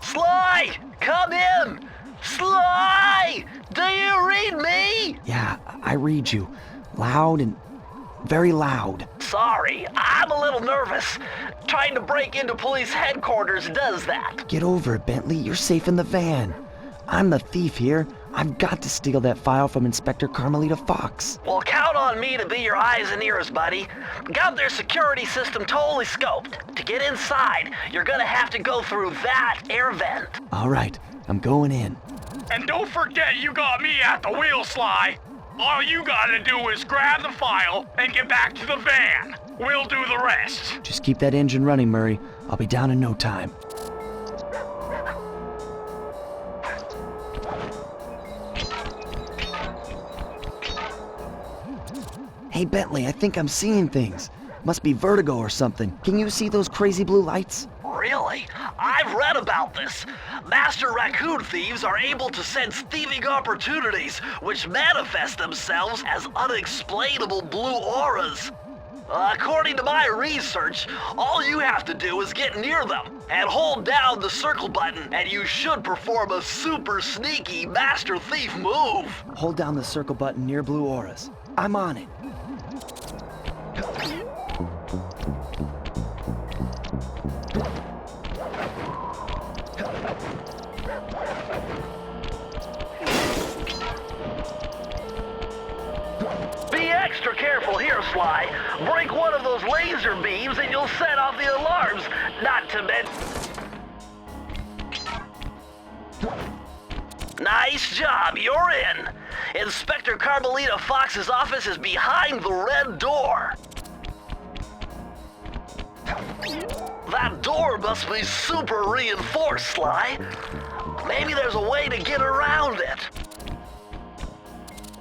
Sly! Come in! Sly! Do you read me? Yeah, I read you. Loud and very loud. Sorry, I'm a little nervous. Trying to break into police headquarters does that. Get over it, Bentley. You're safe in the van. I'm the thief here. I've got to steal that file from Inspector Carmelita Fox. Well, count on me to be your eyes and ears, buddy. Got their security system totally scoped. To get inside, you're gonna have to go through that air vent. All right, I'm going in. And don't forget you got me at the wheel, Sly. All you gotta do is grab the file and get back to the van. We'll do the rest. Just keep that engine running, Murray. I'll be down in no time. Hey, Bentley, I think I'm seeing things. Must be vertigo or something. Can you see those crazy blue lights? Really? I've read about this. Master raccoon thieves are able to sense thieving opportunities, which manifest themselves as unexplainable blue auras. According to my research, all you have to do is get near them and hold down the circle button, and you should perform a super sneaky master thief move. Hold down the circle button near blue auras. I'm on it. Be extra careful here, Sly. Break one of those laser beams and you'll set off the alarms. Not to mention... Nice job, you're in. Inspector Carmelita Fox's office is behind the red door. That door must be super reinforced, Sly. Maybe there's a way to get around it.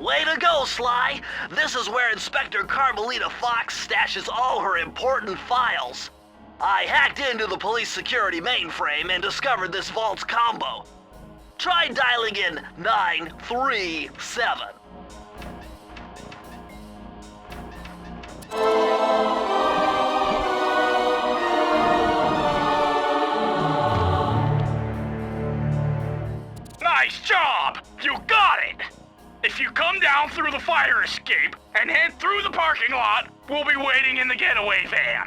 Way to go, Sly! This is where Inspector Carmelita Fox stashes all her important files. I hacked into the police security mainframe and discovered this vault's combo. Try dialing in 937. Nice job! You got it! If you come down through the fire escape and head through the parking lot, we'll be waiting in the getaway van.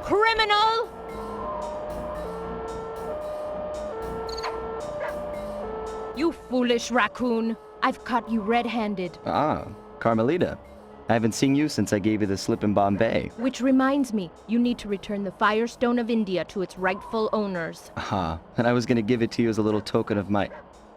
Criminal! You foolish raccoon. I've caught you red-handed. Ah, Carmelita. I haven't seen you since I gave you the slip in Bombay. Which reminds me, you need to return the Firestone of India to its rightful owners. And I was gonna give it to you as a little token of my...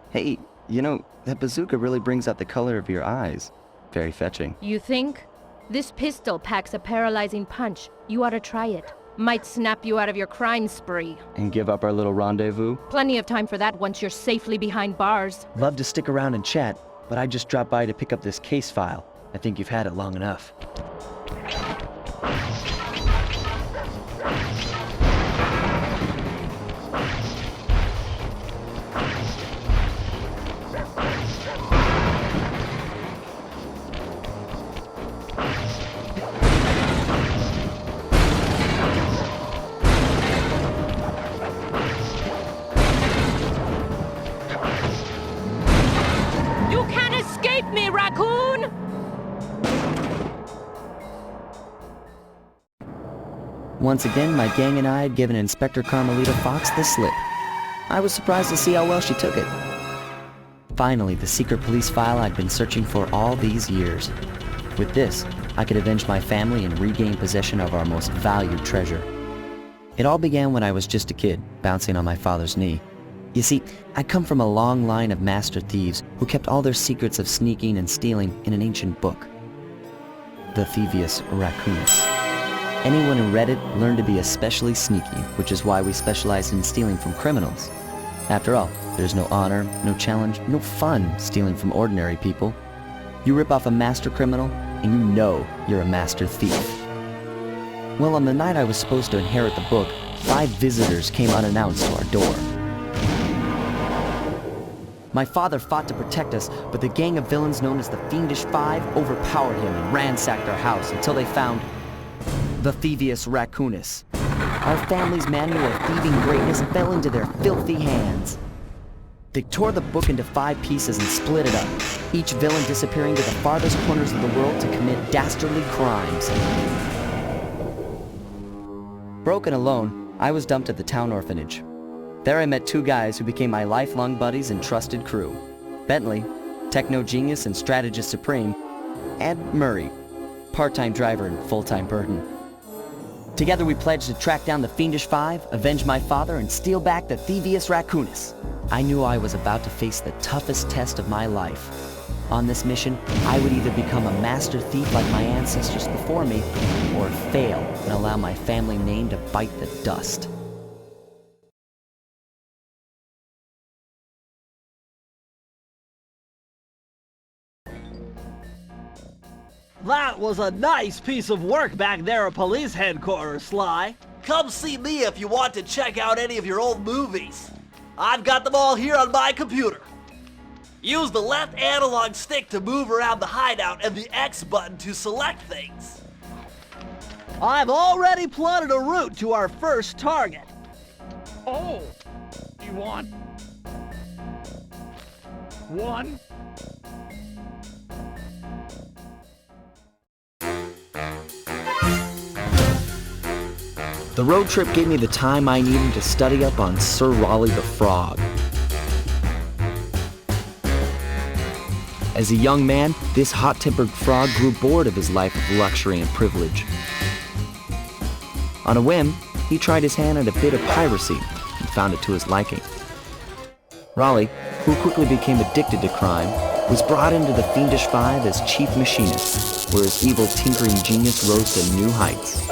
Hey, you know, that bazooka really brings out the color of your eyes. Very fetching. You think? This pistol packs a paralyzing punch. You ought to try it. Might snap you out of your crime spree. And give up our little rendezvous? Plenty of time for that once you're safely behind bars. Love to stick around and chat, but I just dropped by to pick up this case file. I think you've had it long enough. You can't escape me, raccoon! Once again, my gang and I had given Inspector Carmelita Fox the slip. I was surprised to see how well she took it. Finally, the secret police file I'd been searching for all these years. With this, I could avenge my family and regain possession of our most valued treasure. It all began when I was just a kid, bouncing on my father's knee. You see, I come from a long line of master thieves who kept all their secrets of sneaking and stealing in an ancient book. The Thievious Raccoonus. Anyone who read it learned to be especially sneaky, which is why we specialize in stealing from criminals. After all, there's no honor, no challenge, no fun stealing from ordinary people. You rip off a master criminal, and you know you're a master thief. Well, on the night I was supposed to inherit the book, 5 visitors came unannounced to our door. My father fought to protect us, but the gang of villains known as the Fiendish Five overpowered him and ransacked our house until they found the Thievious Raccoonus. Our family's manual of thieving greatness fell into their filthy hands. They tore the book into 5 pieces and split it up, each villain disappearing to the farthest corners of the world to commit dastardly crimes. Broken alone, I was dumped at the town orphanage. There I met 2 guys who became my lifelong buddies and trusted crew. Bentley, techno genius and strategist supreme, and Murray, part-time driver and full-time burden. Together we pledged to track down the Fiendish Five, avenge my father, and steal back the Thievious Raccoonus. I knew I was about to face the toughest test of my life. On this mission, I would either become a master thief like my ancestors before me, or fail and allow my family name to bite the dust. That was a nice piece of work back there at police headquarters, Sly. Come see me if you want to check out any of your old movies. I've got them all here on my computer. Use the left analog stick to move around the hideout and the X button to select things. I've already plotted a route to our first target. Oh, you want one? The road trip gave me the time I needed to study up on Sir Raleigh the Frog. As a young man, this hot-tempered frog grew bored of his life of luxury and privilege. On a whim, he tried his hand at a bit of piracy and found it to his liking. Raleigh, who quickly became addicted to crime, was brought into the Fiendish Five as chief machinist, where his evil tinkering genius rose to new heights.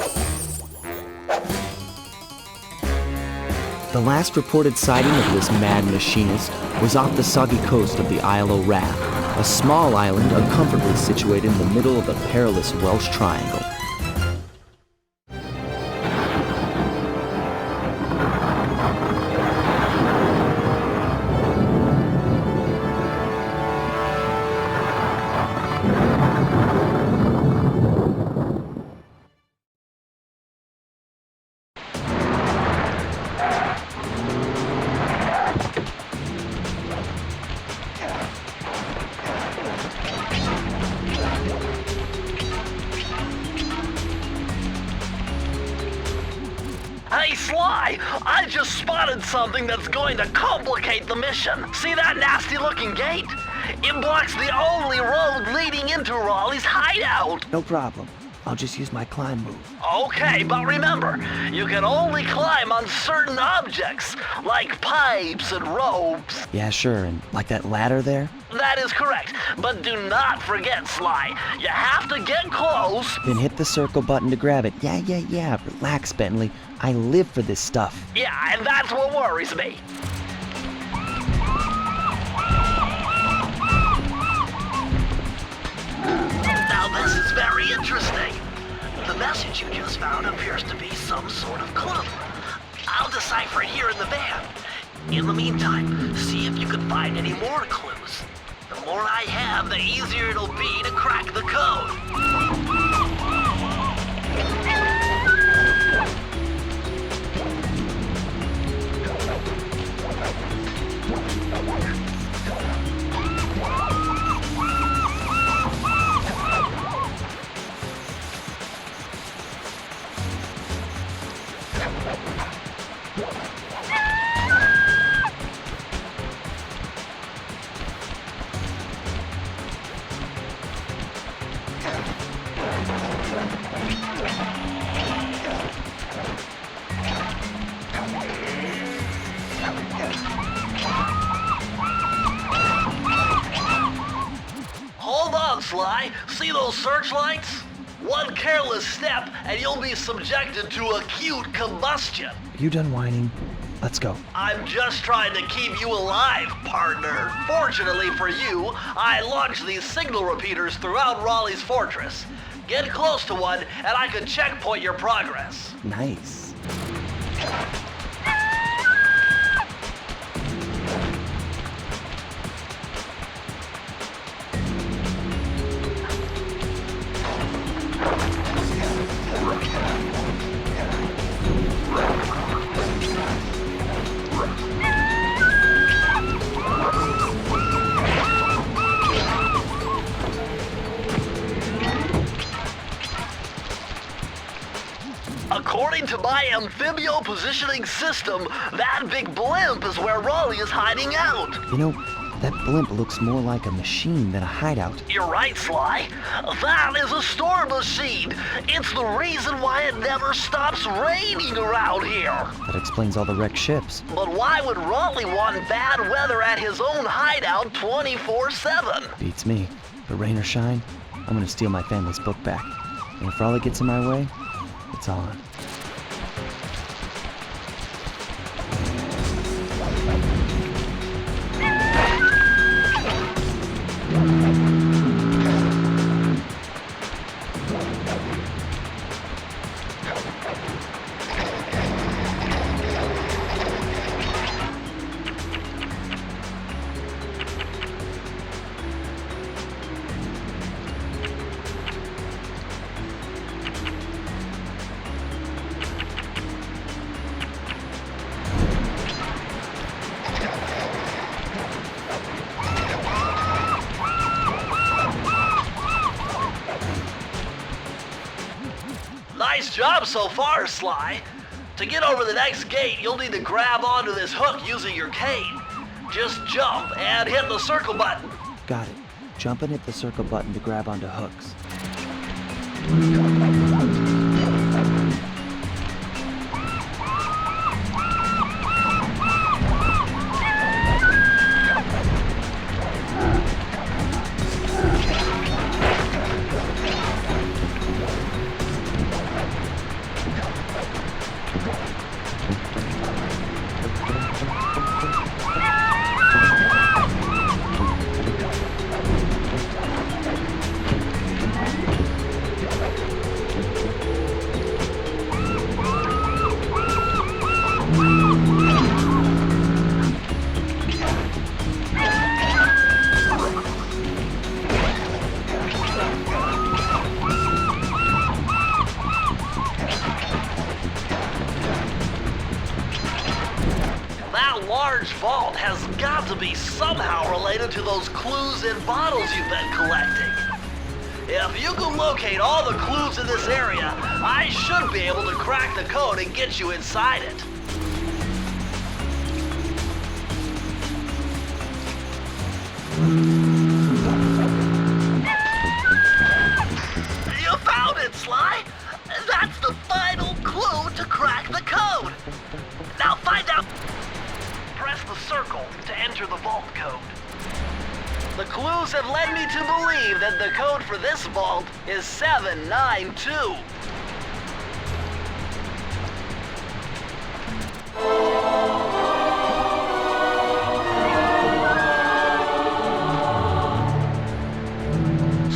The last reported sighting of this mad machinist was off the soggy coast of the Isle o' Wrath, a small island uncomfortably situated in the middle of the perilous Welsh Triangle. Hey, Sly! I just spotted something that's going to complicate the mission. See that nasty-looking gate? It blocks the only road leading into Raleigh's hideout. No problem. I'll just use my climb move. Okay, but remember, you can only climb on certain objects, like pipes and ropes. Yeah, sure, and like that ladder there? That is correct, but do not forget, Sly. You have to get close. Then hit the circle button to grab it. Yeah. Relax, Bentley. I live for this stuff. Yeah, and that's what worries me. Now this is very interesting. The message you just found appears to be some sort of clue. I'll decipher it here in the van. In the meantime, see if you can find any more clues. The more I have, the easier it'll be to crack the code. Hold on, Sly. See those searchlights? One careless step and you'll be subjected to acute combustion. You done whining? Let's go. I'm just trying to keep you alive, partner. Fortunately for you, I launched these signal repeaters throughout Raleigh's fortress. Get close to one and I can checkpoint your progress. Nice. According to my amphibio positioning system, that big blimp is where Raleigh is hiding out. You know, that blimp looks more like a machine than a hideout. You're right, Sly. That is a storm machine. It's the reason why it never stops raining around here. That explains all the wrecked ships. But why would Raleigh want bad weather at his own hideout 24/7? Beats me. But rain or shine, I'm gonna steal my family's book back. And if Raleigh gets in my way, it's on. Nice job so far, Sly. To get over the next gate, you'll need to grab onto this hook using your cane. Just jump and hit the circle button. Got it. Jump and hit the circle button to grab onto hooks. Large vault has got to be somehow related to those clues and bottles you've been collecting. If you can locate all the clues in this area, I should be able to crack the code and get you inside it. You found it, Sly! That's the final clue to crack the code! Now find out... Press the circle to enter the vault code. The clues have led me to believe that the code for this vault is 792.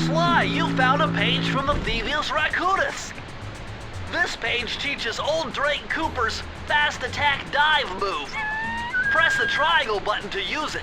Sly, you found a page from the Thievious Raccoonus. This page teaches old Drake Cooper's fast attack dive move. Press the triangle button to use it.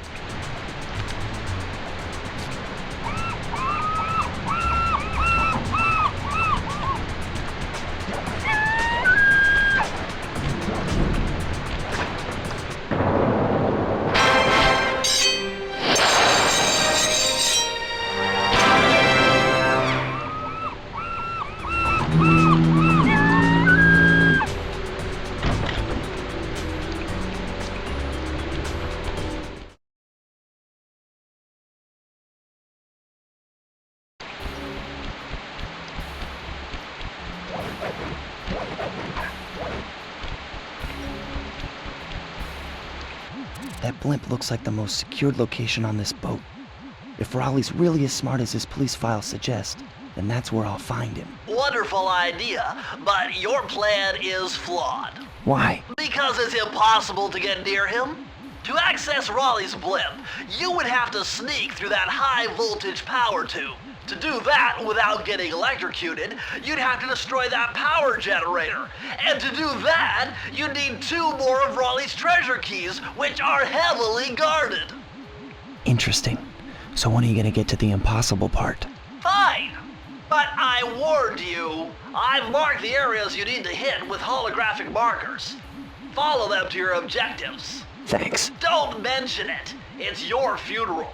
That blimp looks like the most secured location on this boat. If Raleigh's really as smart as his police files suggest, then that's where I'll find him. Wonderful idea, but your plan is flawed. Why? Because it's impossible to get near him. To access Raleigh's blimp, you would have to sneak through that high-voltage power tube. To do that without getting electrocuted, you'd have to destroy that power generator. And to do that, you'd need 2 more of Raleigh's treasure keys, which are heavily guarded. Interesting. So when are you gonna get to the impossible part? Fine. But I warned you. I've marked the areas you need to hit with holographic markers. Follow them to your objectives. Thanks. Don't mention it. It's your funeral.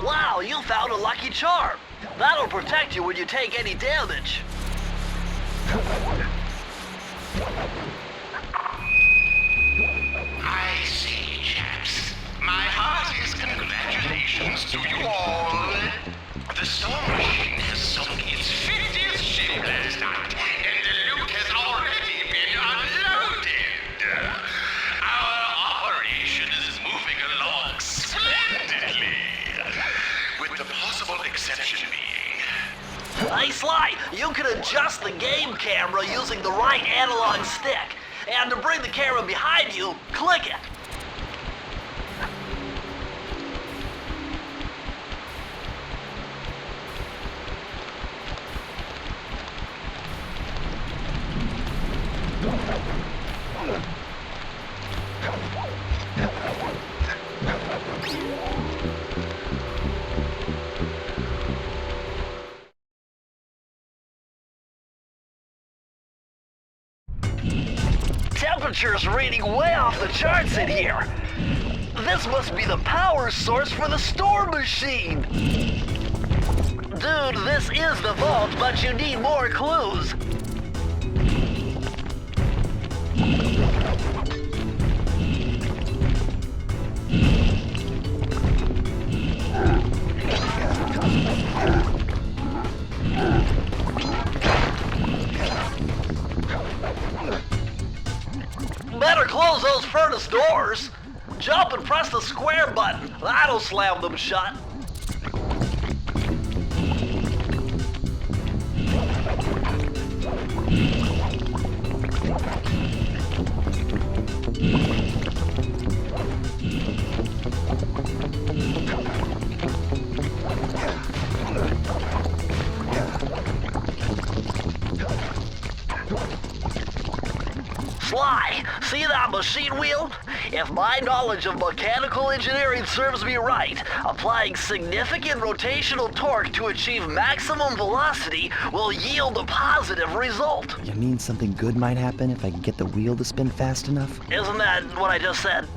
Wow, you found a lucky charm. That'll protect you when you take any damage. I see, chaps. My heartiest congratulations to you all. The storm machine has sunk its 50th ship last night, and the loot has already been unloaded. Our operation is moving along splendidly, with the possible exception being... Hey, Sly, you can adjust the game camera using the right analog stick. And to bring the camera behind you, click it. Temperature's reading way off the charts in here. This must be the power source for the storm machine. Dude, this is the vault, but you need more clues. Better close those furnace doors. Jump and press the square button. That'll slam them shut. Sly, see that machine wheel? If my knowledge of mechanical engineering serves me right, applying significant rotational torque to achieve maximum velocity will yield a positive result. You mean something good might happen if I can get the wheel to spin fast enough? Isn't that what I just said?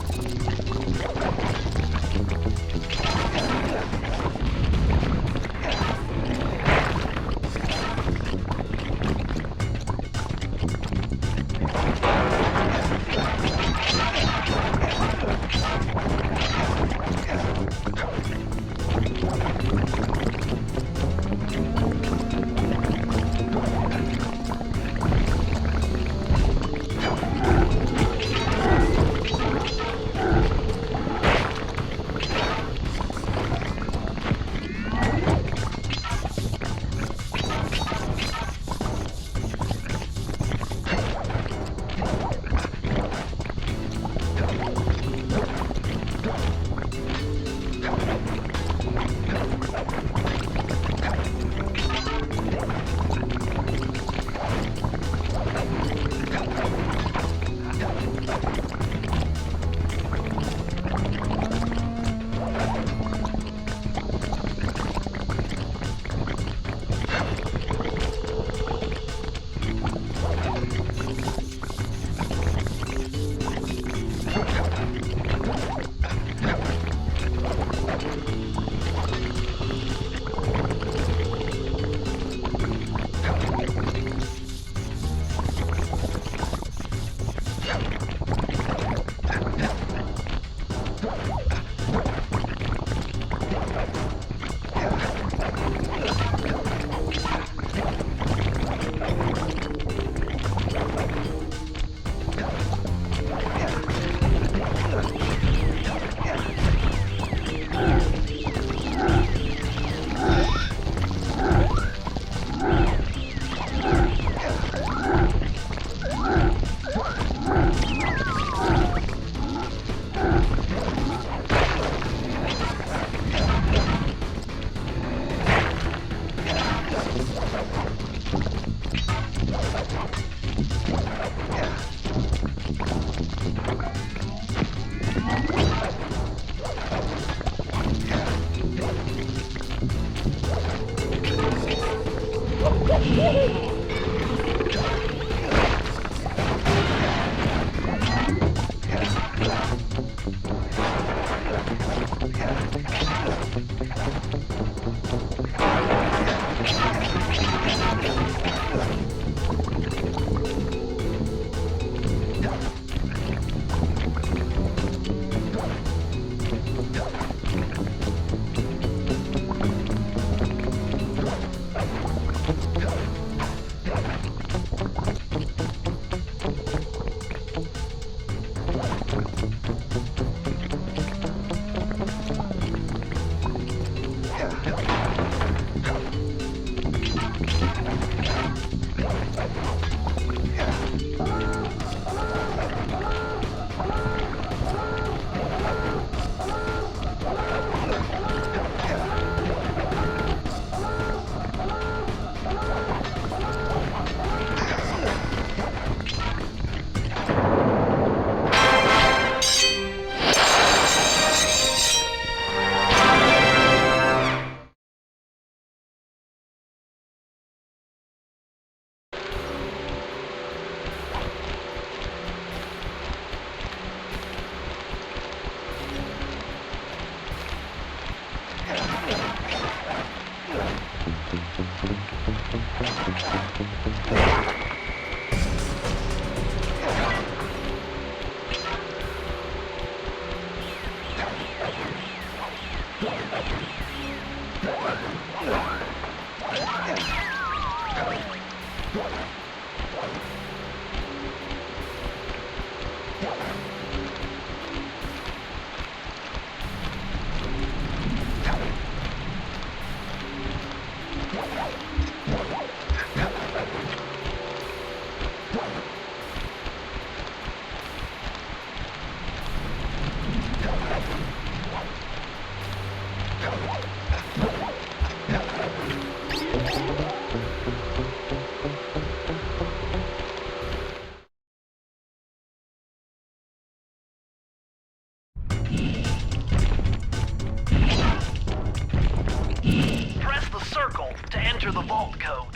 The vault code.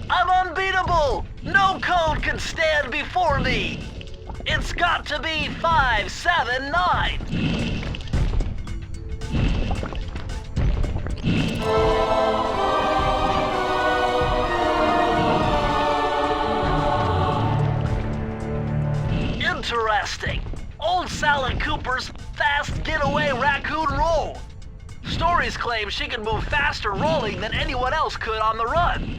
I'm unbeatable! No code can stand before me! It's got to be 579! Interesting. Old Sally Cooper's fast getaway raccoon roll. Stories claim she can move faster rolling than anyone else could on the run.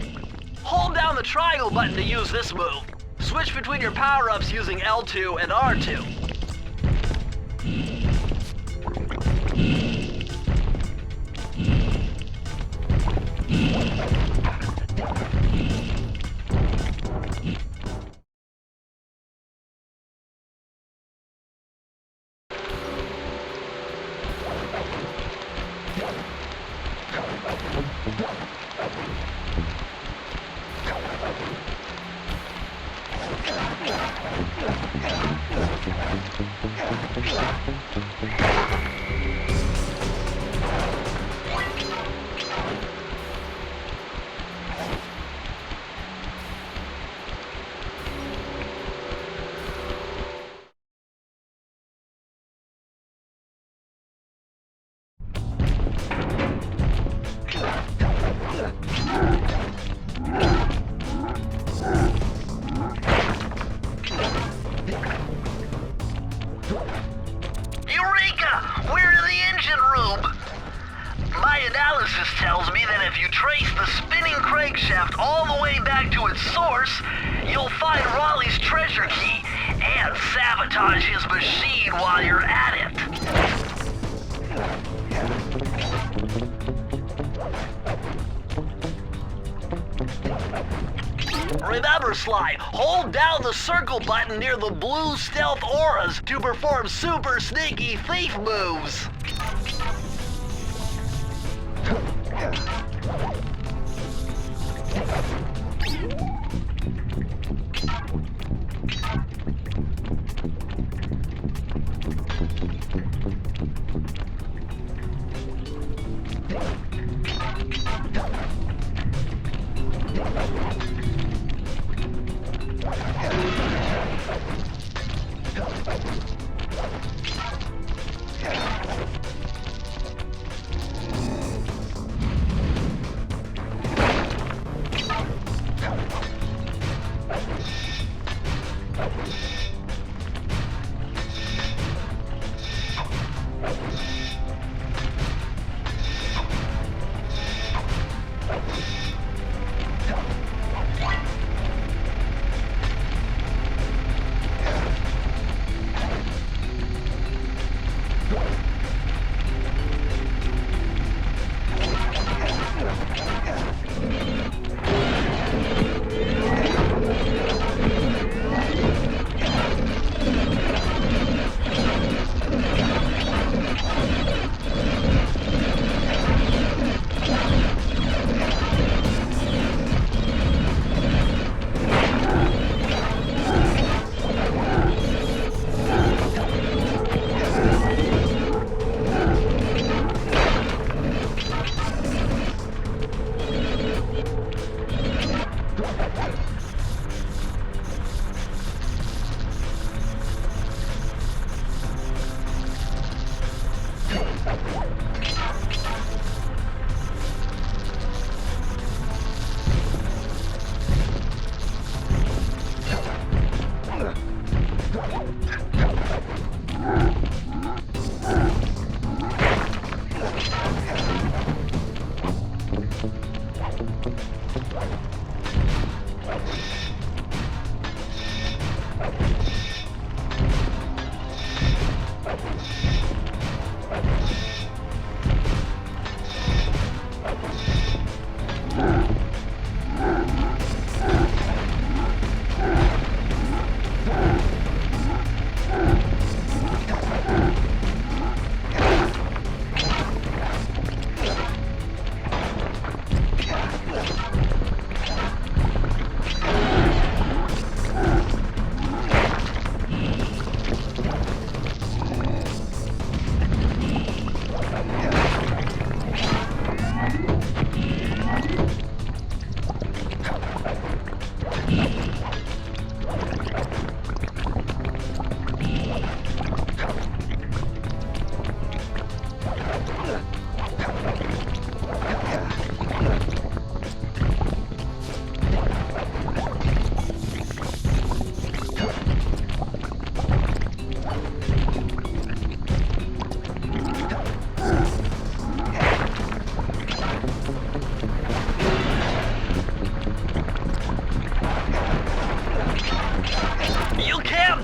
Hold down the triangle button to use this move. Switch between your power-ups using L2 and R2. Tells me that if you trace the spinning crankshaft all the way back to its source, you'll find Raleigh's treasure key and sabotage his machine while you're at it. Remember, Sly, hold down the circle button near the blue stealth auras to perform super sneaky thief moves.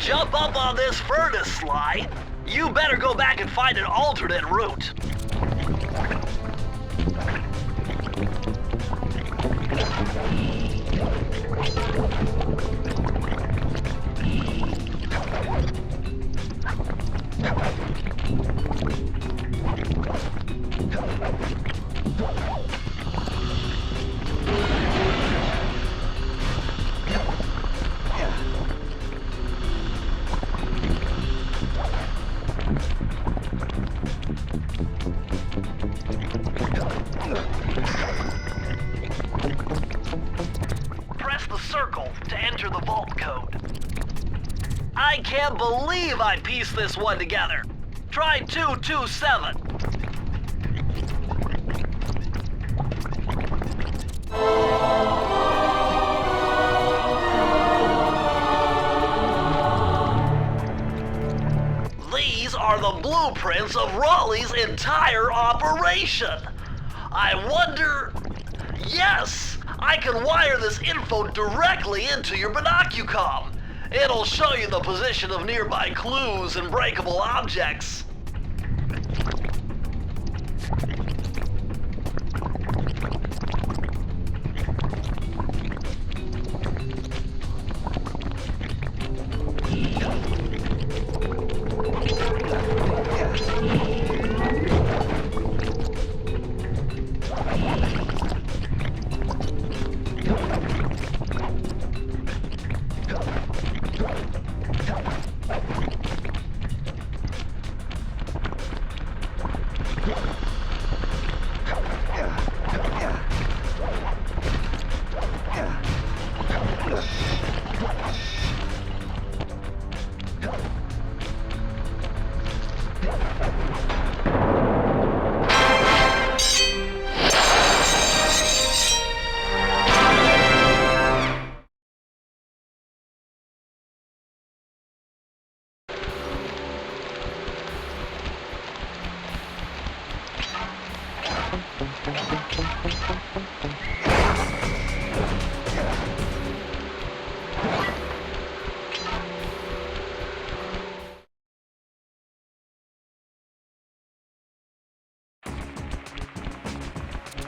jump up on this furnace, Sly. You better go back and find an alternate route. Press the circle to enter the vault code. I can't believe I pieced this one together. Try 227. These are the blueprints of Raleigh's entire operation. I wonder... Yes! I can wire this info directly into your binocucom. It'll show you the position of nearby clues and breakable objects.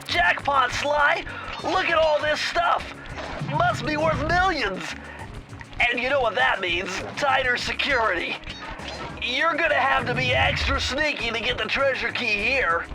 Jackpot, Sly! Look at all this stuff! Must be worth millions! And you know what that means, tighter security. You're gonna have to be extra sneaky to get the treasure key here.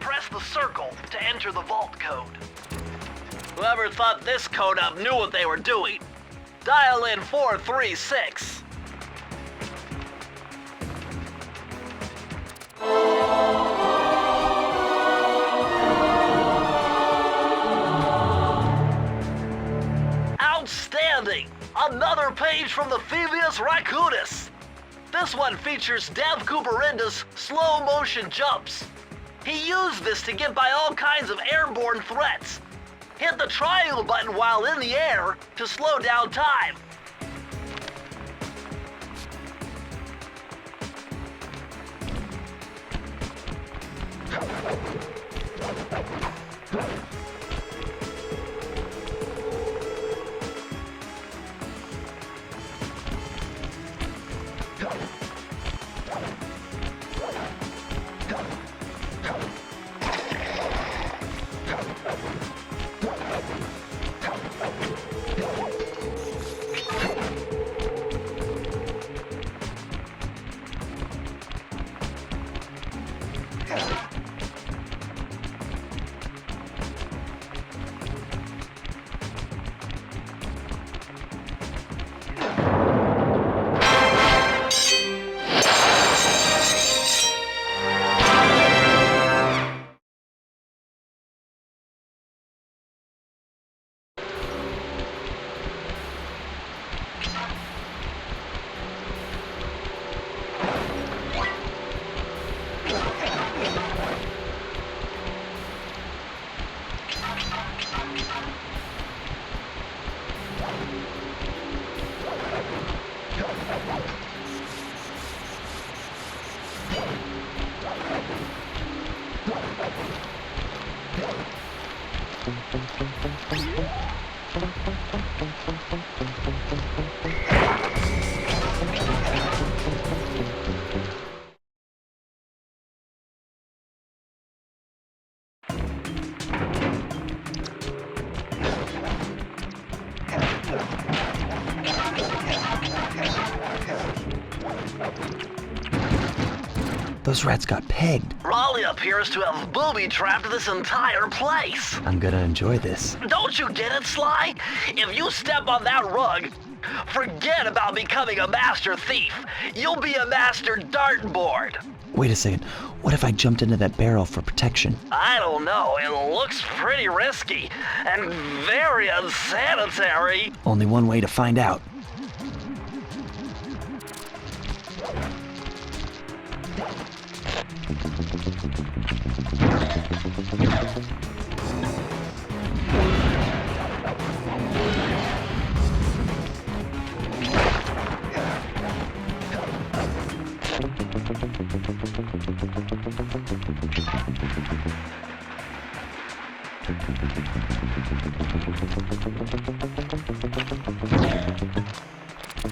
Press the circle to enter the vault code. Whoever thought this code up knew what they were doing. Dial in 436. Outstanding! Another page from the Thievious Raccoonus. This one features Dev Cooperinda's slow motion jumps. He used this to get by all kinds of airborne threats. Hit the triangle button while in the air to slow down time. Those rats got pegged. Raleigh appears to have booby-trapped this entire place. I'm gonna enjoy this. Don't you get it, Sly? If you step on that rug, forget about becoming a master thief. You'll be a master dartboard. Wait a second. What if I jumped into that barrel for protection? I don't know. It looks pretty risky and very unsanitary. Only one way to find out.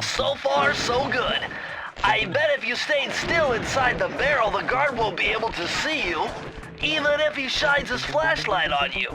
So far, so good. I bet if you stayed still inside the barrel, the guard won't be able to see you, even if he shines his flashlight on you.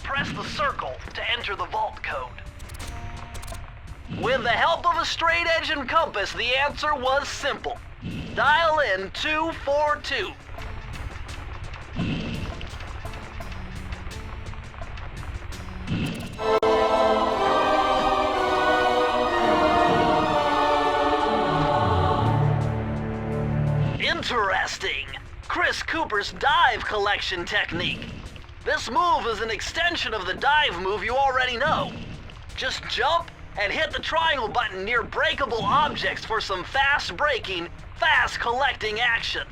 Press the circle to enter the vault code. With the help of a straight edge and compass, the answer was simple. Dial in 242. Interesting. Chris Cooper's dive collection technique. This move is an extension of the dive move you already know. Just jump and hit the triangle button near breakable objects for some fast breaking, fast collecting action.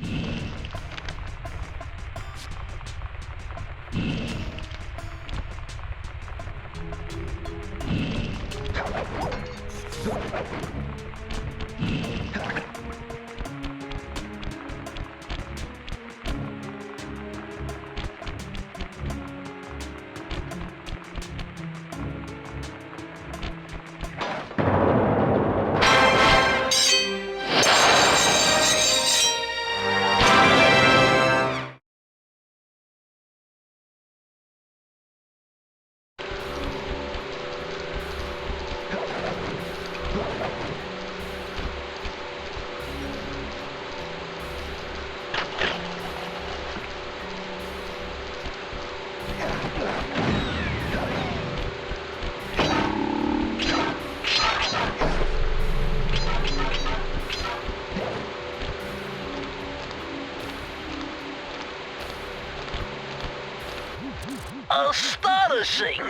Astonishing!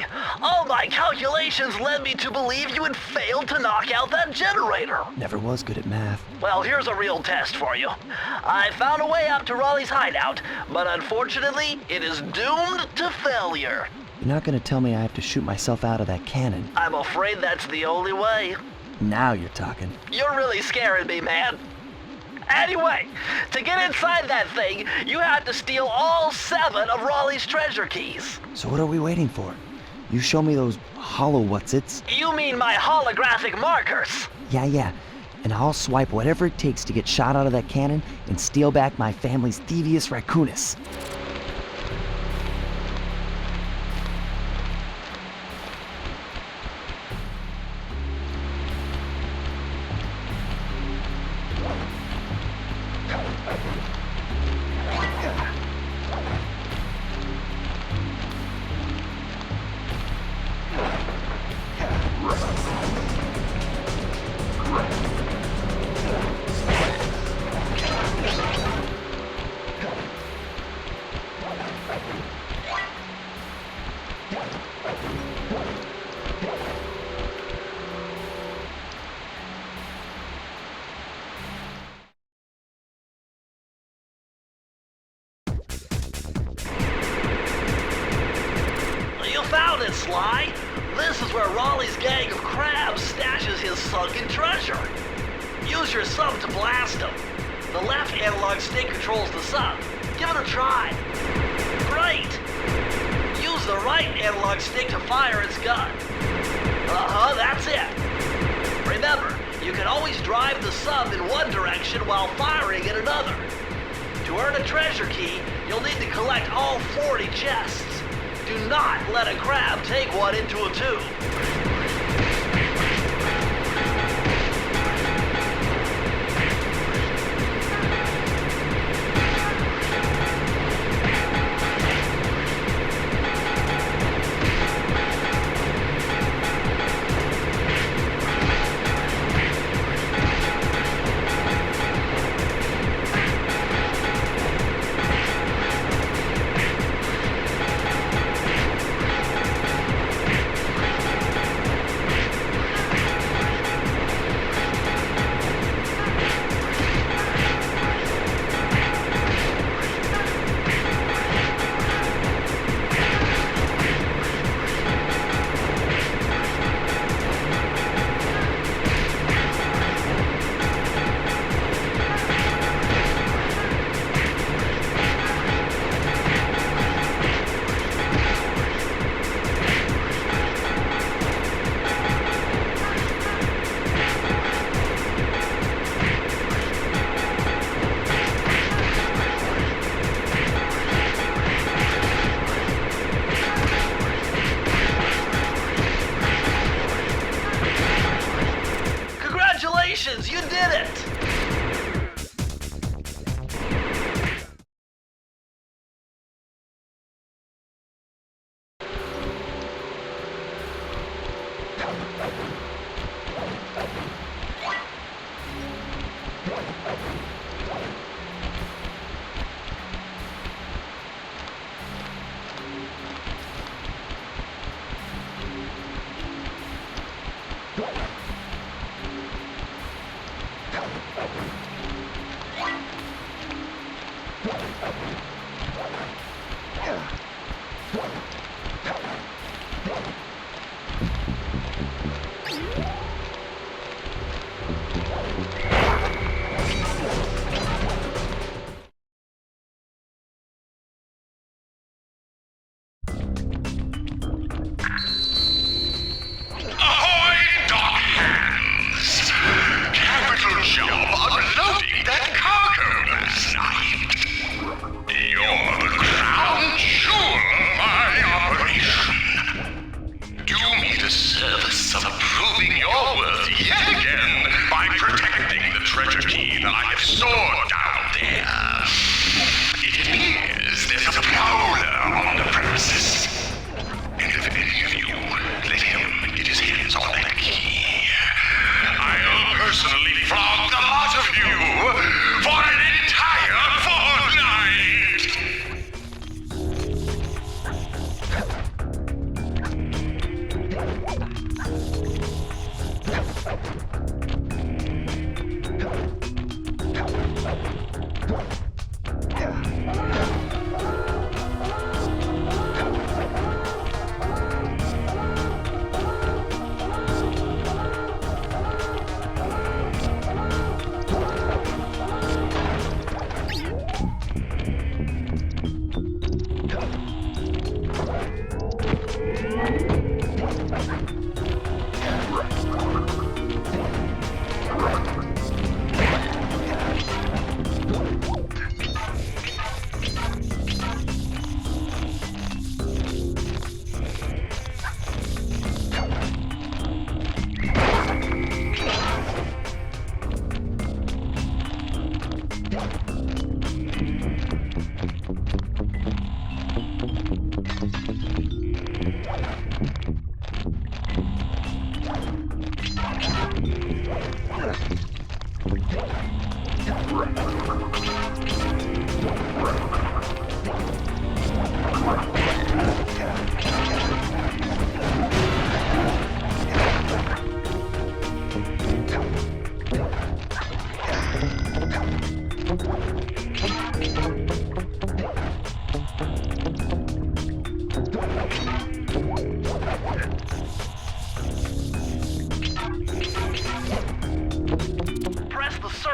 All my calculations led me to believe you had failed to knock out that generator. Never was good at math. Well, here's a real test for you. I found a way out to Raleigh's hideout, but unfortunately, it is doomed to failure. You're not gonna tell me I have to shoot myself out of that cannon. I'm afraid that's the only way. Now you're talking. You're really scaring me, man. Anyway, to get inside that thing, you had to steal all 7 of Raleigh's treasure keys. So what are we waiting for? You show me those hollow what's-its? You mean my holographic markers? Yeah. And I'll swipe whatever it takes to get shot out of that cannon and steal back my family's Thievious Raccoonus. You found it, Sly! This is where Raleigh's gang of crabs stashes his sunken treasure. Use your sub to blast him. The left analog stick controls the sub. Give it a try. Great! Use the right analog stick to fire its gun. That's it. Remember, you can always drive the sub in one direction while firing in another. To earn a treasure key, you'll need to collect all 40 chests. Do not let a crab take one into a tube. Congratulations, you did it!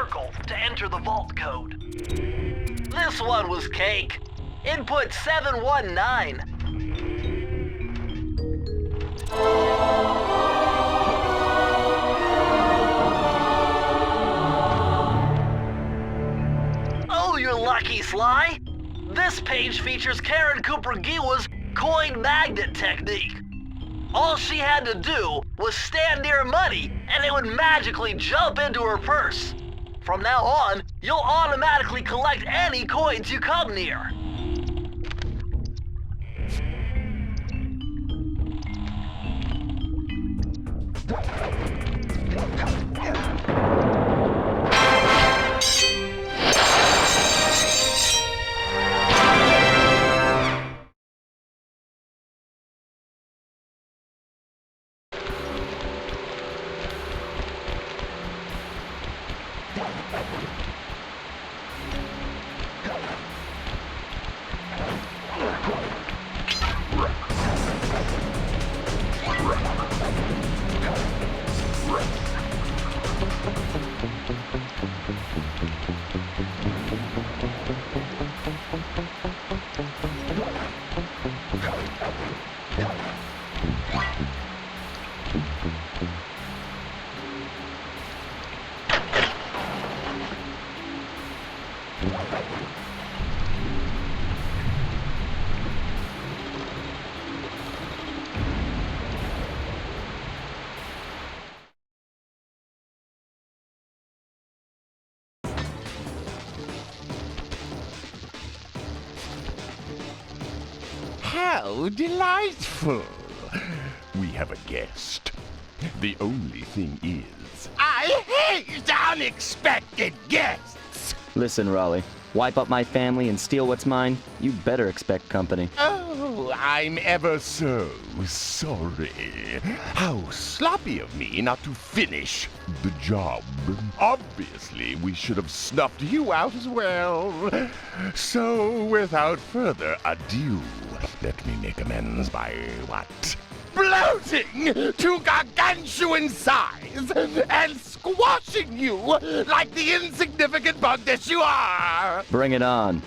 circle to enter the vault code. This one was cake. Input 719. Oh, you're lucky, Sly. This page features Karen Cooper-Giwa's coin magnet technique. All she had to do was stand near money, and it would magically jump into her purse. From now on, you'll automatically collect any coins you come near. How delightful! We have a guest. The only thing is, I hate unexpected guests! Listen, Raleigh. Wipe up my family and steal what's mine? You better expect company. Oh, I'm ever so sorry. How sloppy of me not to finish the job. Obviously, we should have snuffed you out as well. So, without further ado, let me make amends by what? Bloating to gargantuan size and squashing you like the insignificant bug that you are! Bring it on.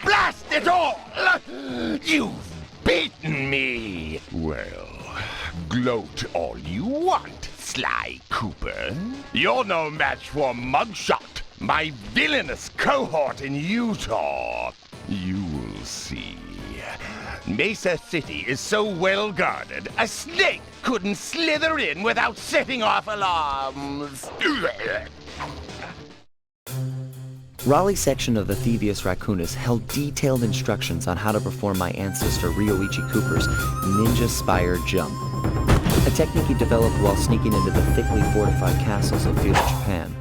Blast it all! You've beaten me! Well, gloat all you want, Sly Cooper. You're no match for Muggshot, my villainous cohort in Utah. You will see. Mesa City is so well guarded, a snake couldn't slither in without setting off alarms. Raleigh's section of the Thievious Raccoonus held detailed instructions on how to perform my ancestor Ryoichi Cooper's Ninja Spire Jump, a technique he developed while sneaking into the thickly fortified castles of feudal Japan.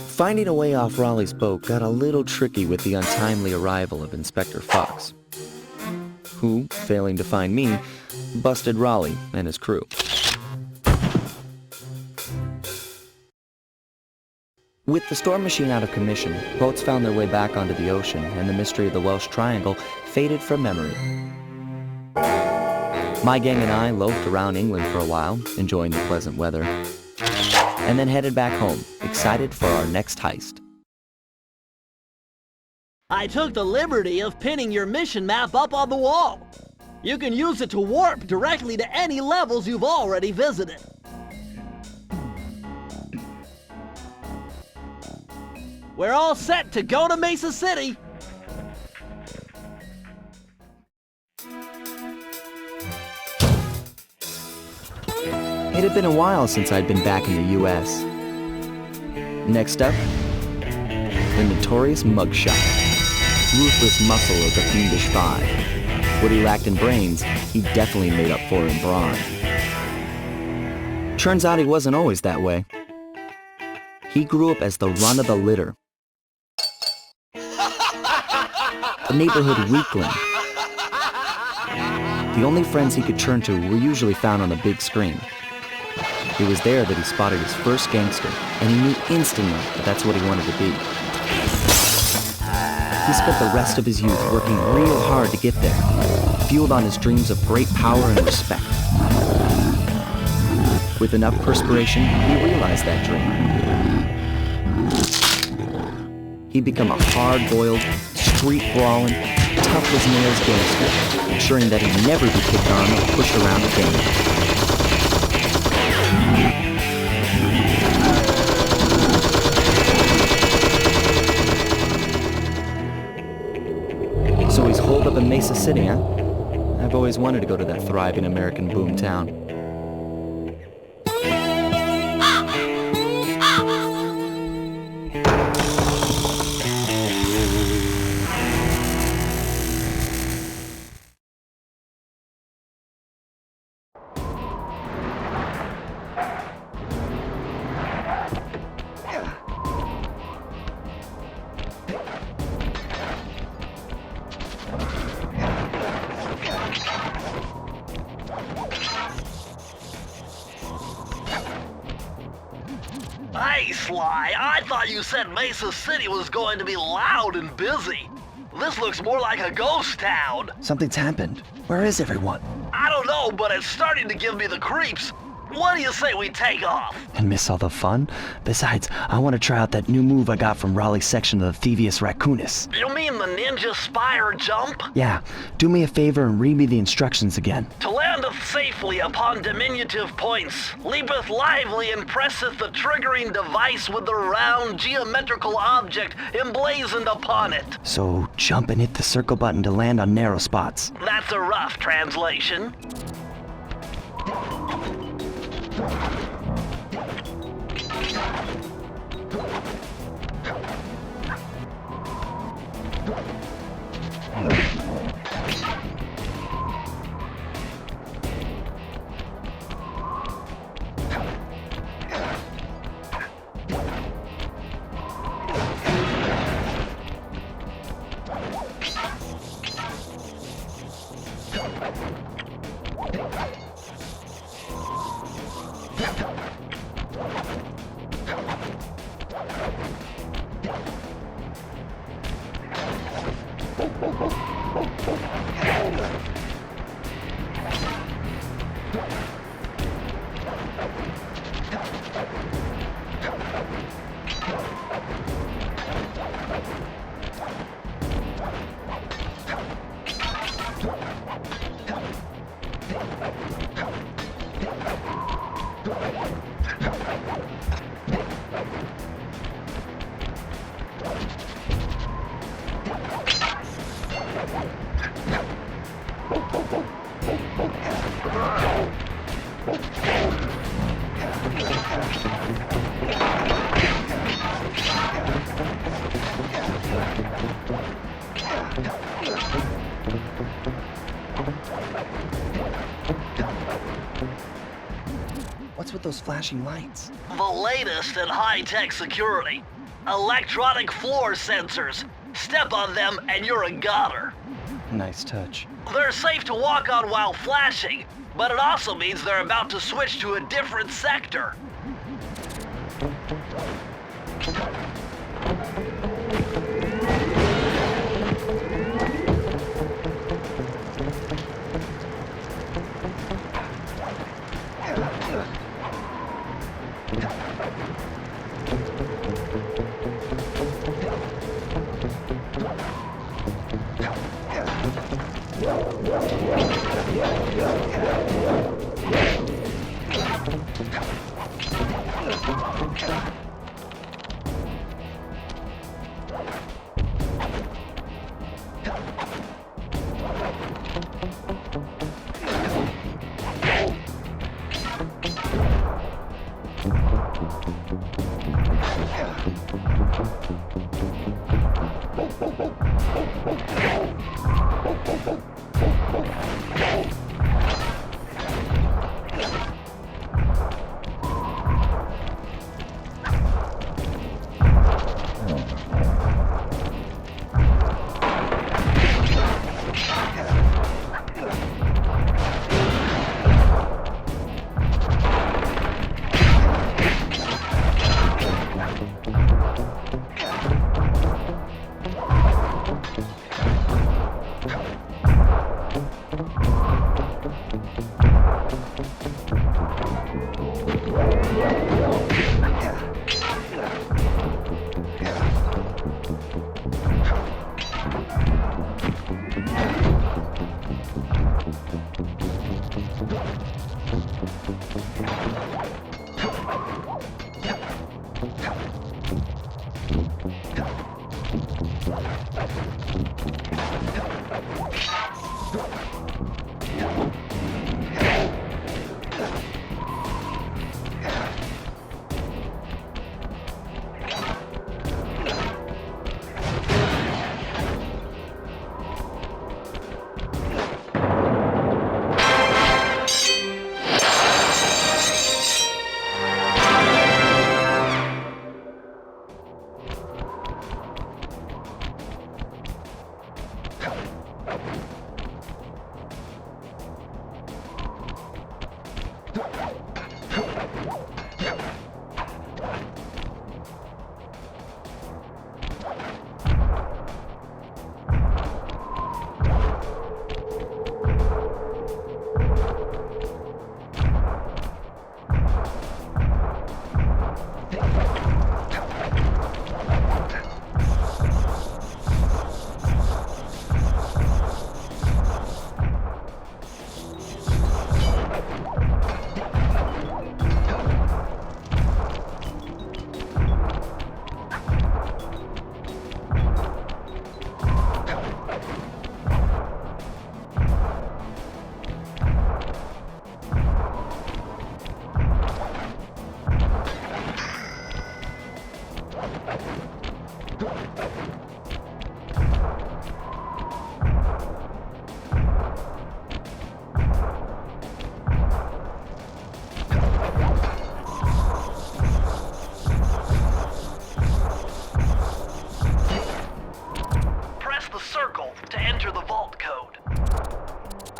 Finding a way off Raleigh's boat got a little tricky with the untimely arrival of Inspector Fox, who, failing to find me, busted Raleigh and his crew. With the storm machine out of commission, boats found their way back onto the ocean, and the mystery of the Welsh Triangle faded from memory. My gang and I loafed around England for a while, enjoying the pleasant weather, and then headed back home, excited for our next heist. I took the liberty of pinning your mission map up on the wall. You can use it to warp directly to any levels you've already visited. We're all set to go to Mesa City. It had been a while since I'd been back in the U.S. Next up, the notorious Muggshot, ruthless muscle of the Fiendish Five. What he lacked in brains, he definitely made up for in brawn. Turns out he wasn't always that way. He grew up as the run of the litter, a neighborhood weakling. The only friends he could turn to were usually found on the big screen. It was there that he spotted his first gangster, and he knew instantly that that's what he wanted to be. He spent the rest of his youth working real hard to get there, fueled on his dreams of great power and respect. With enough perspiration, he realized that dream. He'd become a hard-boiled, street-brawling, tough-as-nails gangster, ensuring that he'd never be kicked on or pushed around again. So he's holed up in Mesa City, huh? I've always wanted to go to that thriving American boom town. Hey, Sly, I thought you said Mesa City was going to be loud and busy. This looks more like a ghost town. Something's happened. Where is everyone? I don't know, but it's starting to give me the creeps. What do you say we take off? And miss all the fun? Besides, I want to try out that new move I got from Raleigh's section of the Thievious Raccoonus. You mean the Ninja Spire Jump? Yeah, do me a favor and read me the instructions again. To landeth safely upon diminutive points, leapeth lively and presseth the triggering device with the round geometrical object emblazoned upon it. So jump and hit the circle button to land on narrow spots. That's a rough translation. those flashing lights? The latest in high-tech security. Electronic floor sensors. Step on them and you're a goner. Nice touch. They're safe to walk on while flashing, but it also means they're about to switch to a different sector.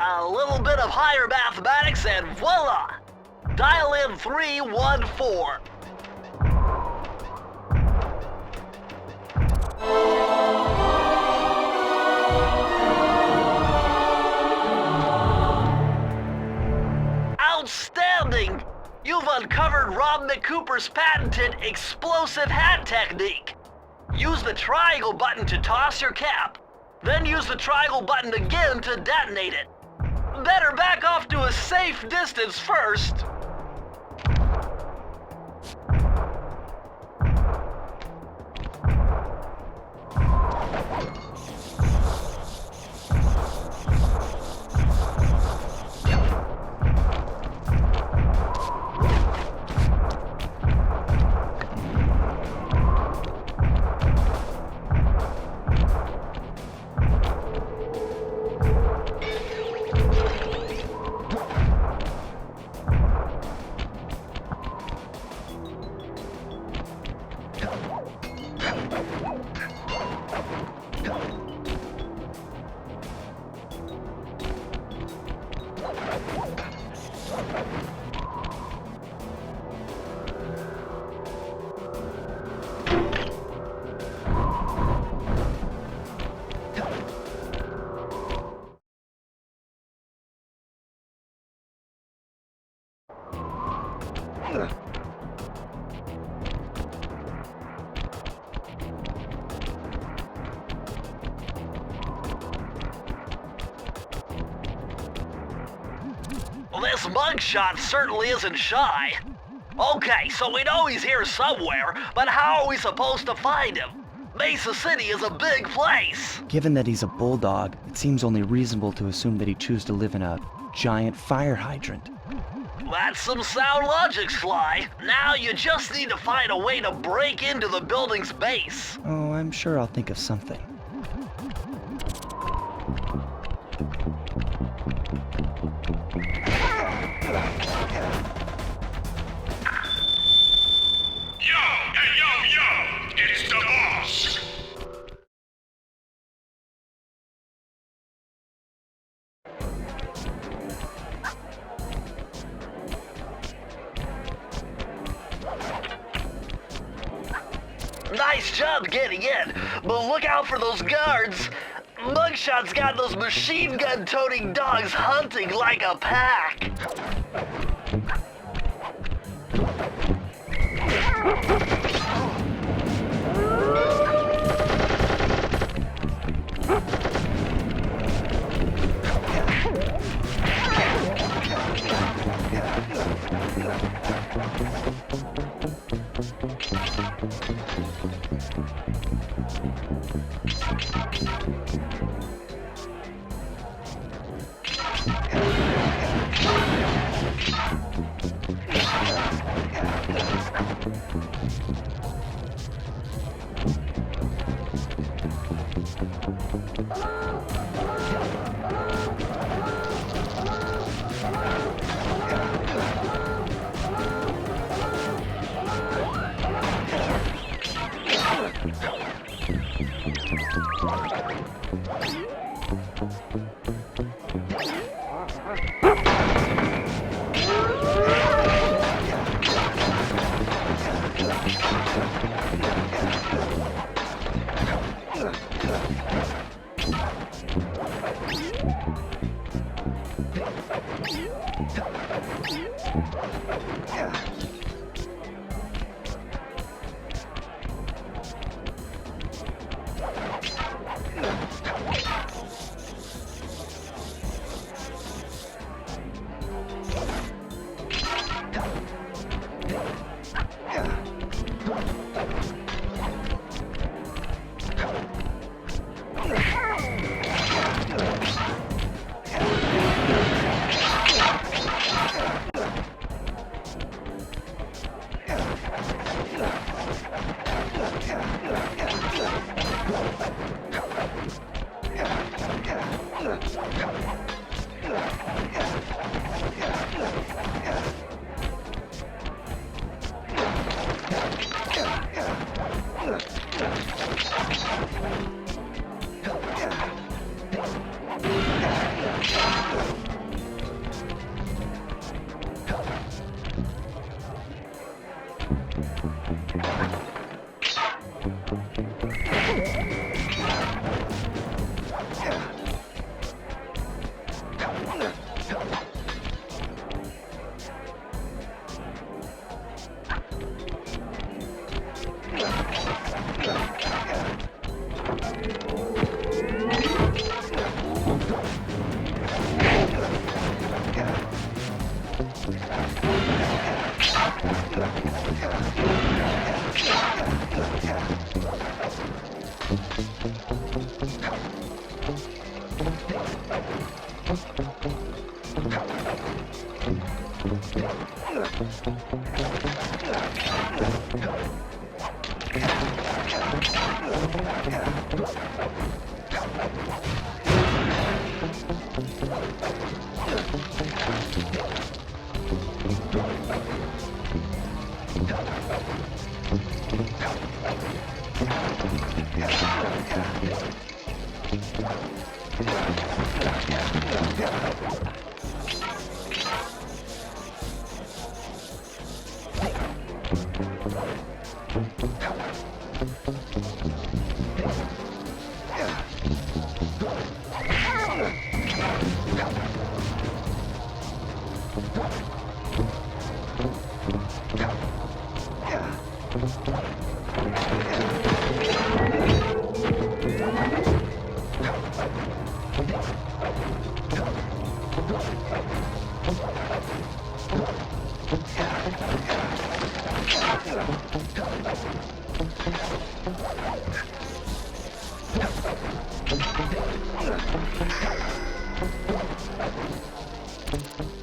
A little bit of higher mathematics and voila! Dial in 314. Outstanding! You've uncovered Rob McCooper's patented explosive hat technique. Use the triangle button to toss your cap. Then use the triangle button again to detonate it. Better back off to a safe distance first. Well, this Muggshot certainly isn't shy. Okay, so we know he's here somewhere, but how are we supposed to find him? Mesa City is a big place. Given that he's a bulldog, it seems only reasonable to assume that he chose to live in a giant fire hydrant. That's some sound logic, Sly. Now you just need to find a way to break into the building's base. Oh, I'm sure I'll think of something. Yo, hey, yo, it's the boss. Nice job getting in, but look out for those guards. Mugshot's got those machine gun-toting dogs hunting like a pack.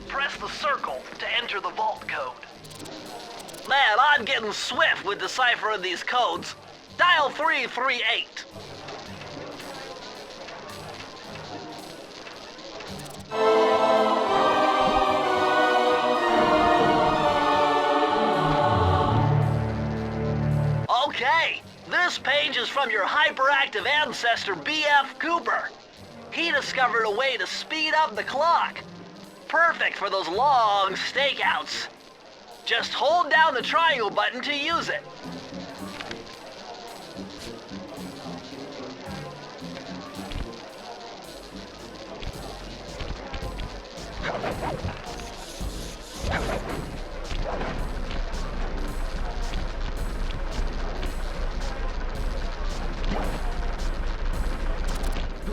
Press the circle to enter the vault code. Man, I'm getting swift with deciphering these codes. Dial 338. Okay, this page is from your hyperactive ancestor, B.F. Cooper. He discovered a way to speed up the clock. Perfect for those long stakeouts. Just hold down the triangle button to use it.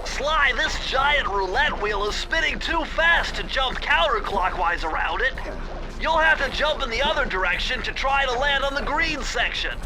Sly, this giant roulette wheel is spinning too fast to jump counterclockwise around it. You'll have to jump in the other direction to try to land on the green section.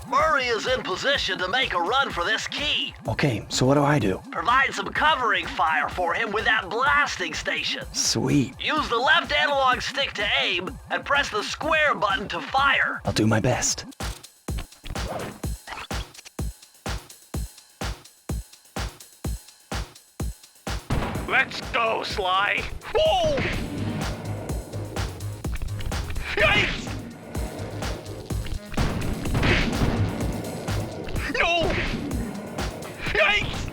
Murray is in position to make a run for this key. Okay, so what do I do? Provide some covering fire for him with that blasting station. Sweet. Use the left analog stick to aim and press the square button to fire. I'll do my best. Let's go, Sly. Whoa! Yikes! No! Yikes!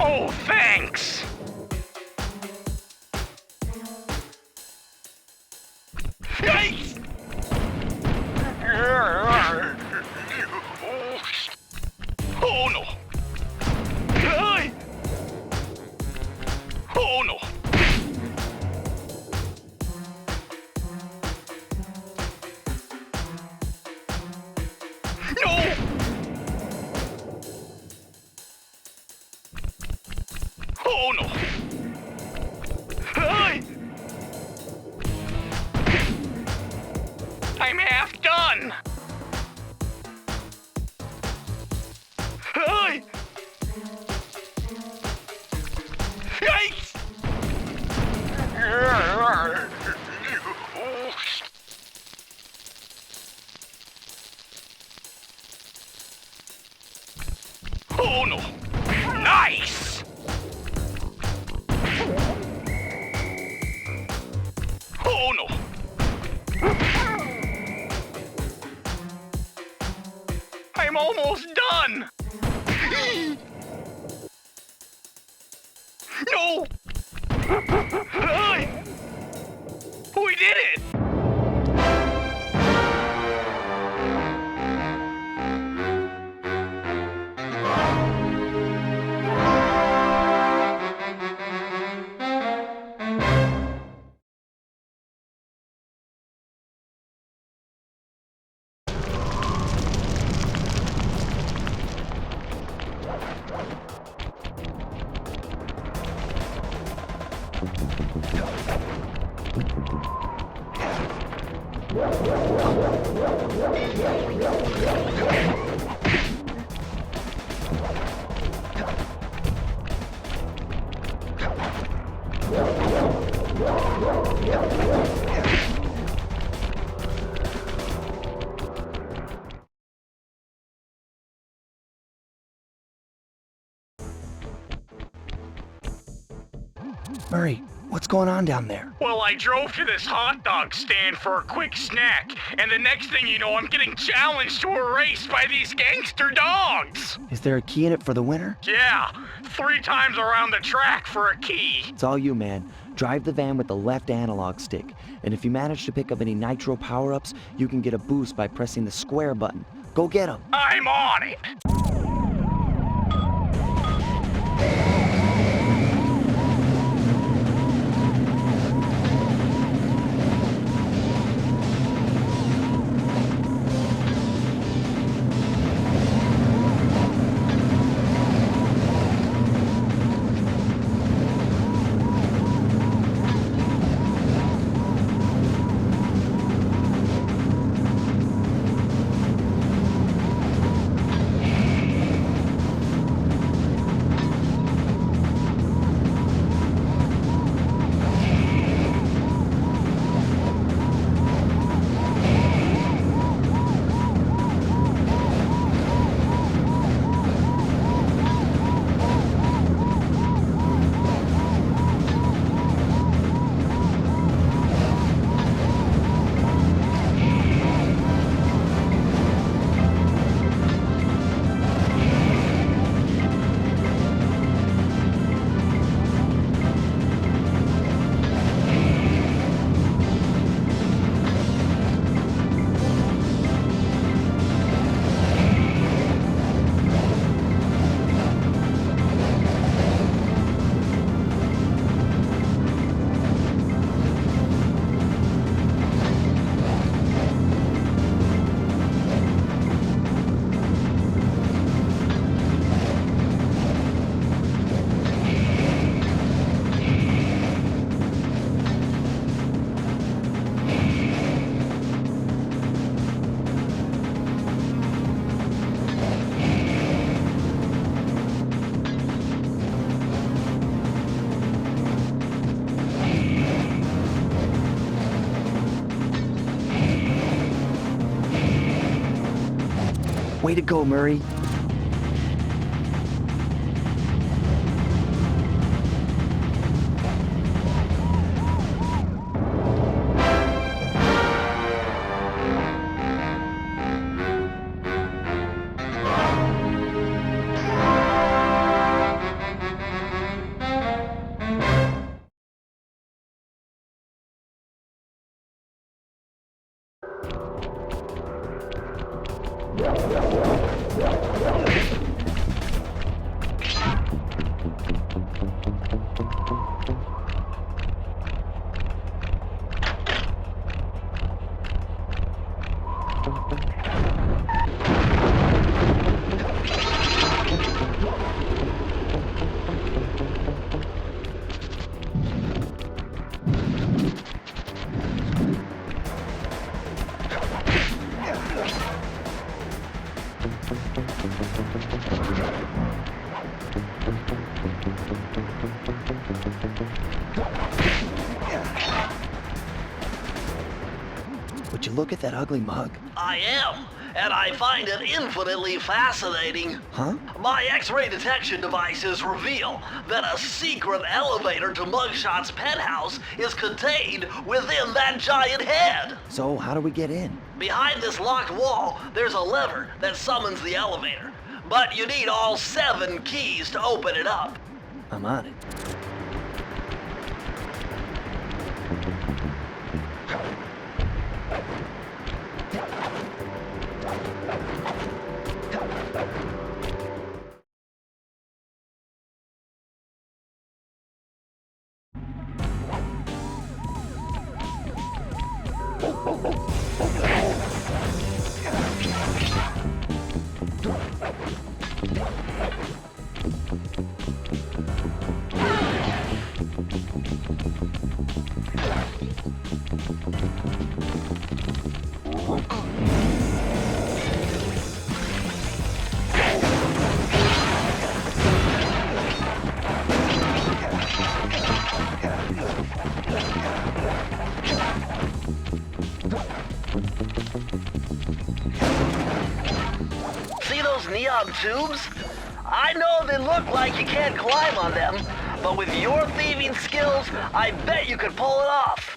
Oh, thanks! Yikes! Oh no! Ay! Oh no! No! Oh no! Ay! I'm half done! Ay! Yikes! Oh no! Nice! Oh no! I'm almost done! No! Ay! We did it! Murray, what's going on down there? Well, I drove to this hot dog stand for a quick snack, and the next thing you know, I'm getting challenged to a race by these gangster dogs. Is there a key in it for the winner? Yeah, 3 times around the track for a key. It's all you, man. Drive the van with the left analog stick, and if you manage to pick up any nitro power-ups, you can get a boost by pressing the square button. Go get 'em. I'm on it. Way to go, Murray. Would you look at that ugly mug? I am, and I find it infinitely fascinating. Huh? My X-ray detection devices reveal that a secret elevator to Muggshot's penthouse is contained within that giant head. So, how do we get in? Behind this locked wall, there's a lever that summons the elevator. But you need all 7 keys to open it up. I'm on it. See those neon tubes? I know they look like you can't climb on them, but with your thieving skills, I bet you could pull it off.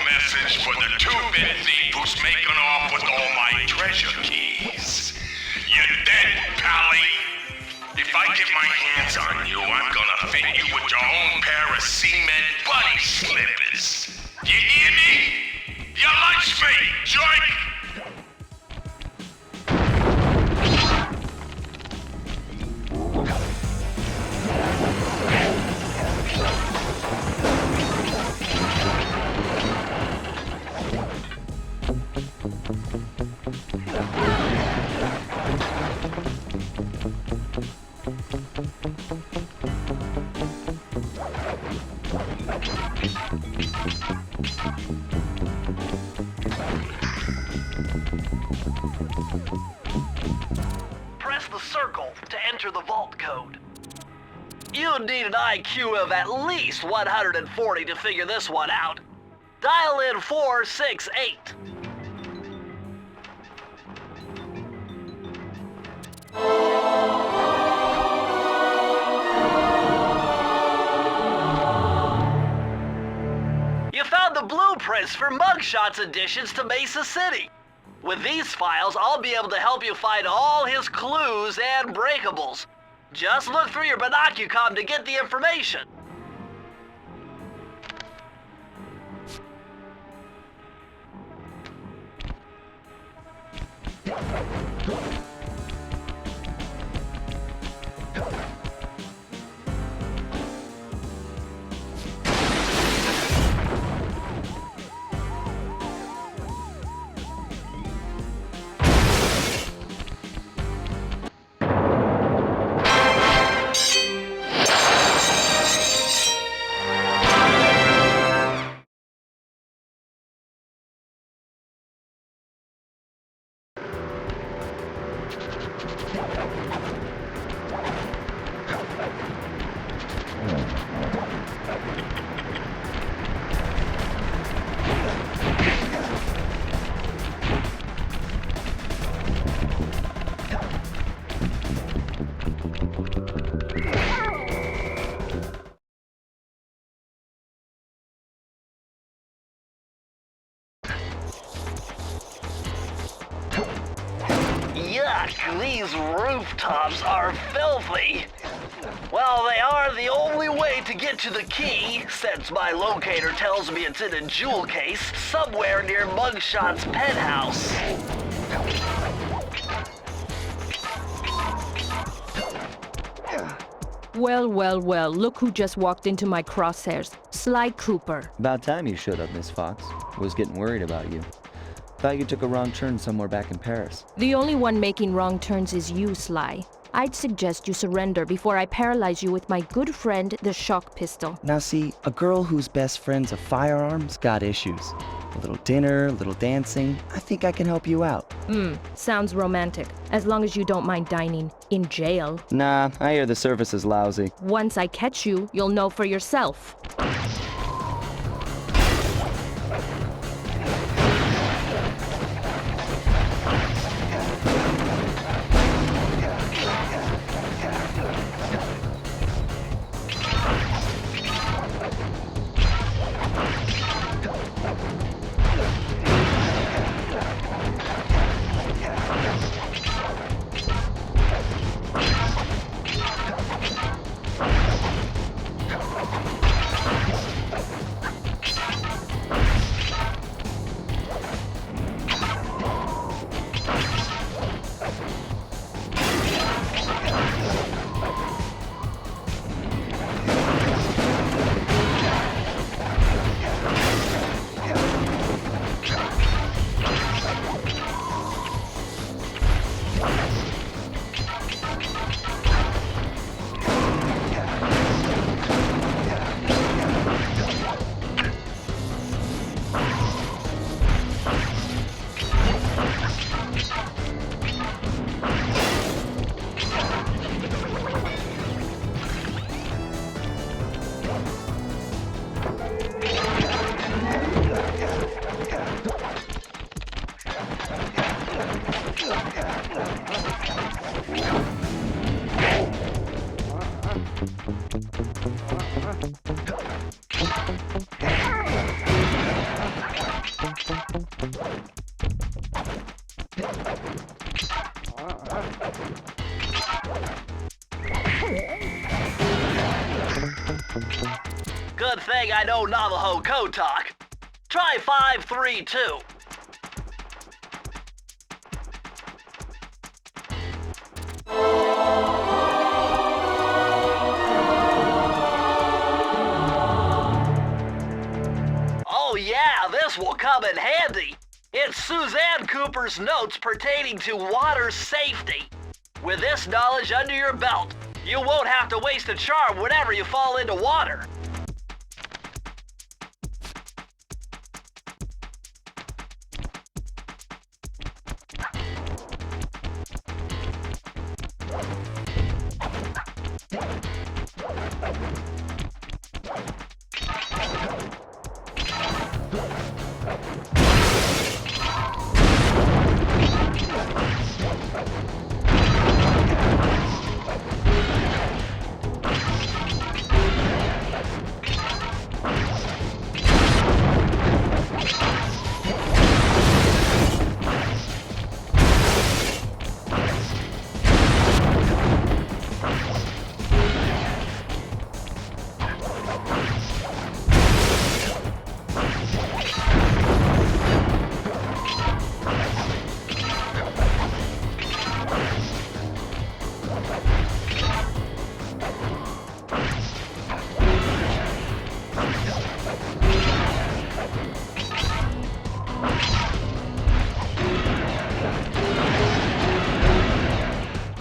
Message for the two-bit thief who's making off with all my treasure keys. You're dead, Pally. If I get my hands on you, I'm gonna fit you with your own pair of cement buddy slippers. You hear me? Your lunch mate, joint! Press the circle to enter the vault code. You need an IQ of at least 140 to figure this one out. Dial in 468. You found the blueprints for Muggshot's additions to Mesa City. With these files, I'll be able to help you find all his clues and breakables. Just look through your binocucom to get the information. Yuck, these rooftops are filthy. Well, they are the only way to get to the key, since my locator tells me it's in a jewel case somewhere near Muggshot's penthouse. Well, well, well, look who just walked into my crosshairs. Sly Cooper. About time you showed up, Miss Fox. Was getting worried about you. Thought you took a wrong turn somewhere back in Paris. The only one making wrong turns is you, Sly. I'd suggest you surrender before I paralyze you with my good friend, the shock pistol. Now see, a girl whose best friend's a firearm's got issues. A little dinner, a little dancing. I think I can help you out. Sounds romantic. As long as you don't mind dining in jail. Nah, I hear the service is lousy. Once I catch you, you'll know for yourself. Good thing I know Navajo code talk. Try 532. Oh yeah, this will come in handy. It's Suzanne Cooper's notes pertaining to water safety. With this knowledge under your belt, you won't have to waste a charm whenever you fall into water.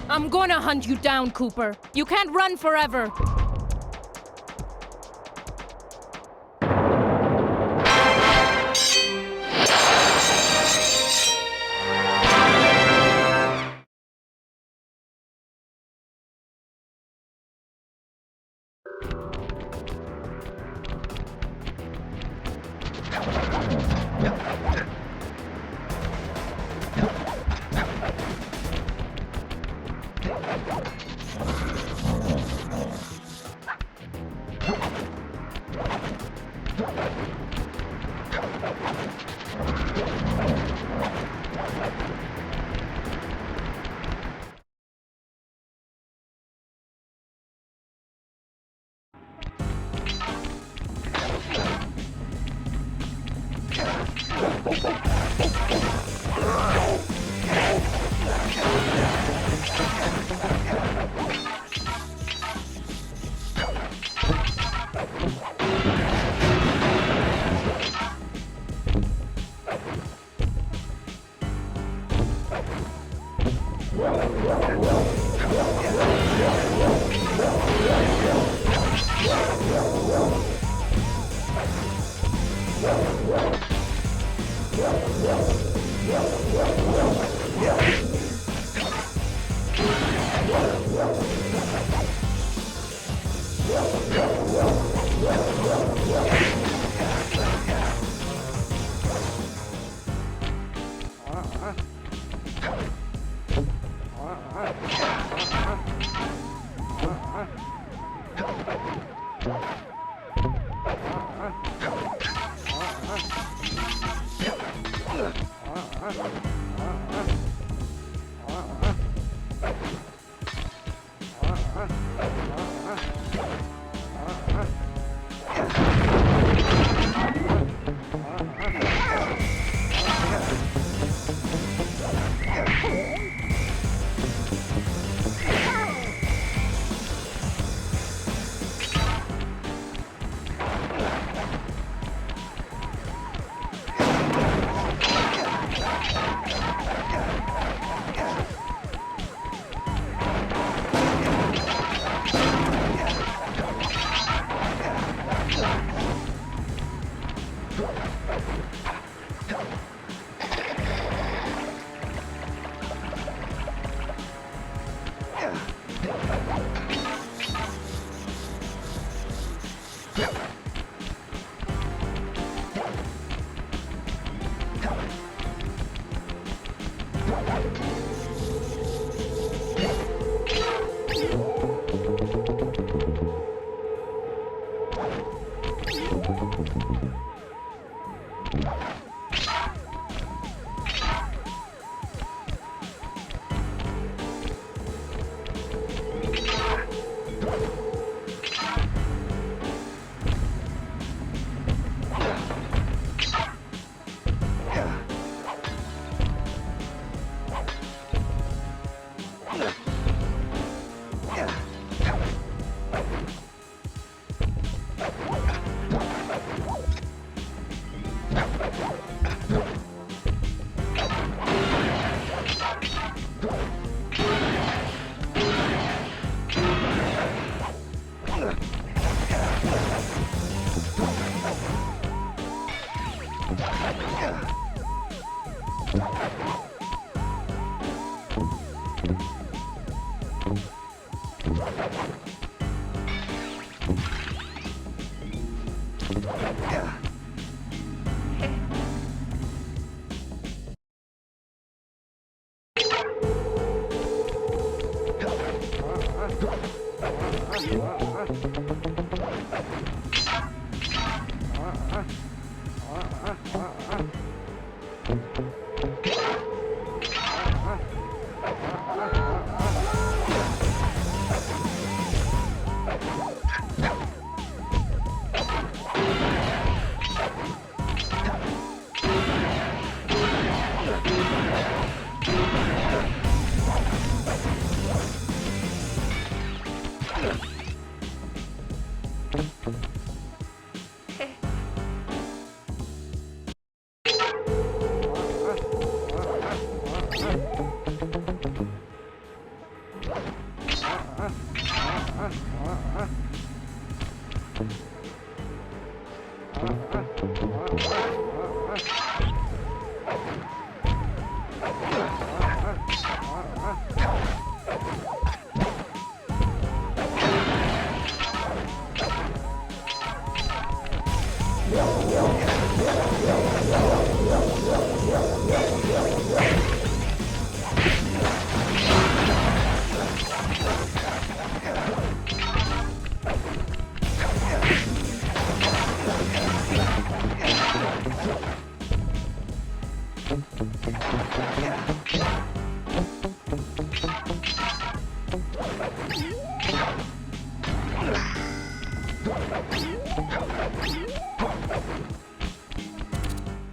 I'm gonna hunt you down, Cooper. You can't run forever.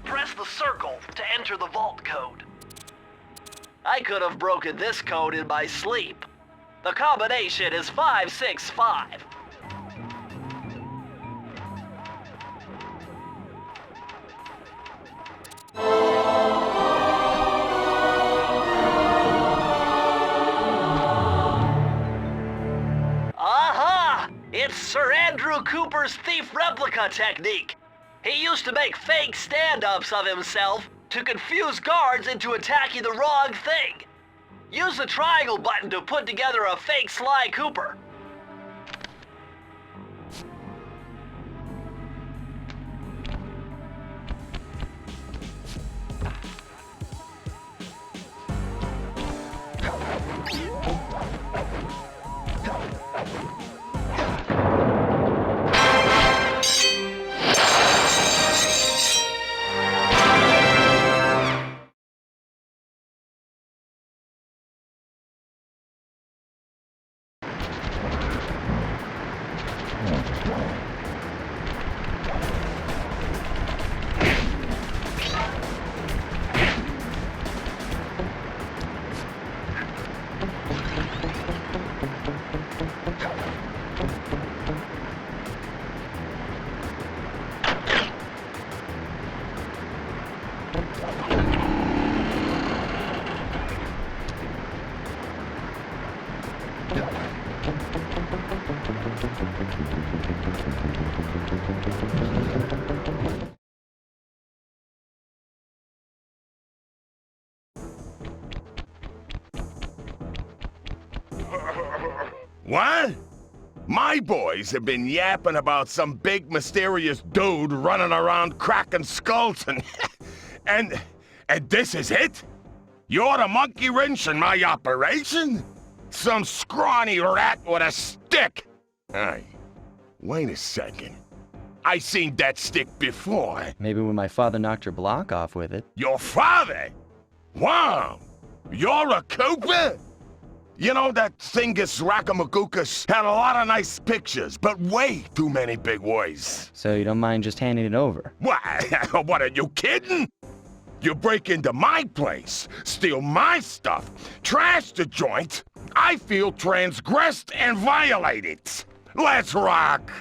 Press the circle to enter the vault code. I could have broken this code in my sleep. The combination is 565. Aha! It's Sir Andrew through Cooper's thief replica technique. He used to make fake stand-ups of himself to confuse guards into attacking the wrong thing. Use the triangle button to put together a fake Sly Cooper. What? My boys have been yapping about some big mysterious dude running around cracking skulls and this is it? You're the monkey wrench in my operation? Some scrawny rat with a stick? Hey, wait a second. I seen that stick before. Maybe when my father knocked your block off with it. Your father? Wow! You're a Cooper? You know, that Thievious Raccoonus had a lot of nice pictures, but way too many big words. So you don't mind just handing it over? What? What, are you kidding? You break into my place, steal my stuff, trash the joint. I feel transgressed and violated. Let's rock!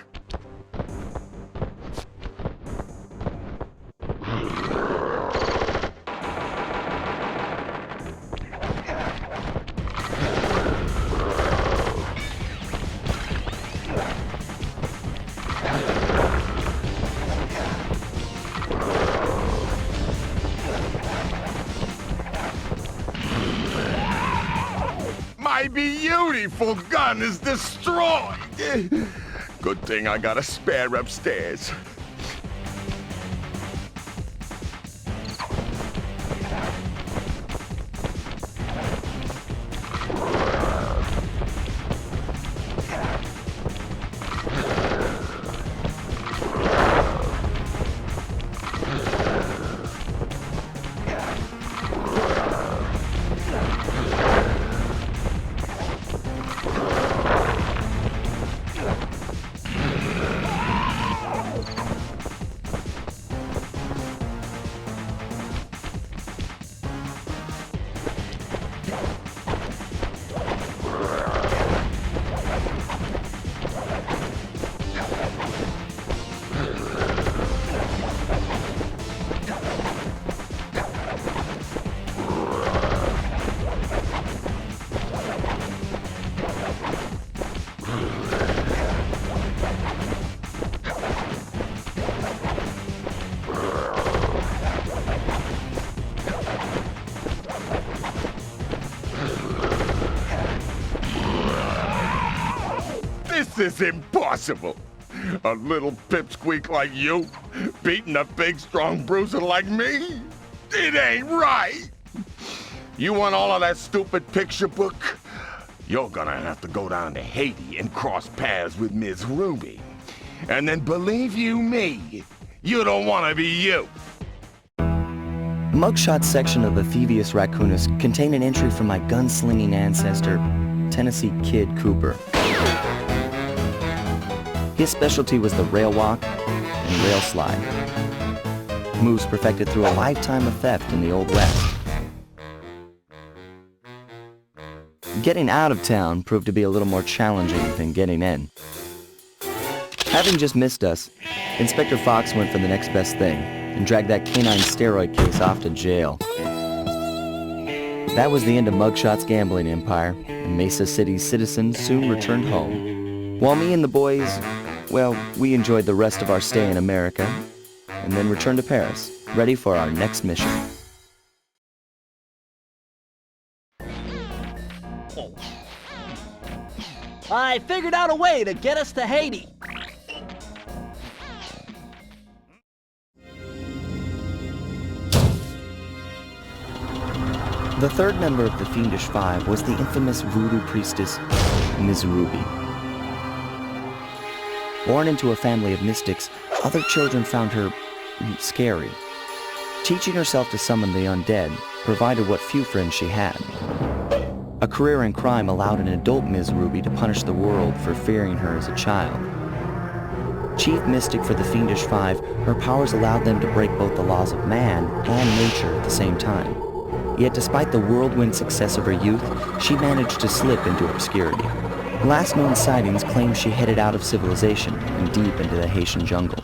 My beautiful gun is destroyed. Good thing I got a spare upstairs. This is impossible. A little pipsqueak like you, beating a big, strong bruiser like me? It ain't right. You want all of that stupid picture book? You're gonna have to go down to Haiti and cross paths with Miss Ruby. And then believe you me, you don't want to be you. The Muggshot section of the Thievious Raccoonus contained an entry from my gunslinging ancestor, Tennessee Kid Cooper. His specialty was the rail walk and rail slide, moves perfected through a lifetime of theft in the Old West. Getting out of town proved to be a little more challenging than getting in. Having just missed us, Inspector Fox went for the next best thing and dragged that canine steroid case off to jail. That was the end of Muggshot's gambling empire, and Mesa City's citizens soon returned home, while me and the boys, Well, we enjoyed the rest of our stay in America, and then returned to Paris, ready for our next mission. I figured out a way to get us to Haiti. The third member of the Fiendish Five was the infamous voodoo priestess, Ms. Ruby. Born into a family of mystics, other children found her scary. Teaching herself to summon the undead provided what few friends she had. A career in crime allowed an adult Ms. Ruby to punish the world for fearing her as a child. Chief mystic for the Fiendish Five, her powers allowed them to break both the laws of man and nature at the same time. Yet despite the whirlwind success of her youth, she managed to slip into obscurity. Last known sightings claim she headed out of civilization and deep into the Haitian jungle.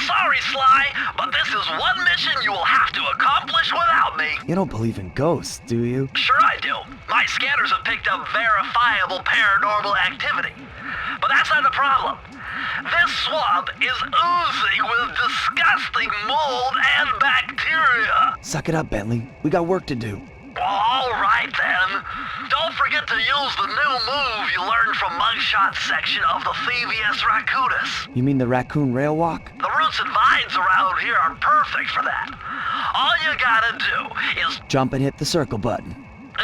Sorry, Sly, but this is one mission you will have to accomplish without me. You don't believe in ghosts, do you? Sure I do. My scanners have picked up verifiable paranormal activity. But that's not the problem. This swamp is oozing with disgusting mold and bacteria. Suck it up, Bentley. We got work to do. Well, all right then. Don't forget to use the new move you learned from Muggshot's section of the Thievious Raccoonus. You mean the raccoon rail walk? The roots and vines around here are perfect for that. All you gotta do is Jump and hit the circle button.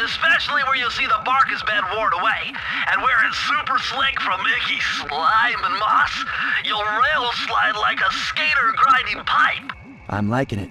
especially where you see the bark has been worn away, and where it's super slick from icky slime and moss, you'll rail slide like a skater grinding pipe. I'm liking it.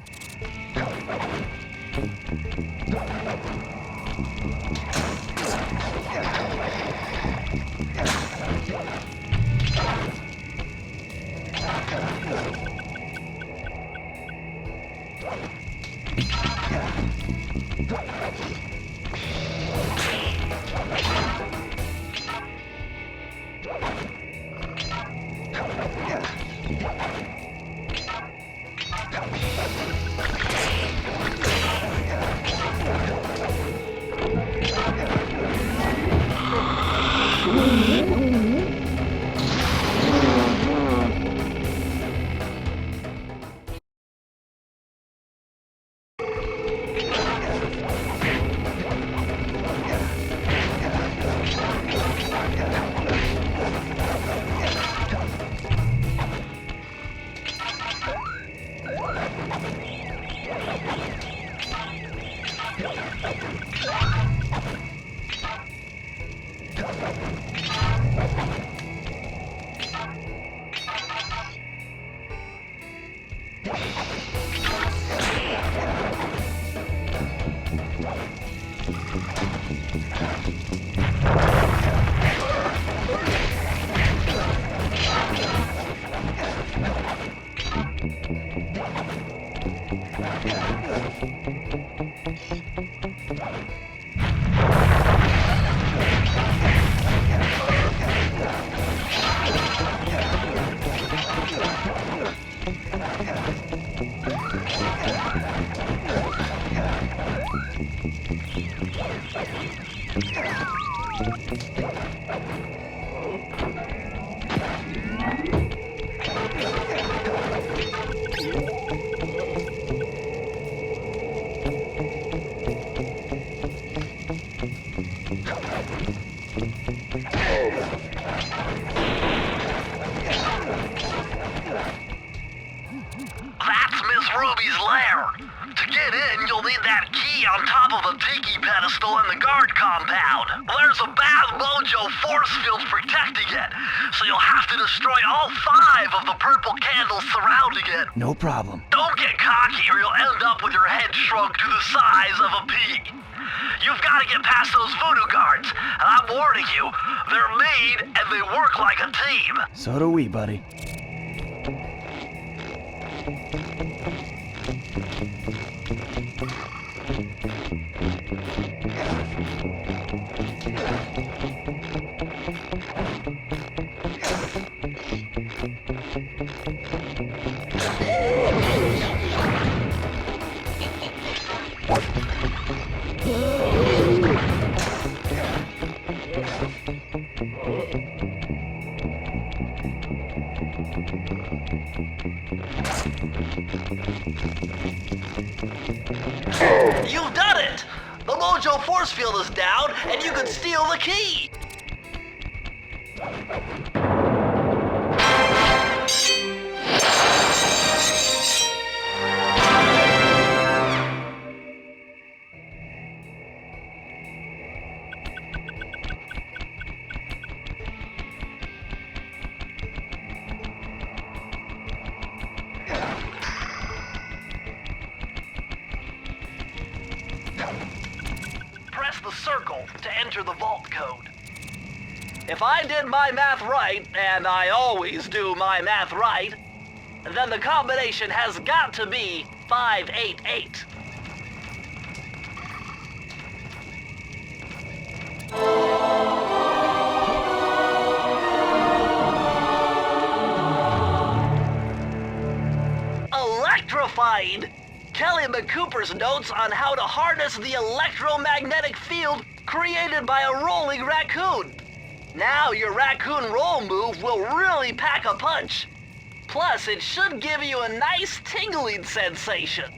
That's Miss Ruby's lair. To get in, you'll need that key on top of the tiki pedestal in the guard compound. There's a bad mojo force field protecting it, so you'll have to destroy all 5 of the purple candles surrounding it. No problem. Don't get cocky or you'll end up with your head shrunk to the size of a pea. You've got to get past those voodoo guards, and I'm warning you, they're mean and they work like a team. So do we, buddy. You've done it! The Mojo force field is down, and you can steal the key! Press the circle to enter the vault code. If I did my math right, and I always do my math right, then the combination has got to be 588. Electrified! Kelly McCooper's notes on how to harness the electromagnetic field created by a rolling raccoon. Now your raccoon roll move will really pack a punch. Plus, it should give you a nice tingling sensation.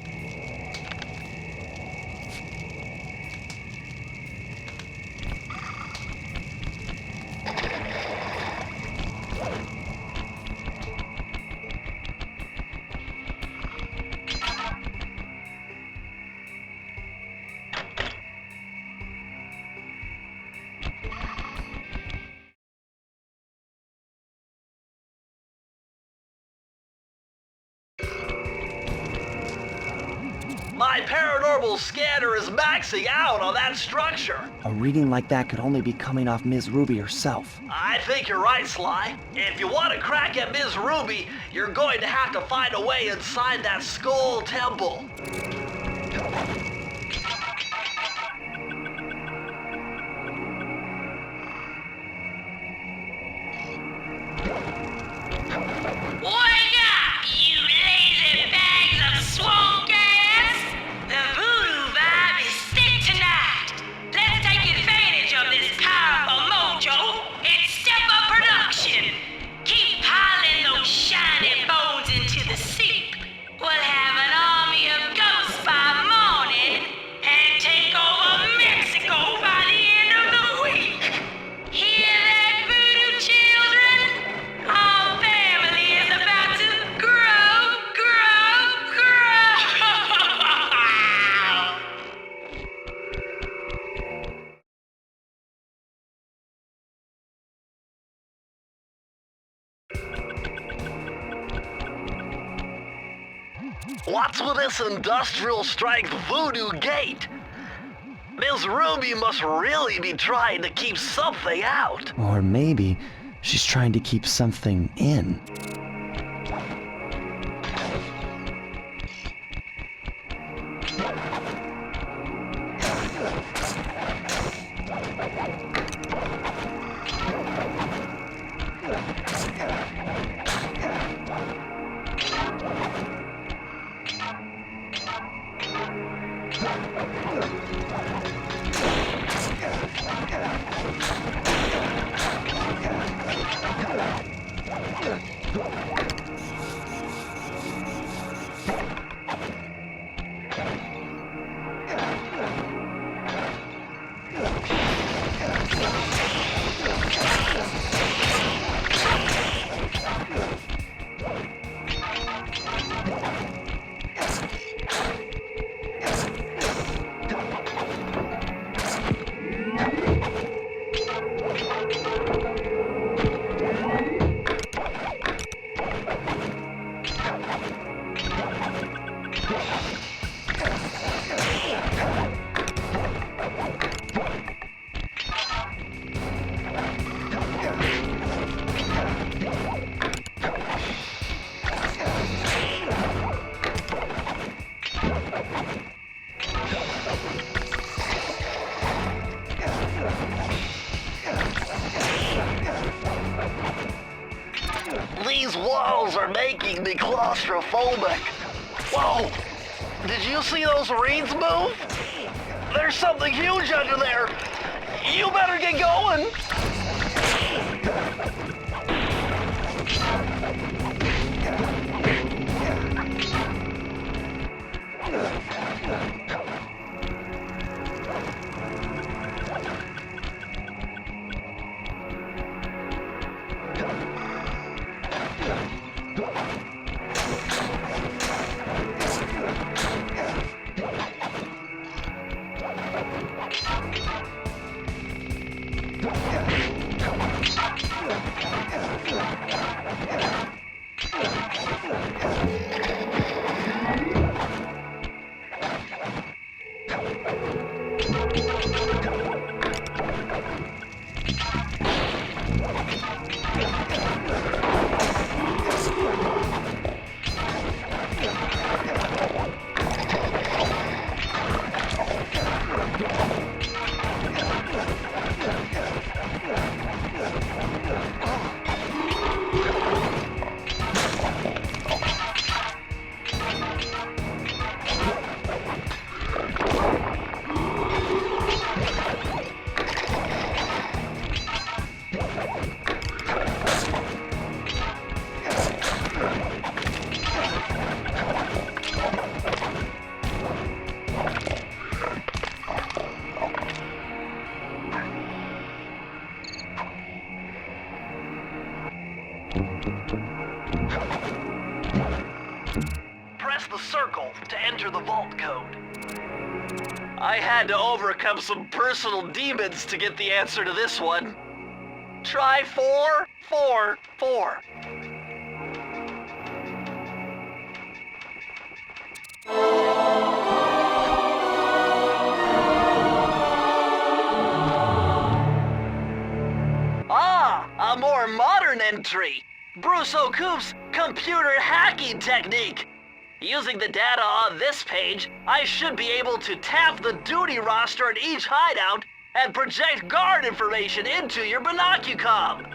My paranormal scanner is maxing out on that structure. A reading like that could only be coming off Ms. Ruby herself. I think you're right, Sly. If you want to crack at Ms. Ruby, you're going to have to find a way inside that skull temple. Wake up, you lazy bags of swamp gas! The voodoo vibe is thick tonight. Let's take advantage of this powerful mojo and step up production. Keep piling those shiny bones into the soup. We'll have an army of ghosts by morning and take over Mexico by the end of the week. Hear that, voodoo children? Our family is about to grow. What's with this industrial strength voodoo gate? Ms. Ruby must really be trying to keep something out. Or maybe she's trying to keep something in. These walls are making me claustrophobic. Whoa! Did you see those reeds move? There's something huge under there. You better get going. Press the circle to enter the vault code. I had to overcome some personal demons to get the answer to this one. Try 4, 4, 4. Ah, a more modern entry. Bruce O'Coop's computer hacking technique. Using the data on this page, I should be able to tap the duty roster at each hideout and project guard information into your binocucom.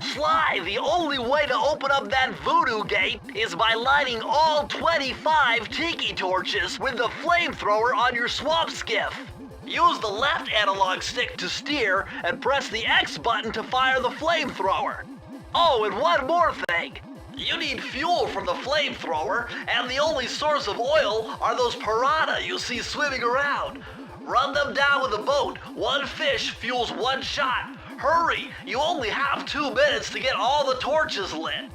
Sly, the only way to open up that voodoo gate is by lighting all 25 tiki torches with the flamethrower on your swamp skiff. Use the left analog stick to steer and press the X button to fire the flamethrower. Oh, and one more thing. You need fuel from the flamethrower, and the only source of oil are those piranha you see swimming around. Run them down with a boat. One fish fuels one shot. Hurry! You only have 2 minutes to get all the torches lit.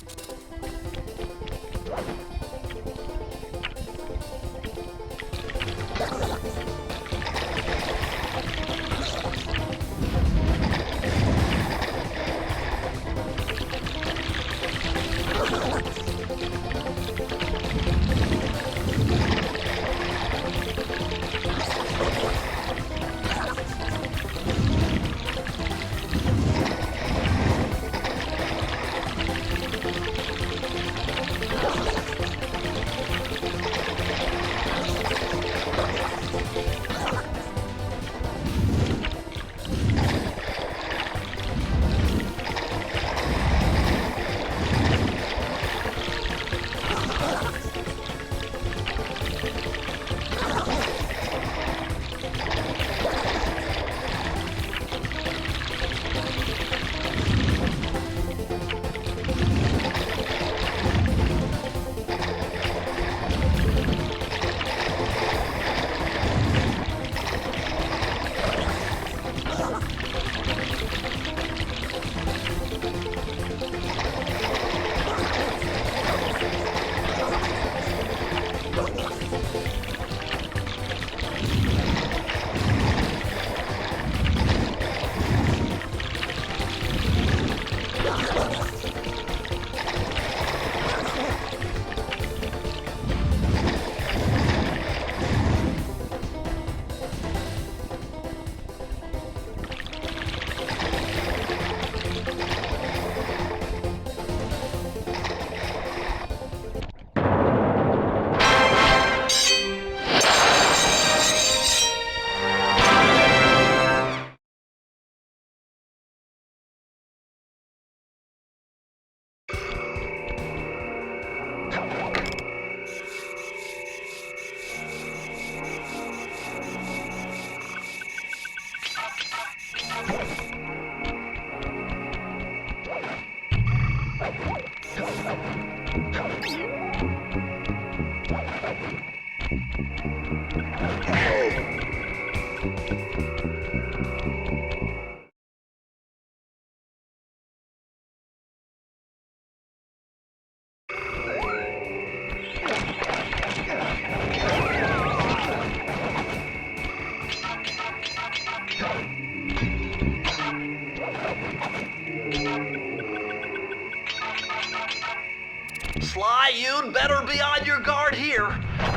Sly, you'd better be on your guard here.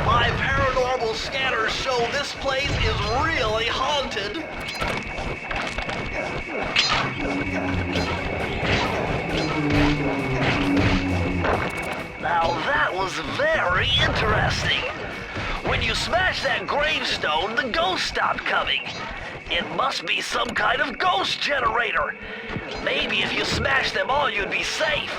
My paranormal scanners show this place is really haunted. Now that was very interesting. When you smashed that gravestone, the ghosts stopped coming. It must be some kind of ghost generator. Maybe if you smashed them all, you'd be safe.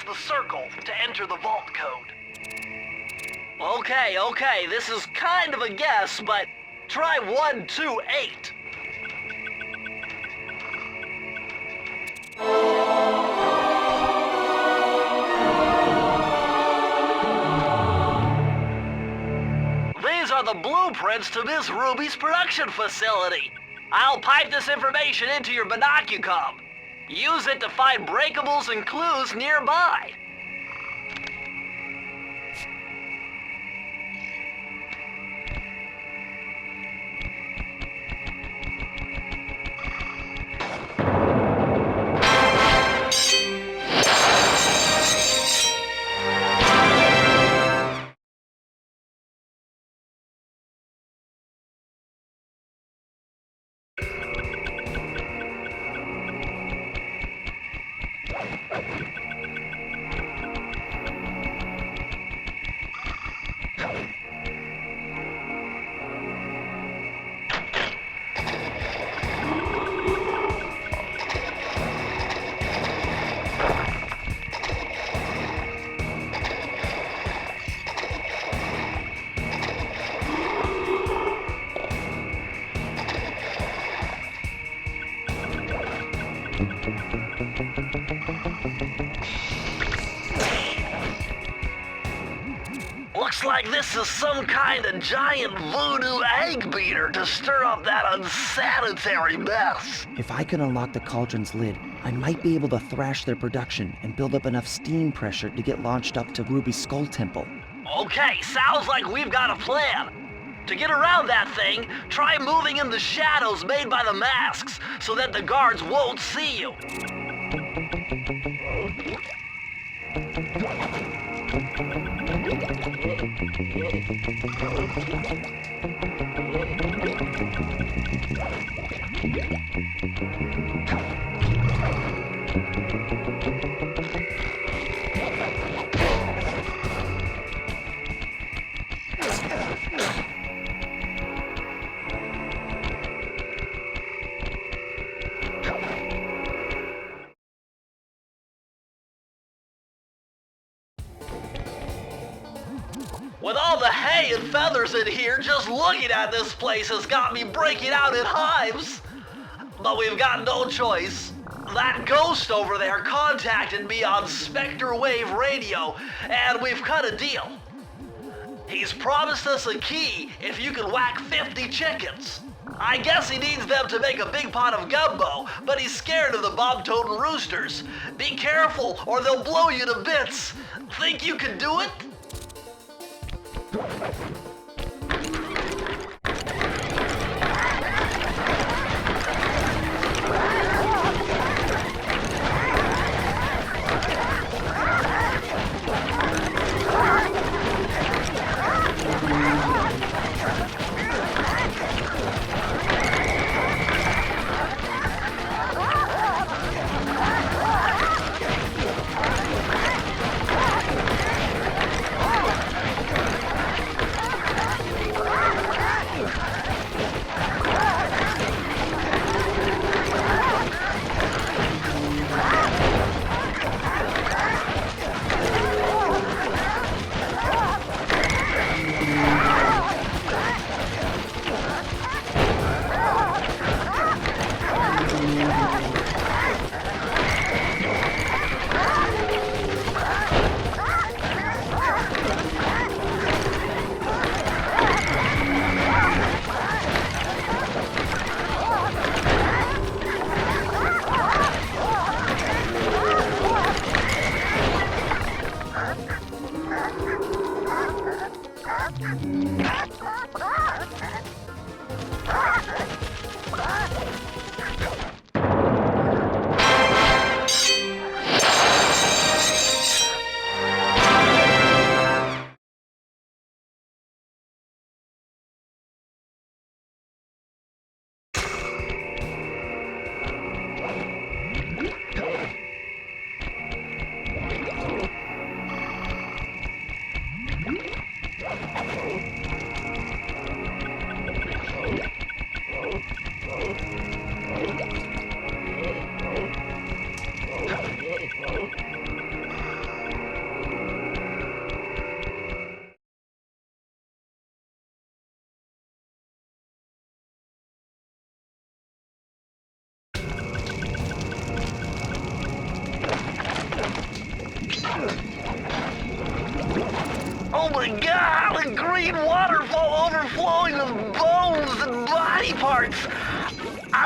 The circle to enter the vault code. Okay, this is kind of a guess, but try 128. These are the blueprints to Miss Ruby's production facility. I'll pipe this information into your binocucom. Use it to find breakables and clues nearby. Looks like this is some kind of giant voodoo egg beater to stir up that unsanitary mess. If I could unlock the cauldron's lid, I might be able to thrash their production and build up enough steam pressure to get launched up to Ruby's Skull Temple. Okay, sounds like we've got a plan. To get around that thing, try moving in the shadows made by the masks so that the guards won't see you. With all the hay and feathers in here, just looking at this place has got me breaking out in hives. But we've got no choice. That ghost over there contacted me on Spectre Wave Radio, and we've cut a deal. He's promised us a key if you can whack 50 chickens. I guess he needs them to make a big pot of gumbo, but he's scared of the bob-toting roosters. Be careful, or they'll blow you to bits. Think you can do it?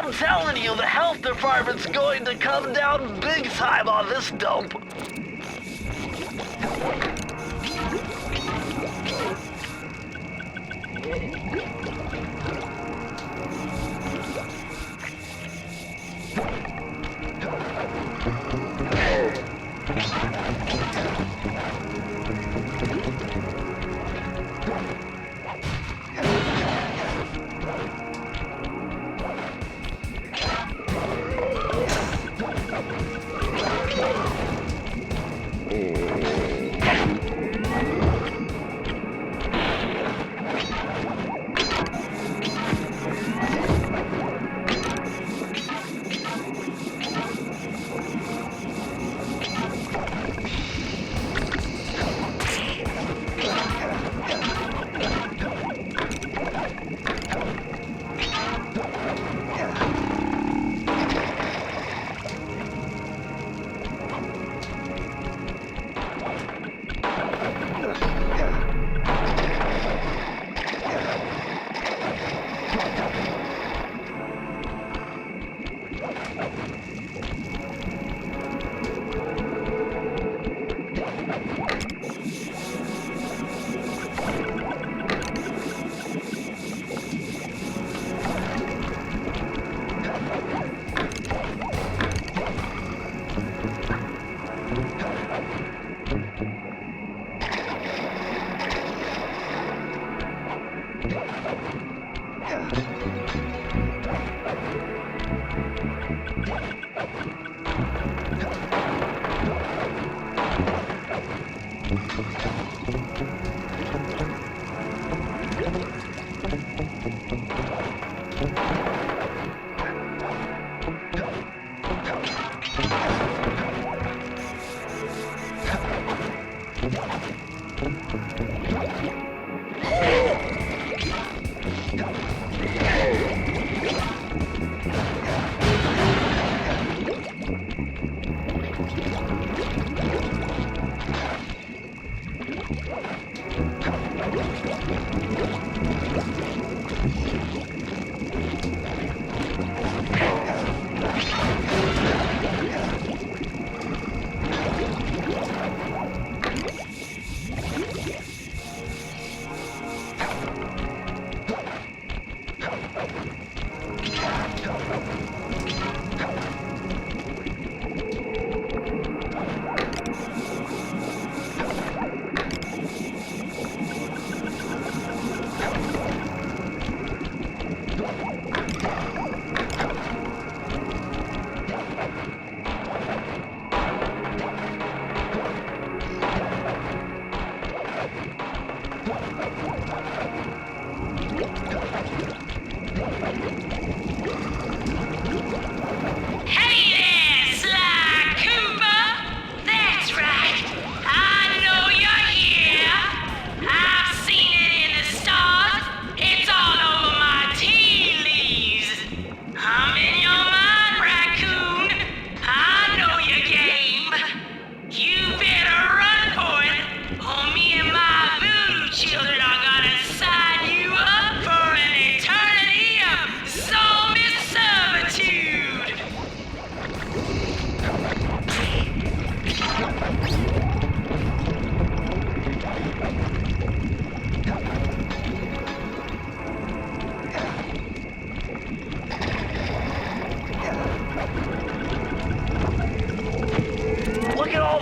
I'm telling you, the health department's going to come down big time on this dump.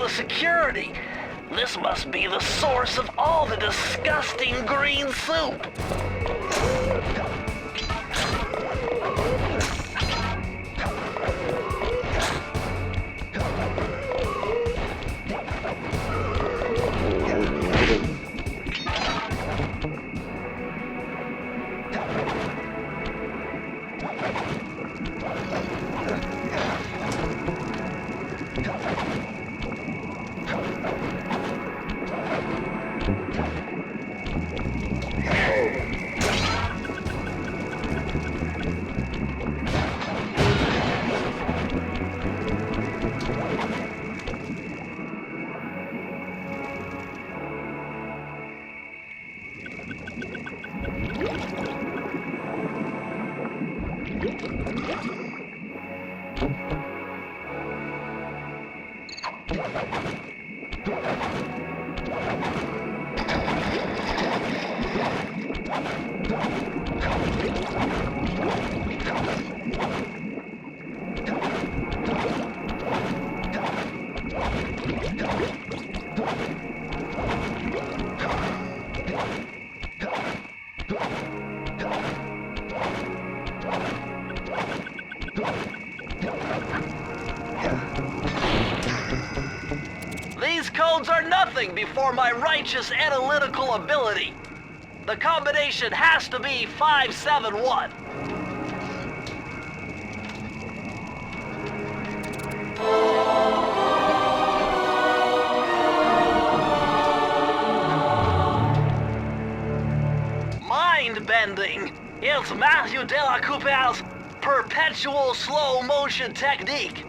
Security. This must be the source of all the disgusting green soup. These codes are nothing before my righteous analytical ability. The combination has to be 571. Mind-bending. It's Matthew de la Coupe's perpetual slow motion technique.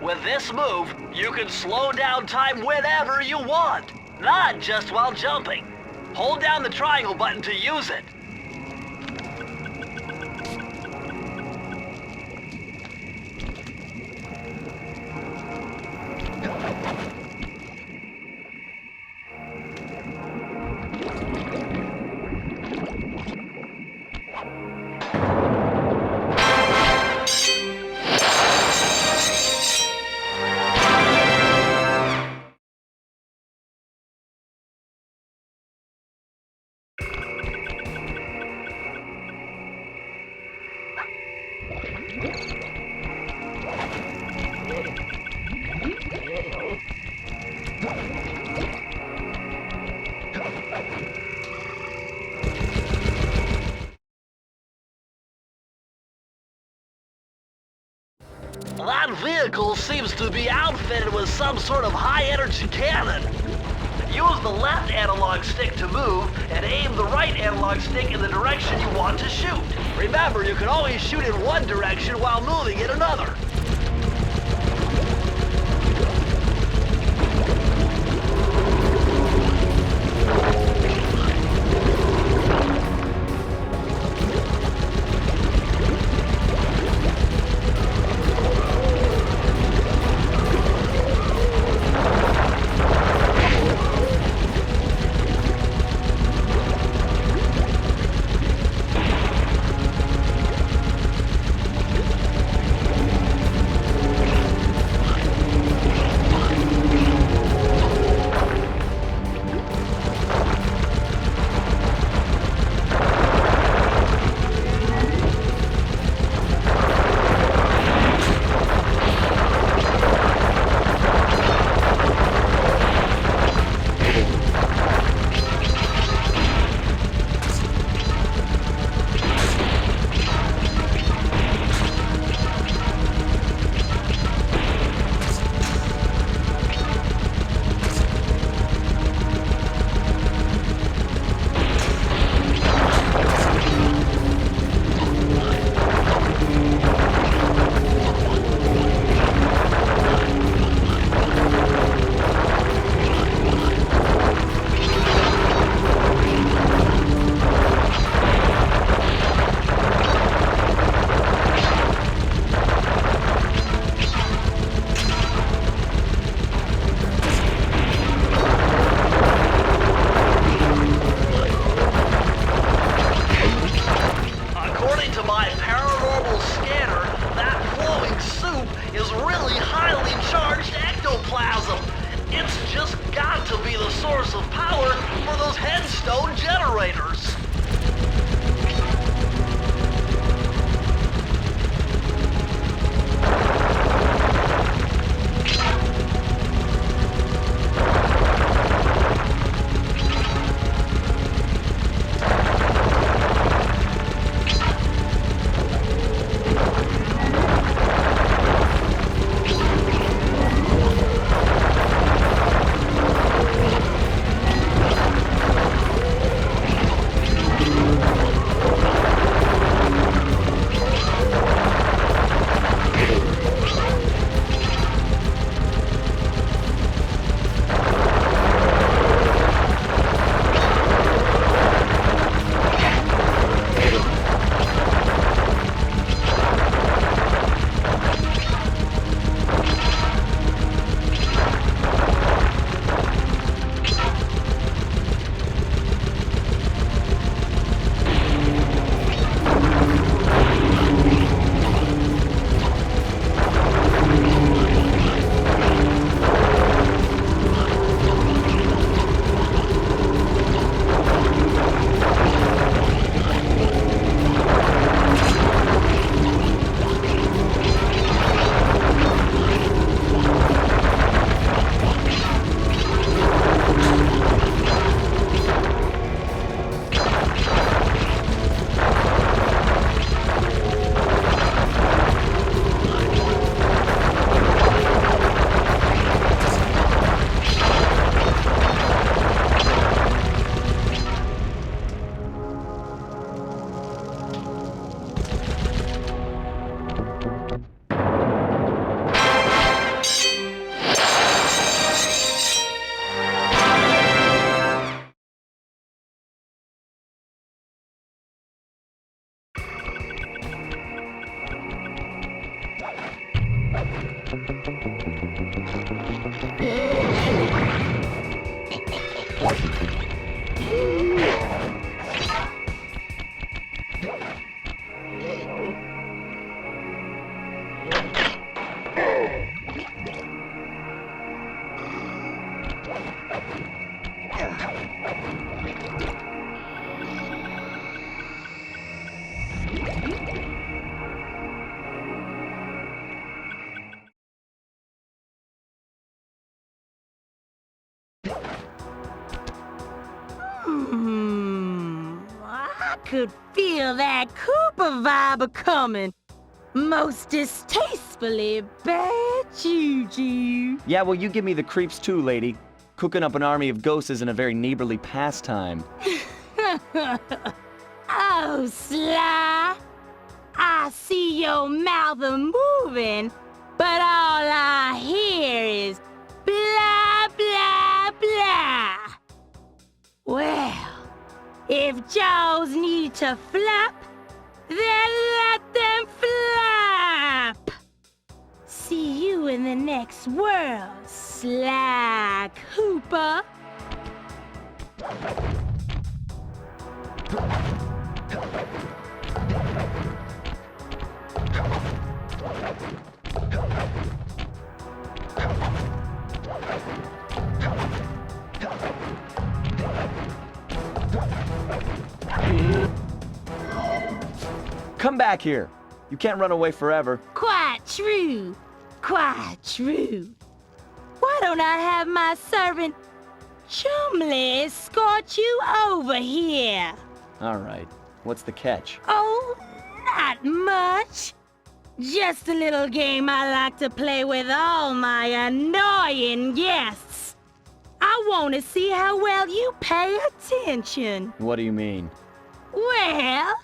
With this move, you can slow down time whenever you want, not just while jumping. Hold down the triangle button to use it. That vehicle seems to be outfitted with some sort of high-energy cannon. Use the left analog stick to move, and aim the right analog stick in the direction you want to shoot. Remember, you can always shoot in one direction while moving in another. I could feel that Cooper vibe a-coming. Most distastefully bad juju. Yeah, well, you give me the creeps too, lady. Cooking up an army of ghosts isn't a very neighborly pastime. Oh, Sly. I see your mouth a-moving, but all I hear is blah, blah, blah. Well, if jaws need to flap, then let them flap. See you in the next world, Sly Cooper. Come back here. You can't run away forever. Quite true. Quite true. Why don't I have my servant Chumley escort you over here? All right. What's the catch? Oh, not much. Just a little game I like to play with all my annoying guests. I want to see how well you pay attention. What do you mean? Well,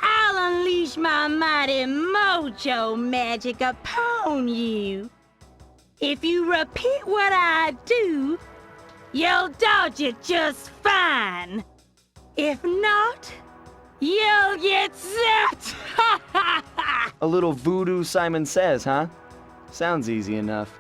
I'll unleash my mighty mojo magic upon you. If you repeat what I do, you'll dodge it just fine. If not, you'll get zapped! A little voodoo Simon Says, huh? Sounds easy enough.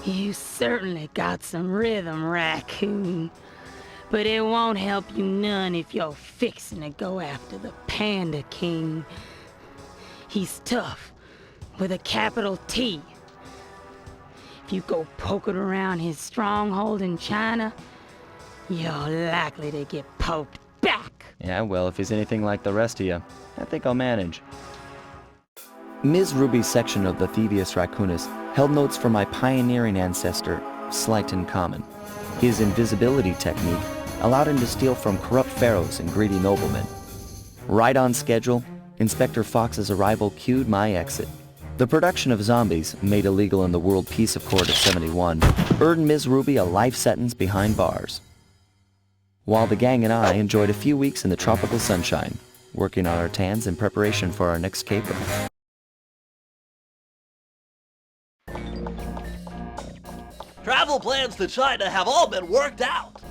You certainly got some rhythm, Raccoon. But it won't help you none if you're fixing to go after the Panda King. He's tough, with a capital T. If you go poking around his stronghold in China, you're likely to get poked back. Yeah, well, if he's anything like the rest of you, I think I'll manage. Ms. Ruby's section of the Thievious Raccoonus held notes for my pioneering ancestor, Slyton Common. His invisibility technique allowed him to steal from corrupt pharaohs and greedy noblemen. Right on schedule, Inspector Fox's arrival cued my exit. The production of zombies, made illegal in the World Peace Accord of '71, earned Ms. Ruby a life sentence behind bars. While the gang and I enjoyed a few weeks in the tropical sunshine, working on our tans in preparation for our next caper. Travel plans to China have all been worked out.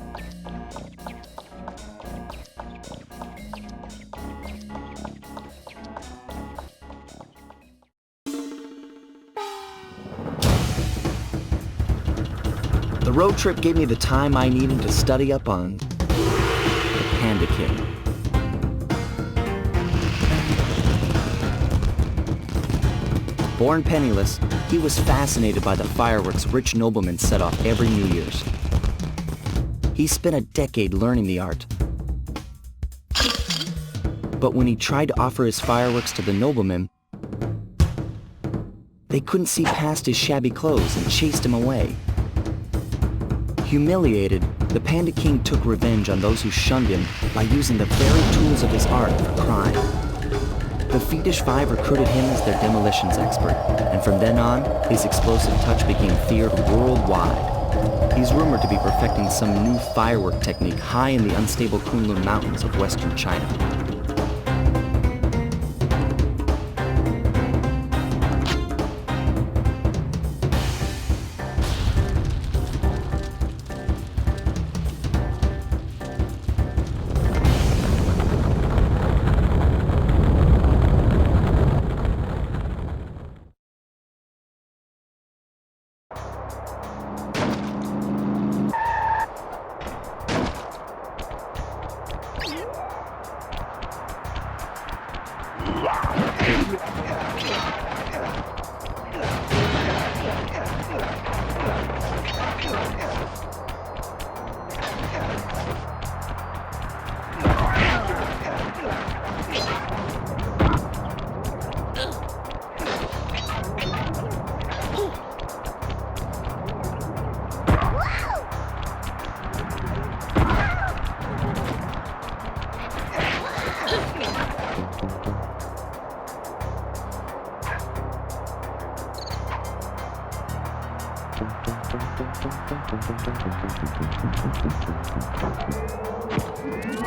The road trip gave me the time I needed to study up on the Panda King. Born penniless, he was fascinated by the fireworks rich noblemen set off every New Year's. He spent a decade learning the art. But when he tried to offer his fireworks to the noblemen, they couldn't see past his shabby clothes and chased him away. Humiliated, the Panda King took revenge on those who shunned him by using the very tools of his art for crime. The Fiendish Five recruited him as their demolitions expert, and from then on, his explosive touch became feared worldwide. He's rumored to be perfecting some new firework technique high in the unstable Kunlun Mountains of western China.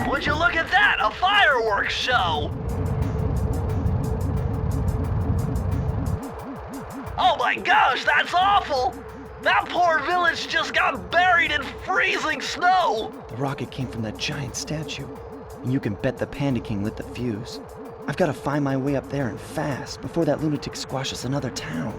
Would you look at that? A fireworks show! Oh my gosh, that's awful! That poor village just got buried in freezing snow! The rocket came from that giant statue, and you can bet the Panda King lit the fuse. I've got to find my way up there and fast before that lunatic squashes another town.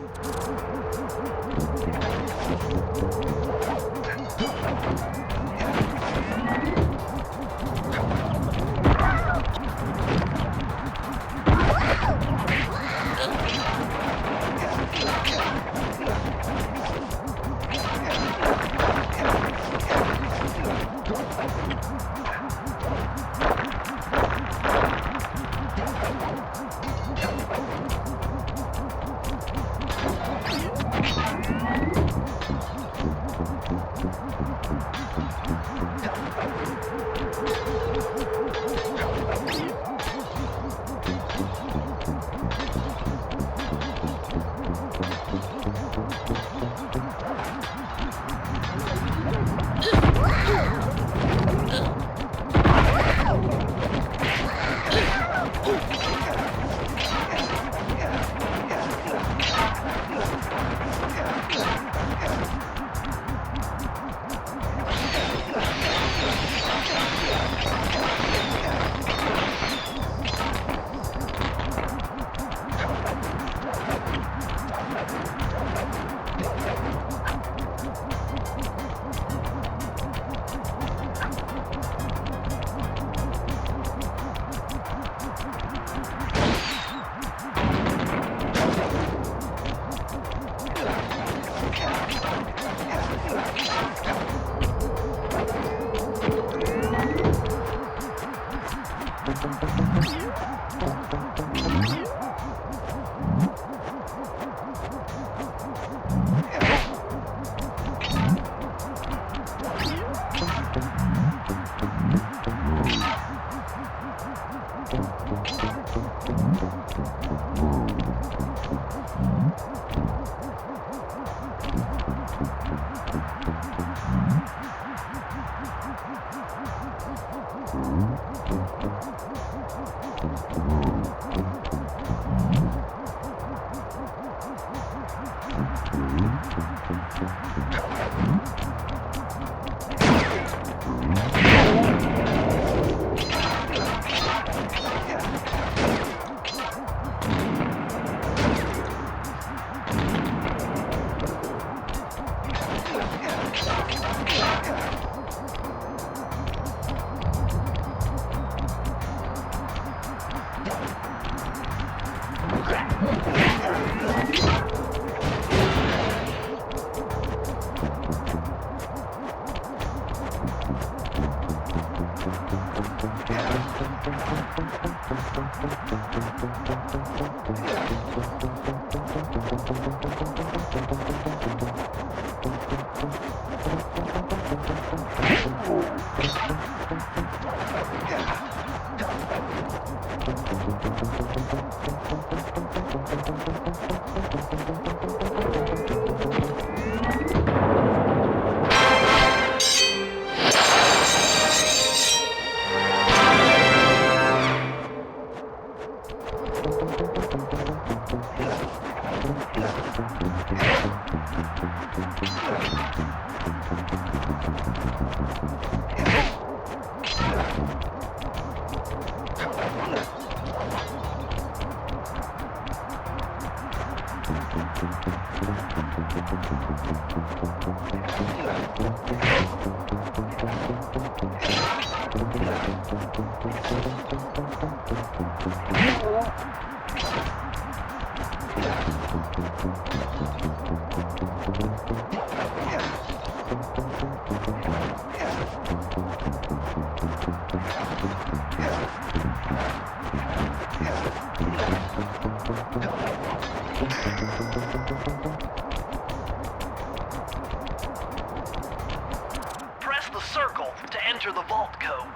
Press the circle to enter the vault code.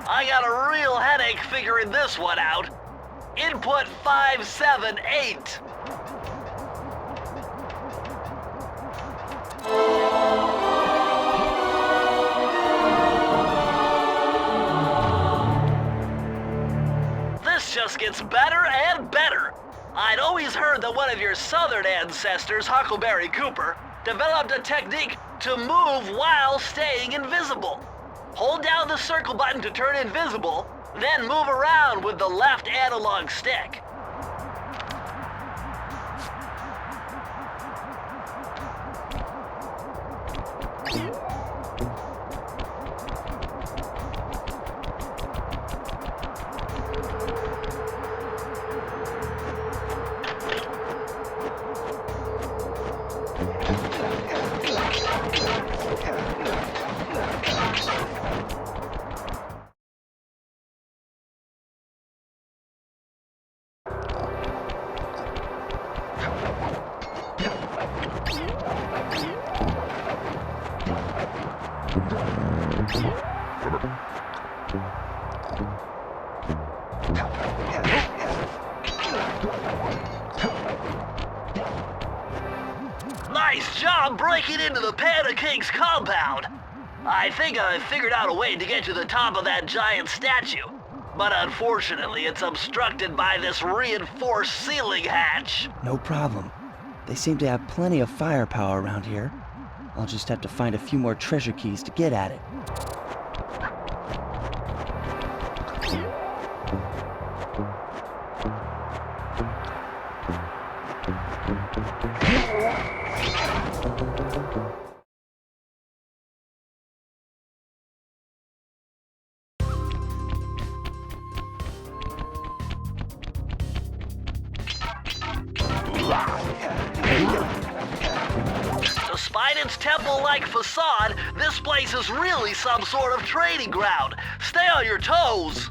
I got a real headache figuring this one out. Input 578. This just gets better and better. I'd always heard that one of your southern ancestors, Huckleberry Cooper, developed a technique to move while staying invisible. Hold down the circle button to turn invisible, then move around with the left analog stick. Nice job breaking into the Panda King's compound. I think I figured out a way to get to the top of that giant statue, but unfortunately it's obstructed by this reinforced ceiling hatch. No problem. They seem to have plenty of firepower around here. I'll just have to find a few more treasure keys to get at it. Despite its temple-like facade, this place is really some sort of trading ground. Stay on your toes.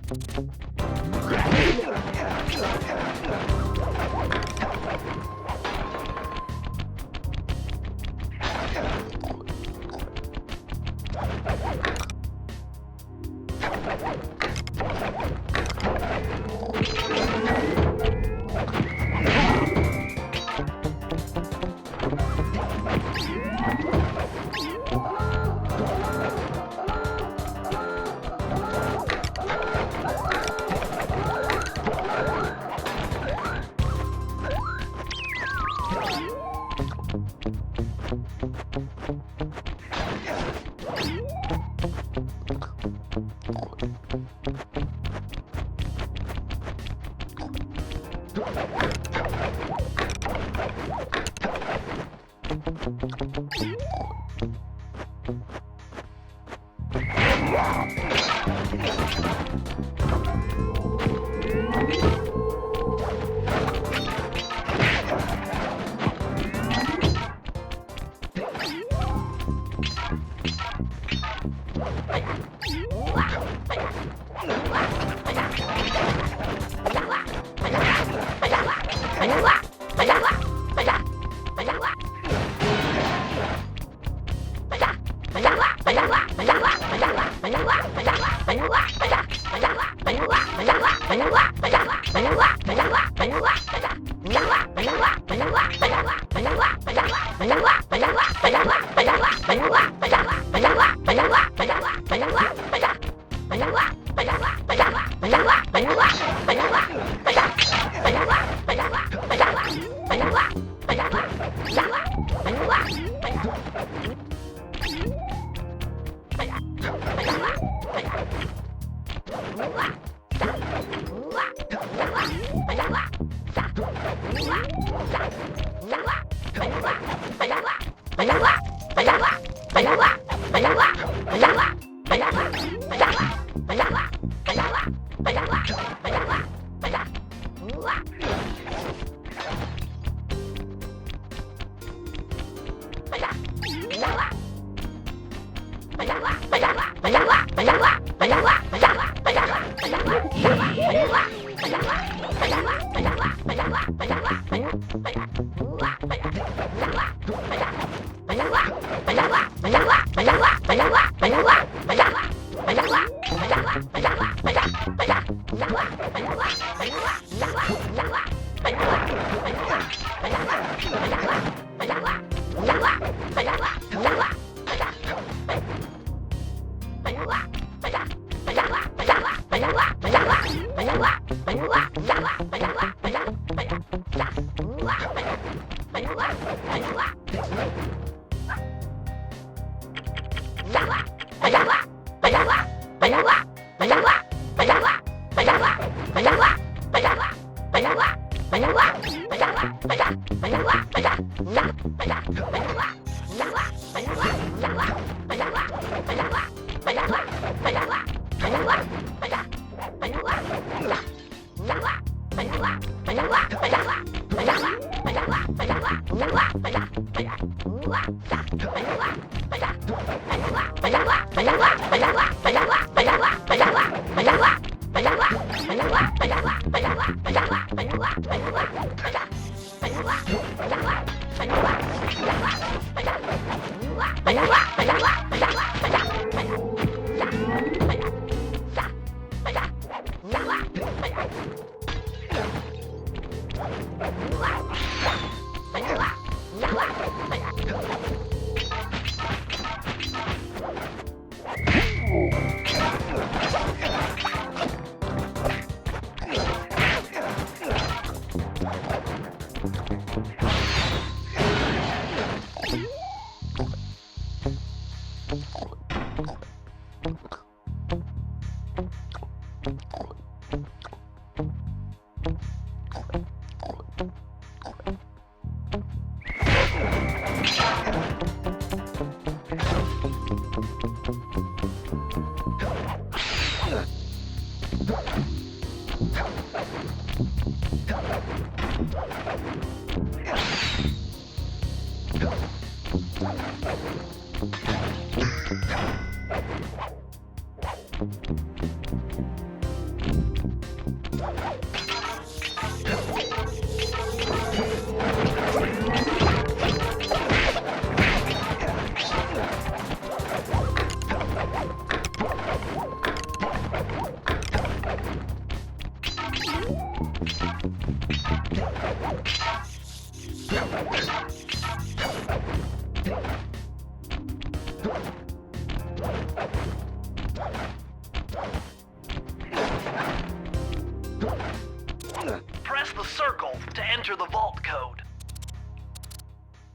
Press the circle to enter the vault code.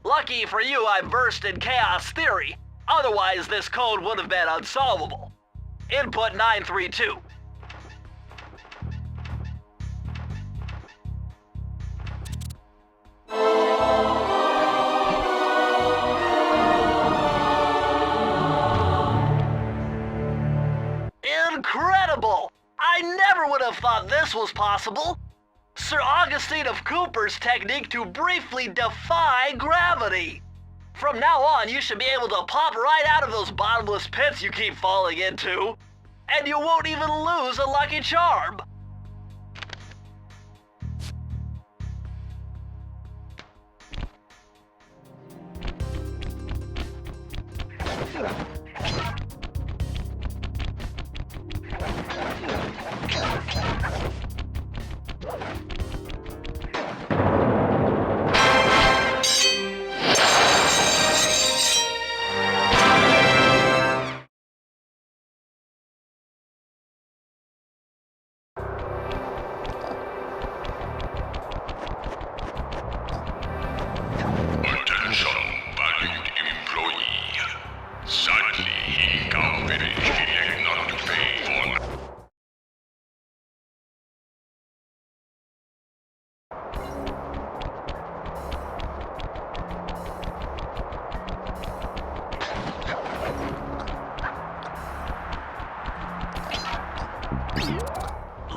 Lucky for you, I burst in Chaos Theory. Otherwise, this code would have been unsolvable. Input 932. this was possible? Sir Augustine of Cooper's technique to briefly defy gravity. From now on, you should be able to pop right out of those bottomless pits you keep falling into, and you won't even lose a lucky charm.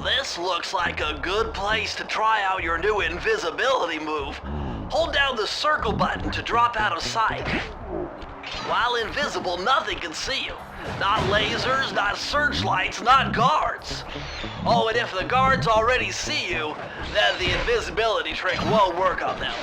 This looks like a good place to try out your new invisibility move. Hold down the circle button to drop out of sight. While invisible, nothing can see you. Not lasers, not searchlights, not guards. Oh, and if the guards already see you, then the invisibility trick won't work on them.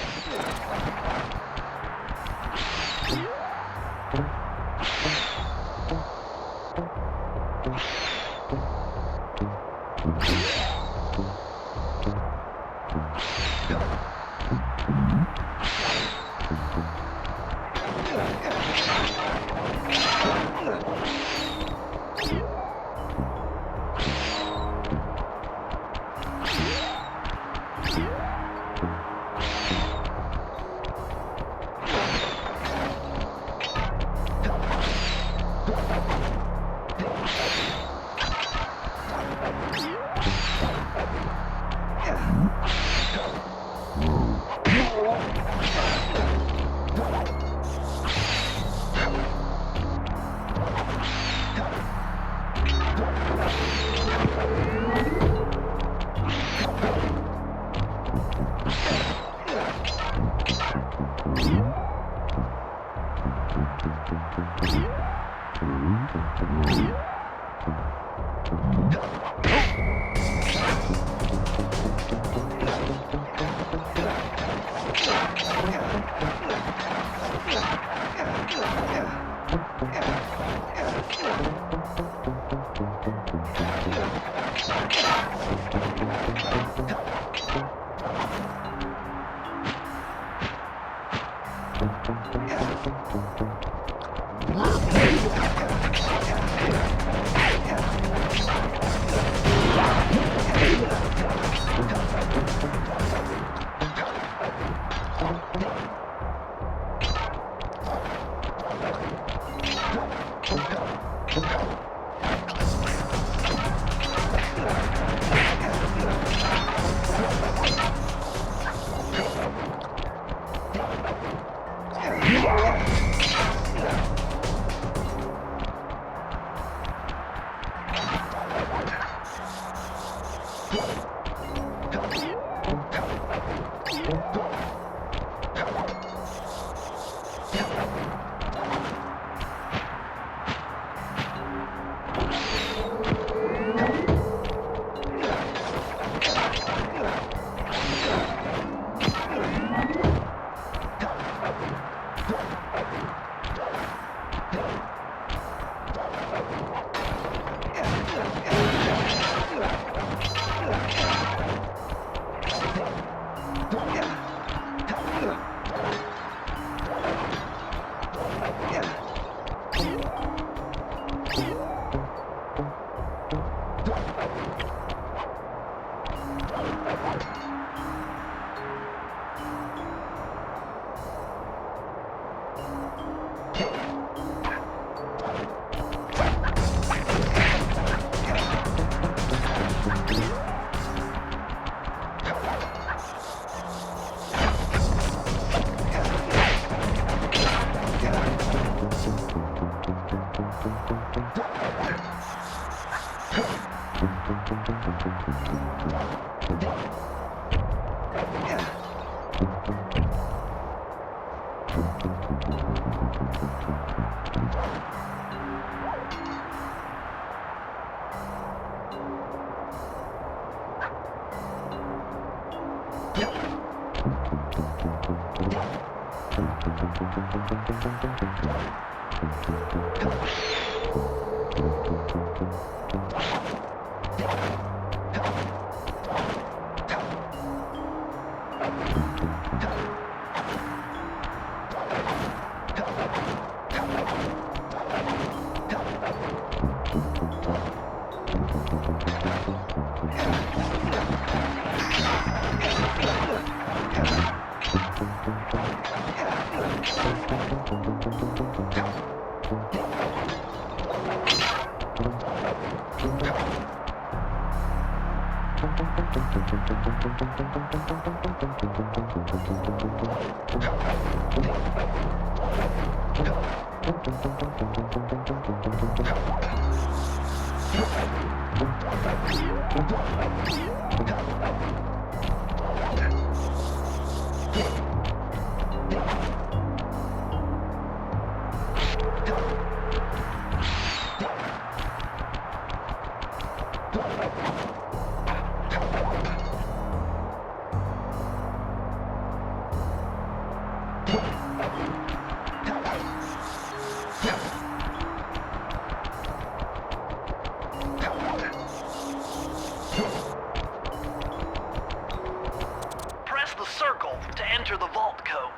Press the circle to enter the vault code.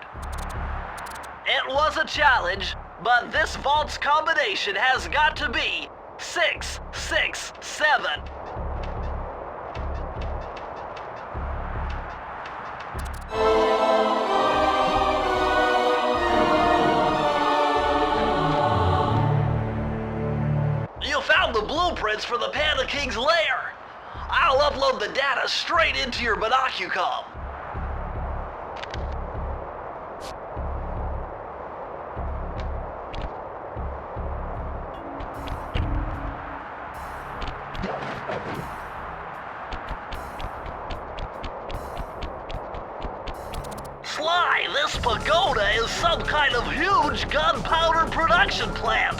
It was a challenge, but this vault's combination has got to be 667. You found the blueprints for the Panda King's lair. I'll upload the data straight into your binocucom. Sly, this pagoda is some kind of huge gunpowder production plant.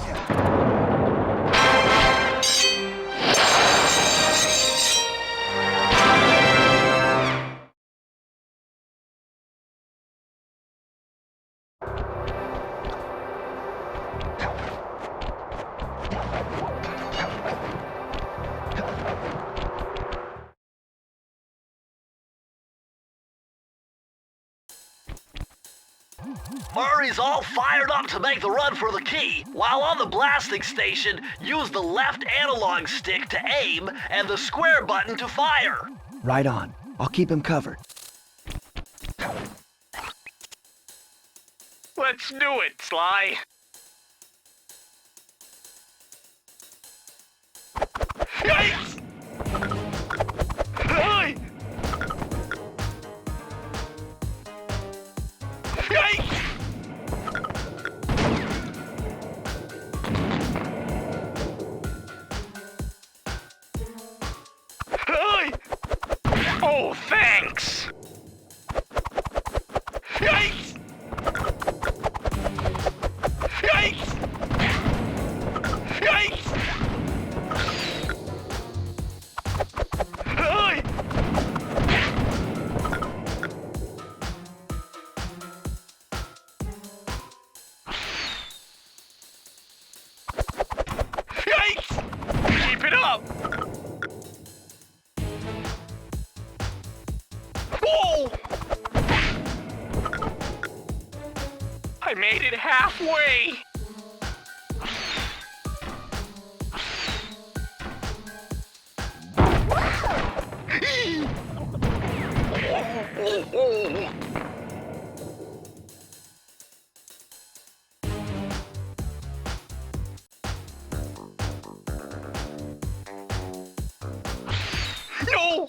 Murray's all fired up to make the run for the key. While on the blasting station, use the left analog stick to aim and the square button to fire. Right on. I'll keep him covered. Let's do it, Sly. Yikes! Hey! Yikes! Hey! Oh, thanks! Yikes! Yikes! Yikes! Hey! Yikes! Keep it up! Whoa! I made it halfway! No!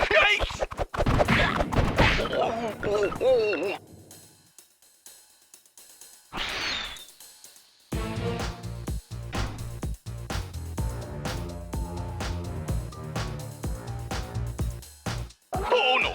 Yikes! Oh no!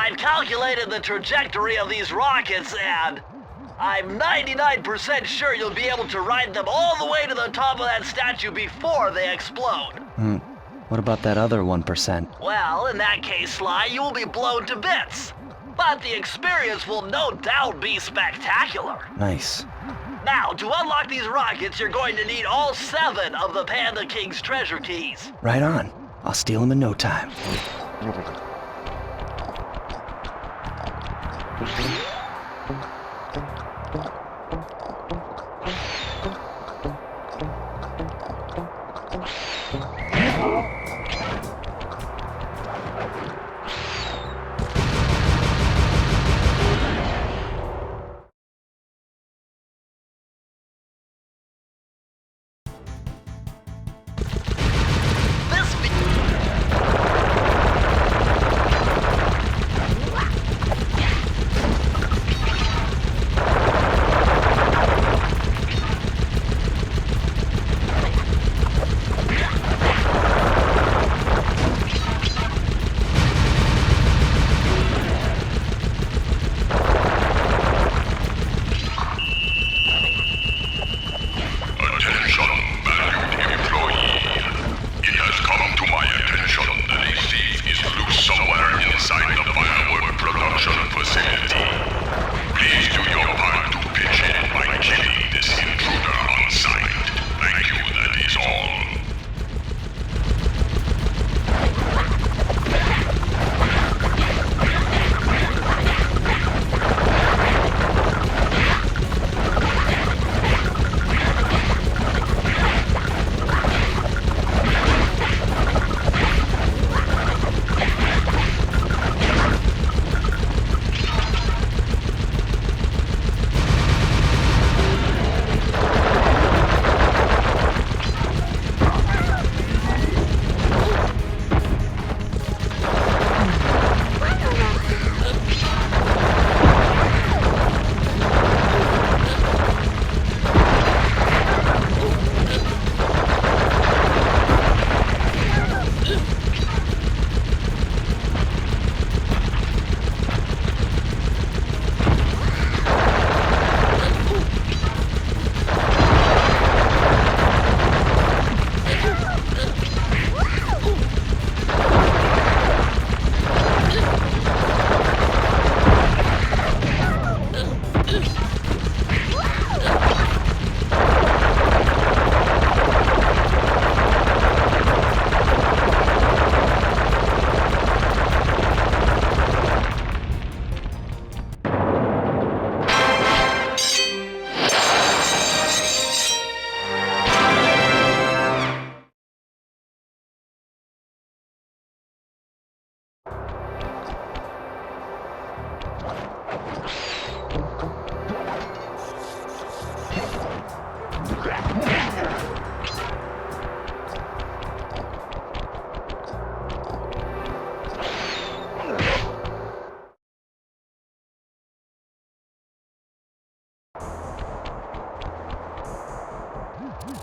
I've calculated the trajectory of these rockets and I'm 99% sure you'll be able to ride them all the way to the top of that statue before they explode. What about that other 1%? Well, in that case, Sly, you will be blown to bits. But the experience will no doubt be spectacular. Nice. Now, to unlock these rockets, you're going to need all 7 of the Panda King's treasure keys. Right on. I'll steal them in no time.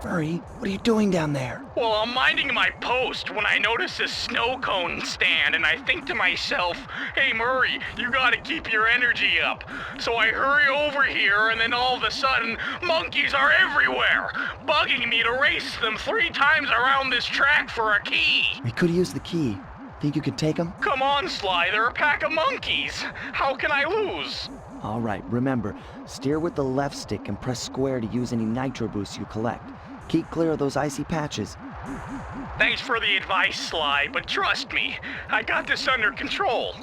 Murray, what are you doing down there? Well, I'm minding my post when I notice this snow cone stand, and I think to myself, hey Murray, you gotta keep your energy up. So I hurry over here, and then all of a sudden, monkeys are everywhere, bugging me to race them 3 times around this track for a key. We could use the key. Think you could take them? Come on, Sly, they're a pack of monkeys. How can I lose? All right, remember, steer with the left stick and press square to use any nitro boosts you collect. Keep clear of those icy patches. Thanks for the advice, Sly, but trust me, I got this under control.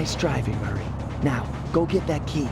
Nice driving, Murray. Now, go get that key.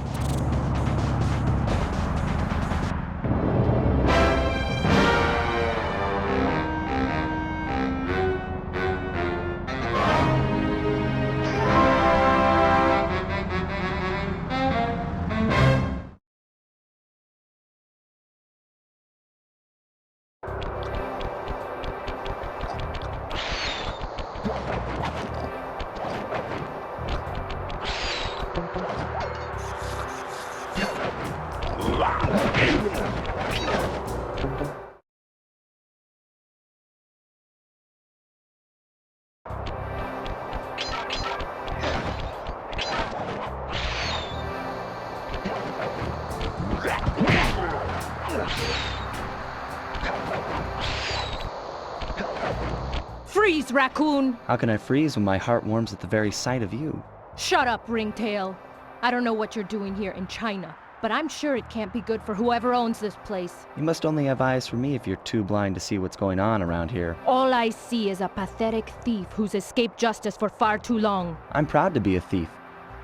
Freeze, raccoon! How can I freeze when my heart warms at the very sight of you? Shut up, Ringtail. I don't know what you're doing here in China, but I'm sure it can't be good for whoever owns this place. You must only have eyes for me if you're too blind to see what's going on around here. All I see is a pathetic thief who's escaped justice for far too long. I'm proud to be a thief,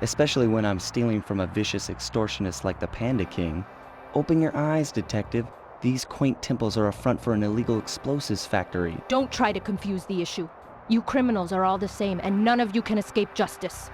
especially when I'm stealing from a vicious extortionist like the Panda King. Open your eyes, detective. These quaint temples are a front for an illegal explosives factory. Don't try to confuse the issue. You criminals are all the same, and none of you can escape justice.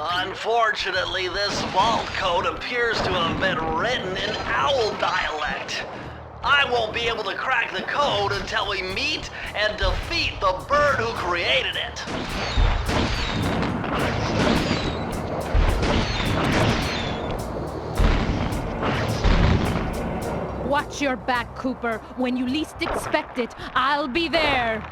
Unfortunately, this vault code appears to have been written in owl dialect. I won't be able to crack the code until we meet and defeat the bird who created it. Watch your back, Cooper. When you least expect it, I'll be there.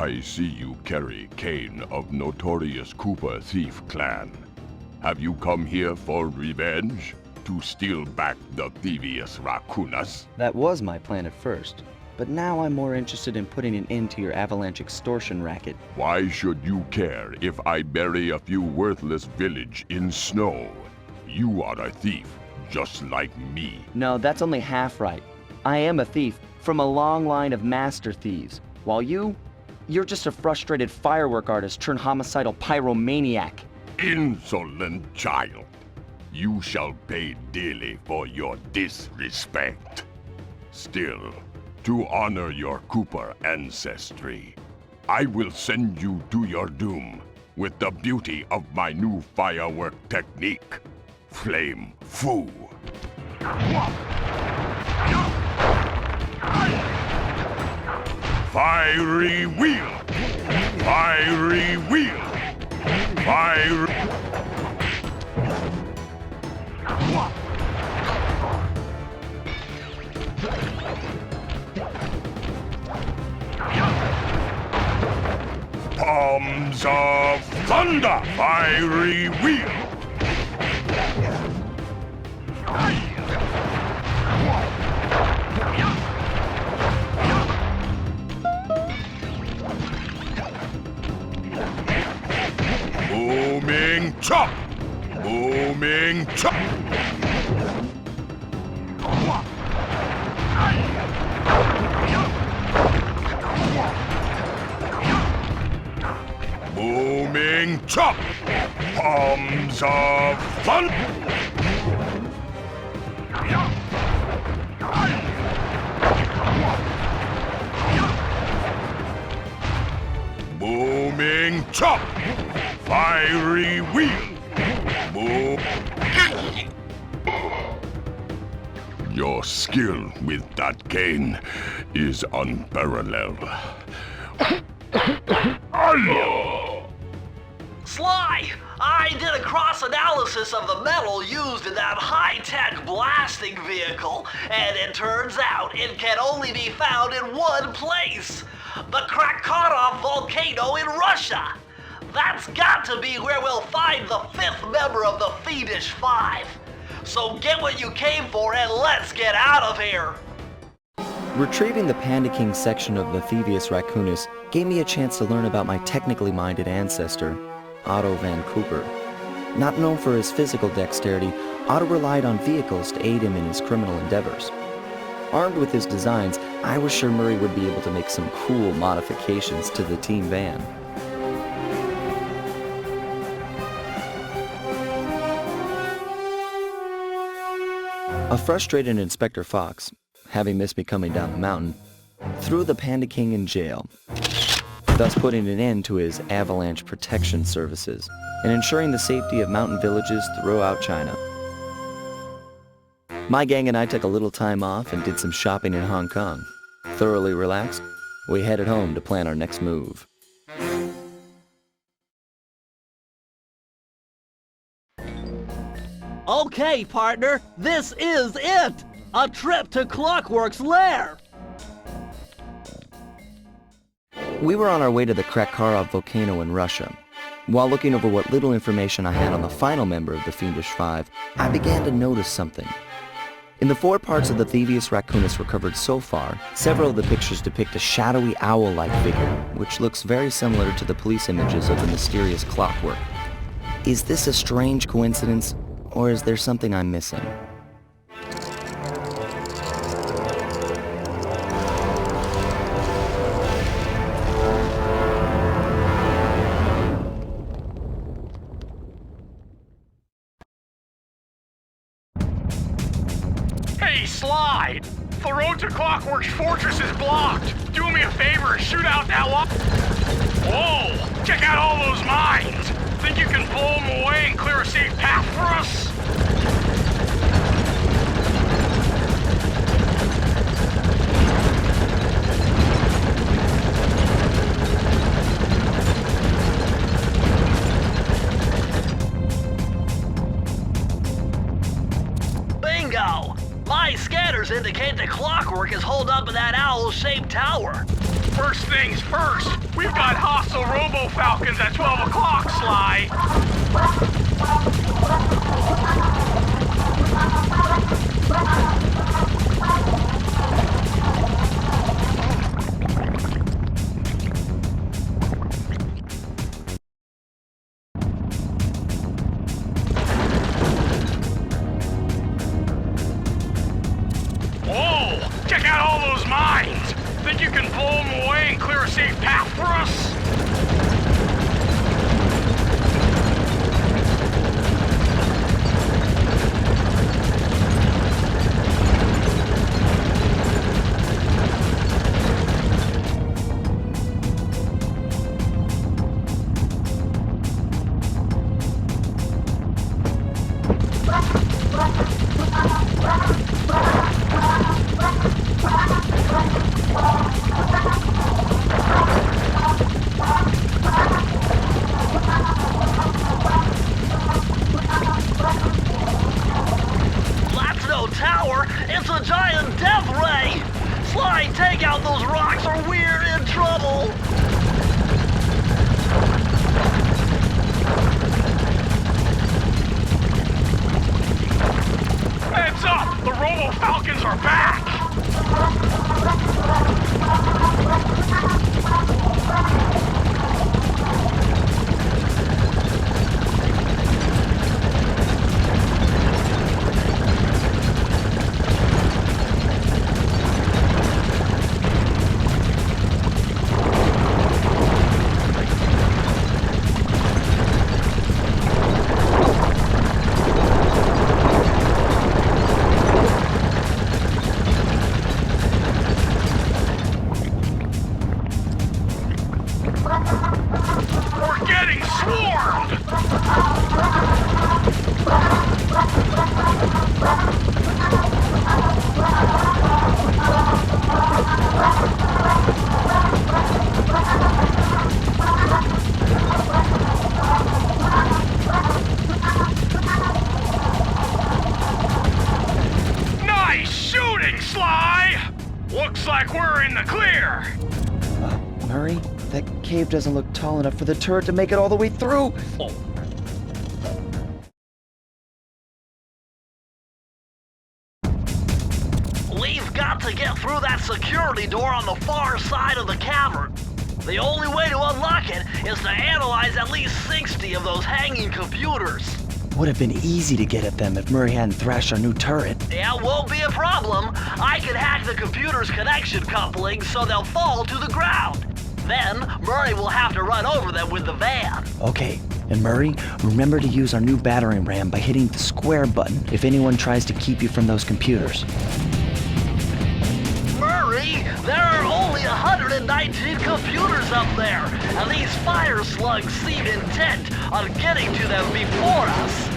I see you carry Kane of Notorious Cooper Thief Clan. Have you come here for revenge? To steal back the Thievious Raccoonus? That was my plan at first, but now I'm more interested in putting an end to your avalanche extortion racket. Why should you care if I bury a few worthless village in snow? You are a thief, just like me. No, that's only half right. I am a thief from a long line of master thieves, while you're just a frustrated firework artist turned homicidal pyromaniac. Insolent child. You shall pay dearly for your disrespect. Still, to honor your Cooper ancestry, I will send you to your doom with the beauty of my new firework technique, Flame Foo. Fiery wheel! Fiery wheel! Fiery... Palms of thunder! Fiery wheel! Booming chop! Booming chop! Booming chop! Palms of thunder! Booming chop! Fiery wheel! Boom! Your skill with that cane is unparalleled. Sly, I did a cross-analysis of the metal used in that high-tech blasting vehicle, and it turns out it can only be found in one place. The Krakatov volcano in Russia. That's got to be where we'll find the fifth member of the Fiendish Five. So get what you came for and let's get out of here. Retrieving the Panda King section of the Thievious Raccoonus gave me a chance to learn about my technically minded ancestor, Otto Van Cooper. Not known for his physical dexterity, Otto relied on vehicles to aid him in his criminal endeavors. Armed with his designs, I was sure Murray would be able to make some cool modifications to the team van. A frustrated Inspector Fox, having missed me coming down the mountain, threw the Panda King in jail, thus putting an end to his avalanche protection services and ensuring the safety of mountain villages throughout China. My gang and I took a little time off and did some shopping in Hong Kong. Thoroughly relaxed, we headed home to plan our next move. Okay, partner, this is it! A trip to Clockwork's lair! We were on our way to the Krakatov volcano in Russia. While looking over what little information I had on the final member of the Fiendish Five, I began to notice something. In the 4 parts of the Thievious Raccoonus recovered so far, several of the pictures depict a shadowy owl-like figure, which looks very similar to the police images of the mysterious Clockwork. Is this a strange coincidence, or is there something I'm missing? Hey, Sly! The road to Clockwork's fortress is blocked! Do me a favor, shoot out that Whoa! Check out all those mines! Think you can blow them away and clear a safe path for us? Bingo! My scanners indicate the Clockwork is holed up in that owl-shaped tower. First things first, we've got hostile robo-falcons at 12 o'clock, Sly. Whoa! Check out all those mines! Think you can blow them away and clear a safe path for us? Falcons are back! Cave doesn't look tall enough for the turret to make it all the way through. We've got to get through that security door on the far side of the cavern. The only way to unlock it is to analyze at least 60 of those hanging computers. Would have been easy to get at them if Murray hadn't thrashed our new turret. Yeah, won't be a problem. I can hack the computer's connection couplings so they'll fall to the ground. Then, Murray will have to run over them with the van. Okay, and Murray, remember to use our new battering ram by hitting the square button if anyone tries to keep you from those computers. Murray, there are only 119 computers up there, and these fire slugs seem intent on getting to them before us.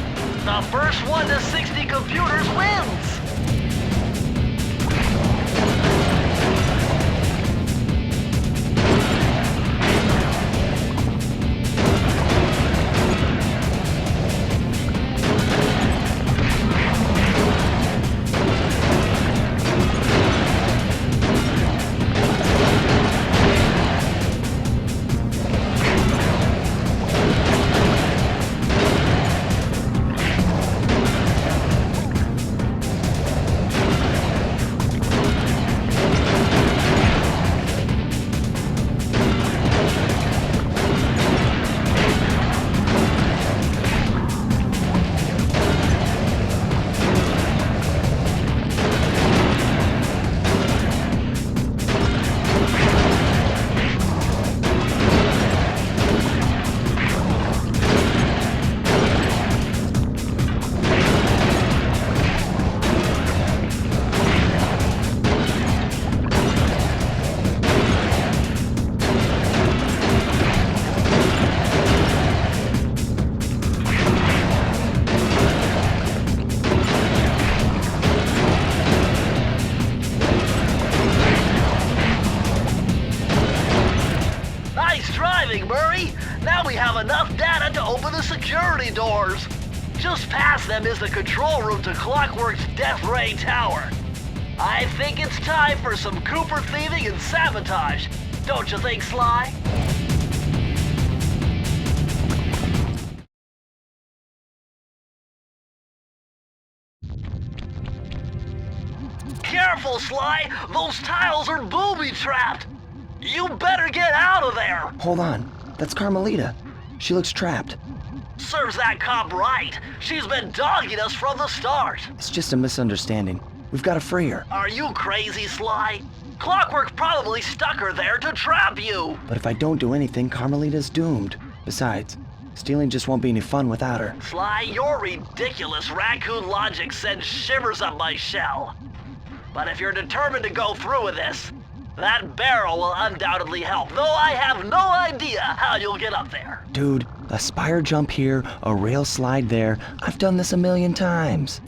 The first one to 60 computers wins. Doors. Just past them is the control room to Clockwork's Death Ray Tower. I think it's time for some Cooper thieving and sabotage. Don't you think, Sly? Careful, Sly! Those tiles are booby-trapped! You better get out of there! Hold on. That's Carmelita. She looks trapped. Serves that cop right. She's been dogging us from the start. It's just a misunderstanding. We've got to free her. Are you crazy, Sly? Clockwork probably stuck her there to trap you. But if I don't do anything, Carmelita's doomed. Besides, stealing just won't be any fun without her. Sly, your ridiculous raccoon logic sends shivers up my shell. But if you're determined to go through with this, that barrel will undoubtedly help, though I have no idea how you'll get up there. Dude, a spire jump here, a rail slide there. I've done this a million times.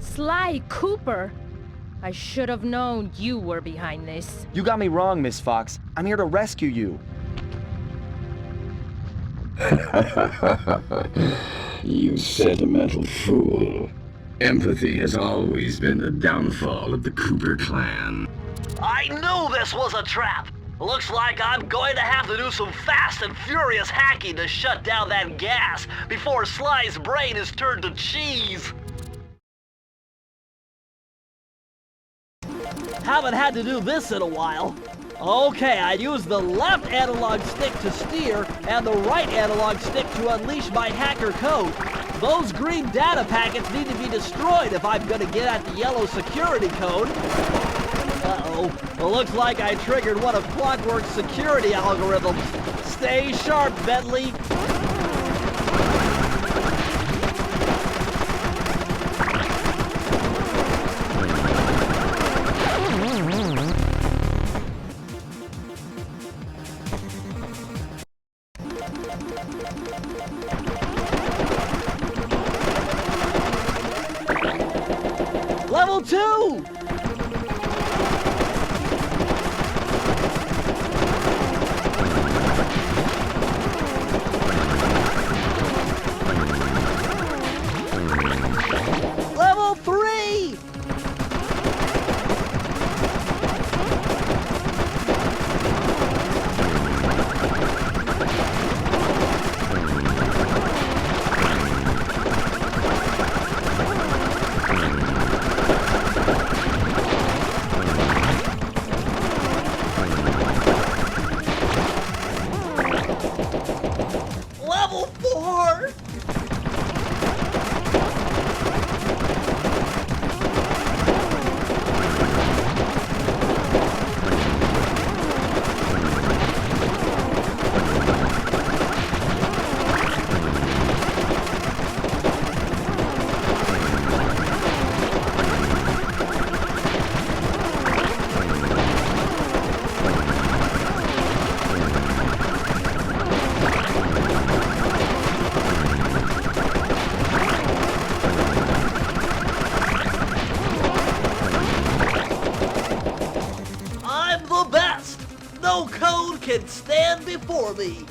Sly Cooper! I should have known you were behind this. You got me wrong, Miss Fox. I'm here to rescue you. You sentimental fool. Empathy has always been the downfall of the Cooper clan. I knew this was a trap. Looks like I'm going to have to do some fast and furious hacking to shut down that gas before Sly's brain is turned to cheese. Haven't had to do this in a while. Okay, I use the left analog stick to steer and the right analog stick to unleash my hacker code. Those green data packets need to be destroyed if I'm gonna get at the yellow security code. Uh-oh. Well, looks like I triggered one of Clockwork's security algorithms. Stay sharp, Bentley. Level 2! Level 3! Level 4! I'm the best! No code can stand before me!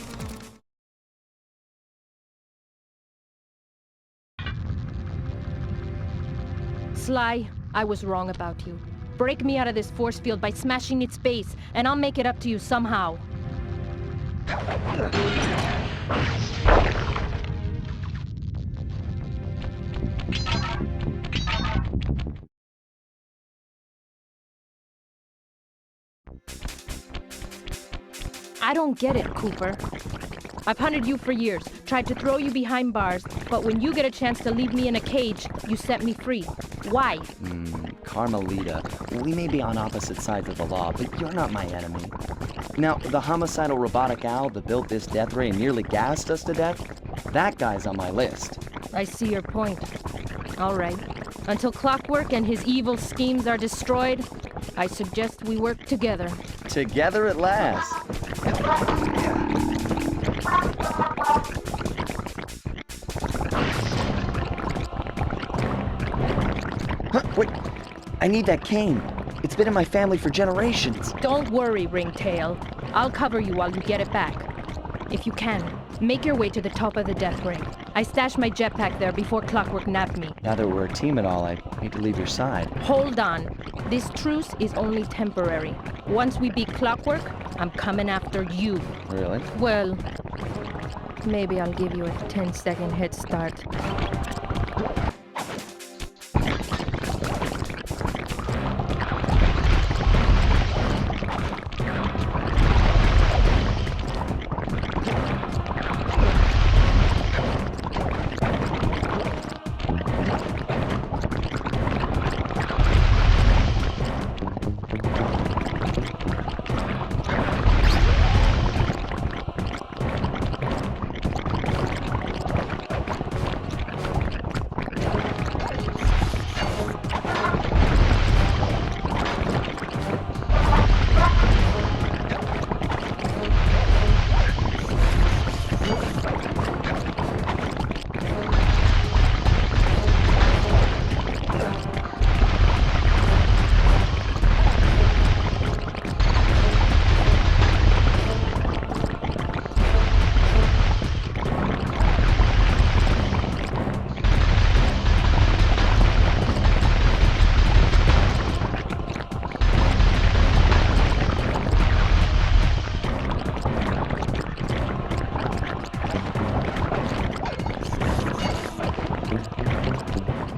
Sly, I was wrong about you. Break me out of this force field by smashing its base, and I'll make it up to you somehow. I don't get it, Cooper. I've hunted you for years, tried to throw you behind bars, but when you get a chance to leave me in a cage, you set me free. Why? Carmelita, we may be on opposite sides of the law, but you're not my enemy. Now, the homicidal robotic owl that built this death ray and nearly gassed us to death, that guy's on my list. I see your point. All right. Until Clockwork and his evil schemes are destroyed, I suggest we work together. Together at last. Huh, wait. I need that cane. It's been in my family for generations. Don't worry, Ringtail. I'll cover you while you get it back. If you can, make your way to the top of the death ring. I stashed my jetpack there before Clockwork nabbed me. Now that we're a team and all, I hate to leave your side. Hold on. This truce is only temporary. Once we beat Clockwork, I'm coming after you. Really? Well, maybe I'll give you a 10-second head start.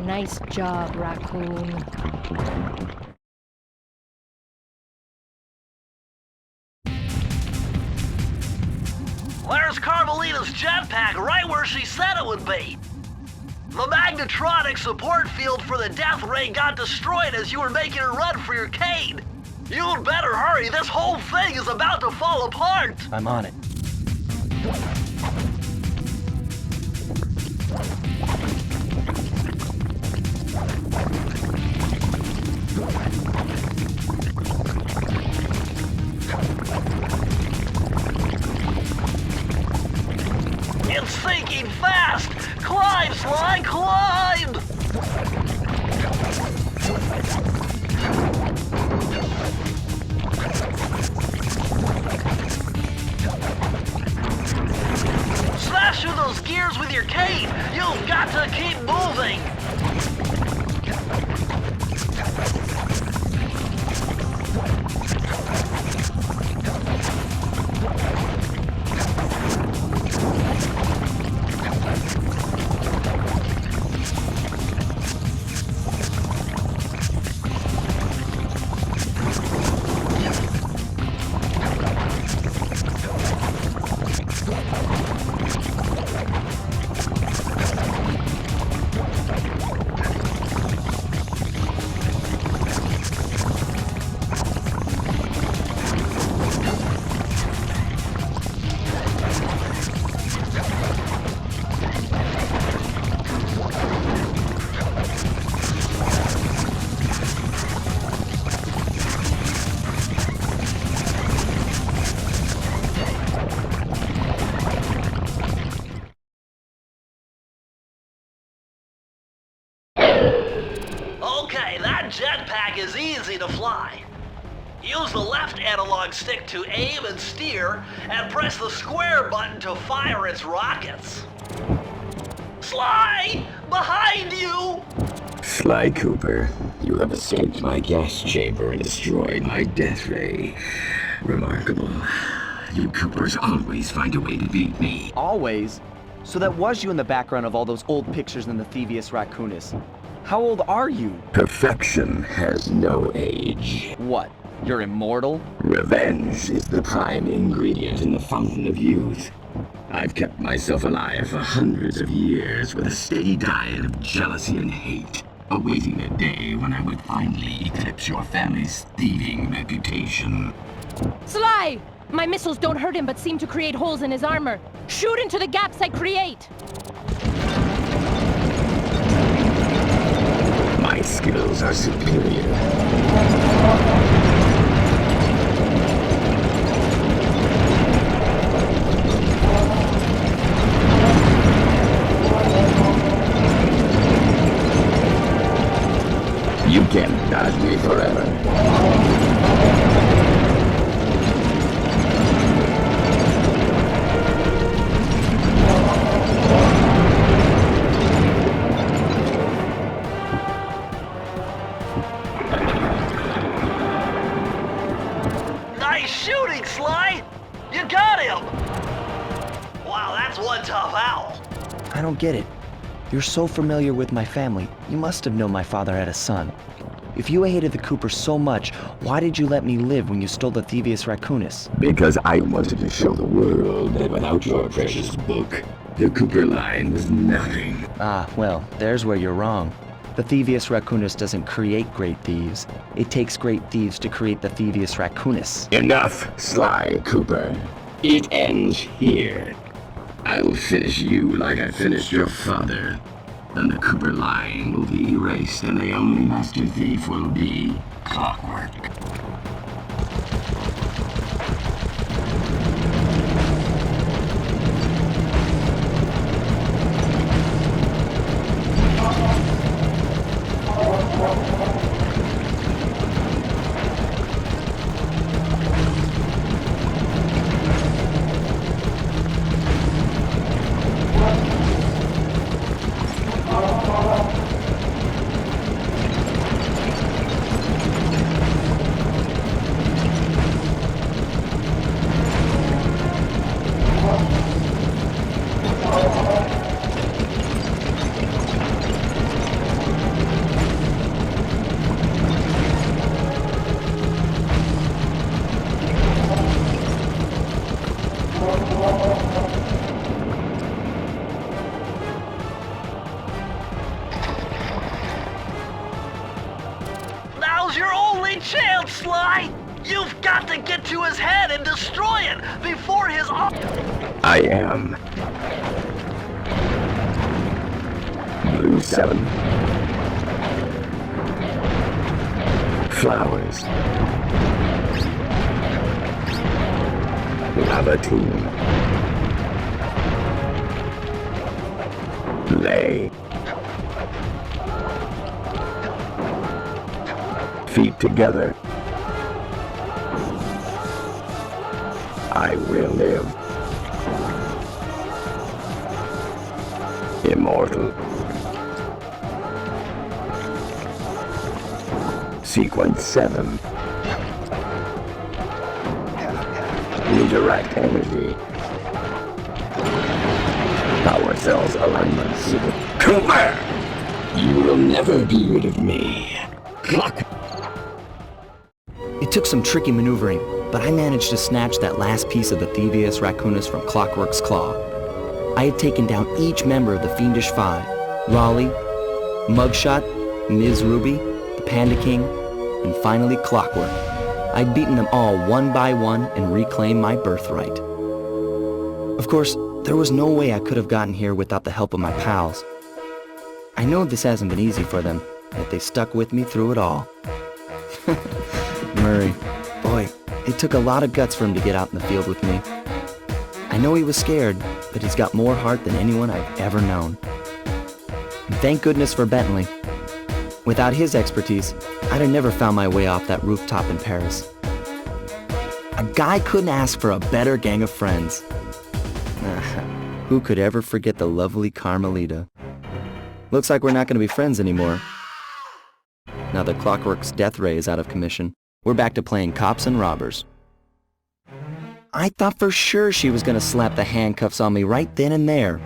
Nice job, Raccoon. There's Carmelita's jetpack right where she said it would be. The magnetronic support field for the death ray got destroyed as you were making a run for your cane. You'd better hurry, this whole thing is about to fall apart. I'm on it. It's sinking fast! Climb, Sly, climb! Slash through those gears with your cane! You've got to keep moving! Okay, that jetpack is easy to fly. Use the left analog stick to aim and steer, and press the square button to fire its rockets. Sly! Behind you! Sly Cooper, you have escaped my gas chamber and destroyed my death ray. Remarkable. You Coopers always find a way to beat me. Always? So that was you in the background of all those old pictures in the Thievious Raccoonus. How old are you? Perfection has no age. What? You're immortal? Revenge is the prime ingredient in the fountain of youth. I've kept myself alive for hundreds of years with a steady diet of jealousy and hate, awaiting a day when I would finally eclipse your family's thieving reputation. Sly! My missiles don't hurt him but seem to create holes in his armor. Shoot into the gaps I create! My skills are superior. You can't dodge me forever. Nice shooting, Sly! You got him! Wow, that's one tough owl. I don't get it. You're so familiar with my family. You must have known my father had a son. If you hated the Coopers so much, why did you let me live when you stole the Thievious Raccoonus? Because I wanted to show the world that without your precious book, the Cooper line was nothing. Ah, well, there's where you're wrong. The Thievious Raccoonus doesn't create great thieves. It takes great thieves to create the Thievious Raccoonus. Enough, Sly Cooper. It ends here. I will finish you like I finished your father. Then the Cooper line will be erased and the only master thief will be Clockwork. Now's your only chance, Sly! You've got to get to his head and destroy it before his... I am. Blue 7. Flowers. Lava Team. Lay. Feet together. I will live. Immortal. Sequence 7. Redirect energy. Power cells alignment super. Cooper! You will never be rid of me. Clockwork. It took some tricky maneuvering, but I managed to snatch that last piece of the Thievious Raccoonus from Clockwork's claw. I had taken down each member of the Fiendish Five: Raleigh, Muggshot, Ms. Ruby, the Panda King, and finally Clockwork. I'd beaten them all one by one and reclaimed my birthright. Of course, there was no way I could have gotten here without the help of my pals. I know this hasn't been easy for them, yet they stuck with me through it all. Murray, boy, it took a lot of guts for him to get out in the field with me. I know he was scared, but he's got more heart than anyone I've ever known. And thank goodness for Bentley. Without his expertise, I'd have never found my way off that rooftop in Paris. A guy couldn't ask for a better gang of friends. Who could ever forget the lovely Carmelita? Looks like we're not going to be friends anymore. Now that Clockwork's death ray is out of commission, we're back to playing cops and robbers. I thought for sure she was going to slap the handcuffs on me right then and there.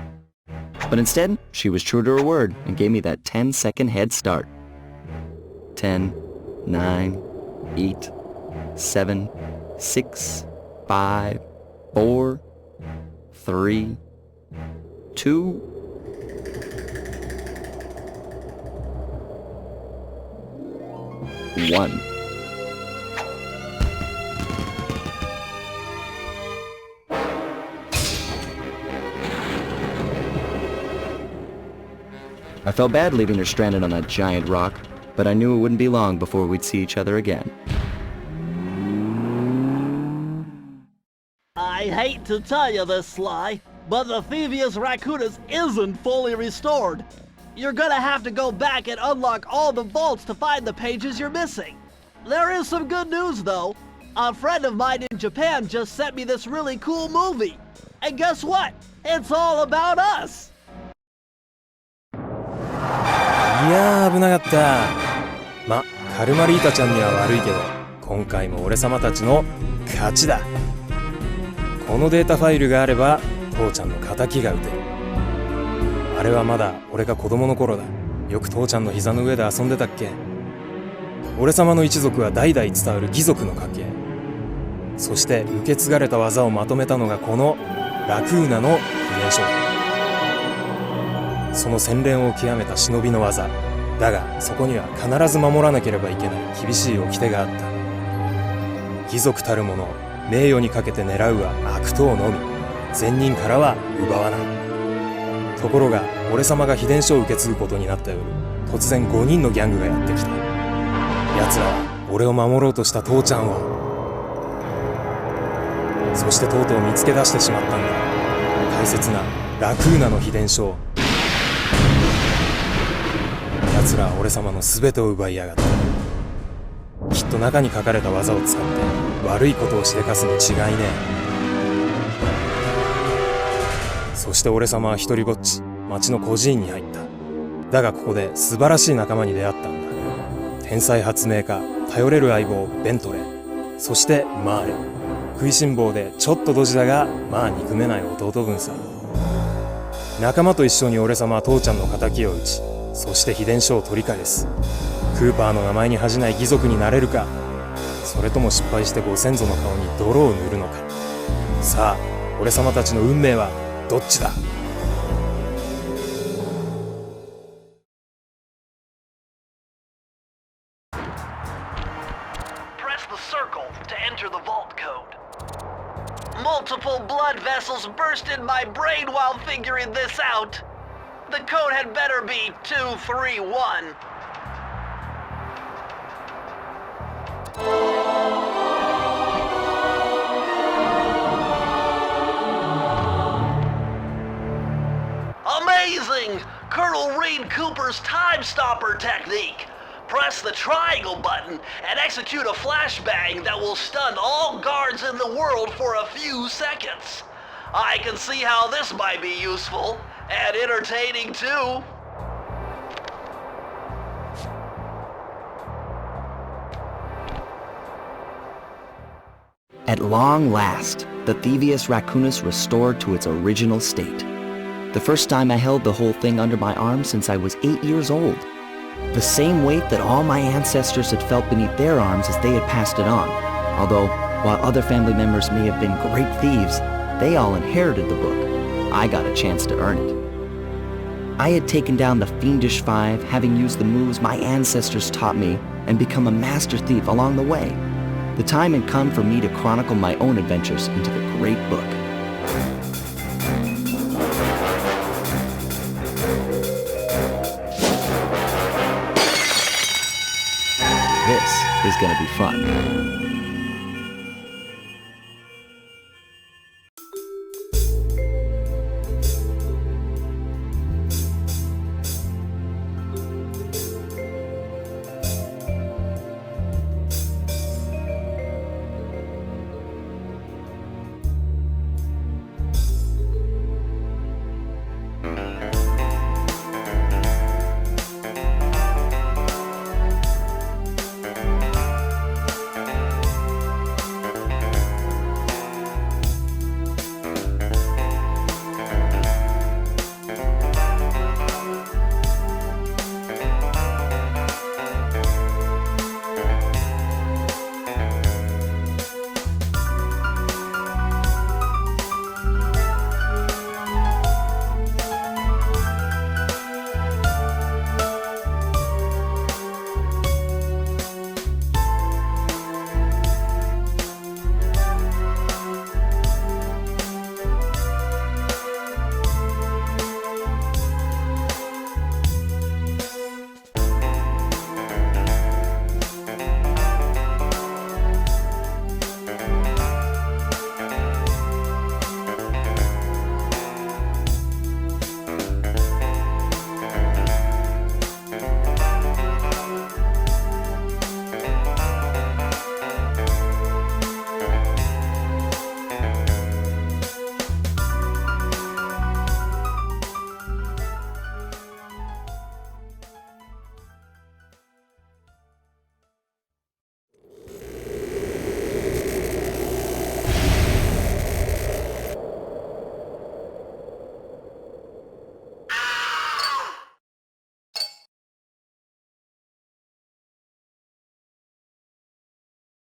But instead, she was true to her word and gave me that 10-second head start. 10, 9, 8, 7, 6, 5, 4, 3, 2, 1. I felt bad leaving her stranded on that giant rock, but I knew it wouldn't be long before we'd see each other again. I hate to tell you this, Sly, but the Thievious Raccoonus isn't fully restored. You're gonna have to go back and unlock all the vaults to find the pages you're missing. There is some good news, though. A friend of mine in Japan just sent me this really cool movie. And guess what? It's all about us! いやー危なかった。ま、カルマリータちゃんには悪いけど、今回も俺様たちの勝ちだ。このデータファイルがあれば父ちゃんの仇が撃てる。あれはまだ俺が子供の頃だ。よく父ちゃんの膝の上で遊んでたっけ。俺様の一族は代々伝わる義族の家系。そして受け継がれた技をまとめたのがこのラクーナの秘伝書。その洗練を極めた忍びの技だが、そこには必ず守らなければいけない厳しい掟があった。義族たる者、名誉にかけて狙うは悪党のみ、善人からは奪わない。ところが俺様が秘伝書を受け継ぐことになった夜、突然5人のギャングがやってきた。奴らは俺を守ろうとした父ちゃんを、そしてとうとう見つけ出してしまったんだ。大切なラクーナの秘伝書を。奴らは俺様の全てを奪いやがった。きっと中に書かれた技を使って悪いことをしでかすに違いねえ。そして俺様は一人ぼっち町の孤児院に入った。だがここで素晴らしい仲間に出会ったんだ。天才発明家、頼れる相棒ベントレー、そしてマーレ。食いしん坊でちょっとドジだがまあ憎めない弟分さ。仲間と一緒に俺様は父ちゃんの仇を討ち、そして秘伝書を取り返す。クーパーの名前に恥じない義族になれるか、それとも失敗してご先祖の顔に泥を塗るのか。さあ俺様たちの運命はどっちだ。Press the circle to enter the vault code. Multiple blood vessels burst in my brain while figuring this out. The code had better be 231. Amazing! Colonel Reed Cooper's Time Stopper technique. Press the triangle button and execute a flashbang that will stun all guards in the world for a few seconds. I can see how this might be useful. And entertaining, too. At long last, the Thievious Raccoonus restored to its original state. The first time I held the whole thing under my arm since I was 8 years old. The same weight that all my ancestors had felt beneath their arms as they had passed it on. Although, while other family members may have been great thieves, they all inherited the book. I got a chance to earn it. I had taken down the Fiendish Five, having used the moves my ancestors taught me, and become a master thief along the way. The time had come for me to chronicle my own adventures into the great book. This is gonna be fun.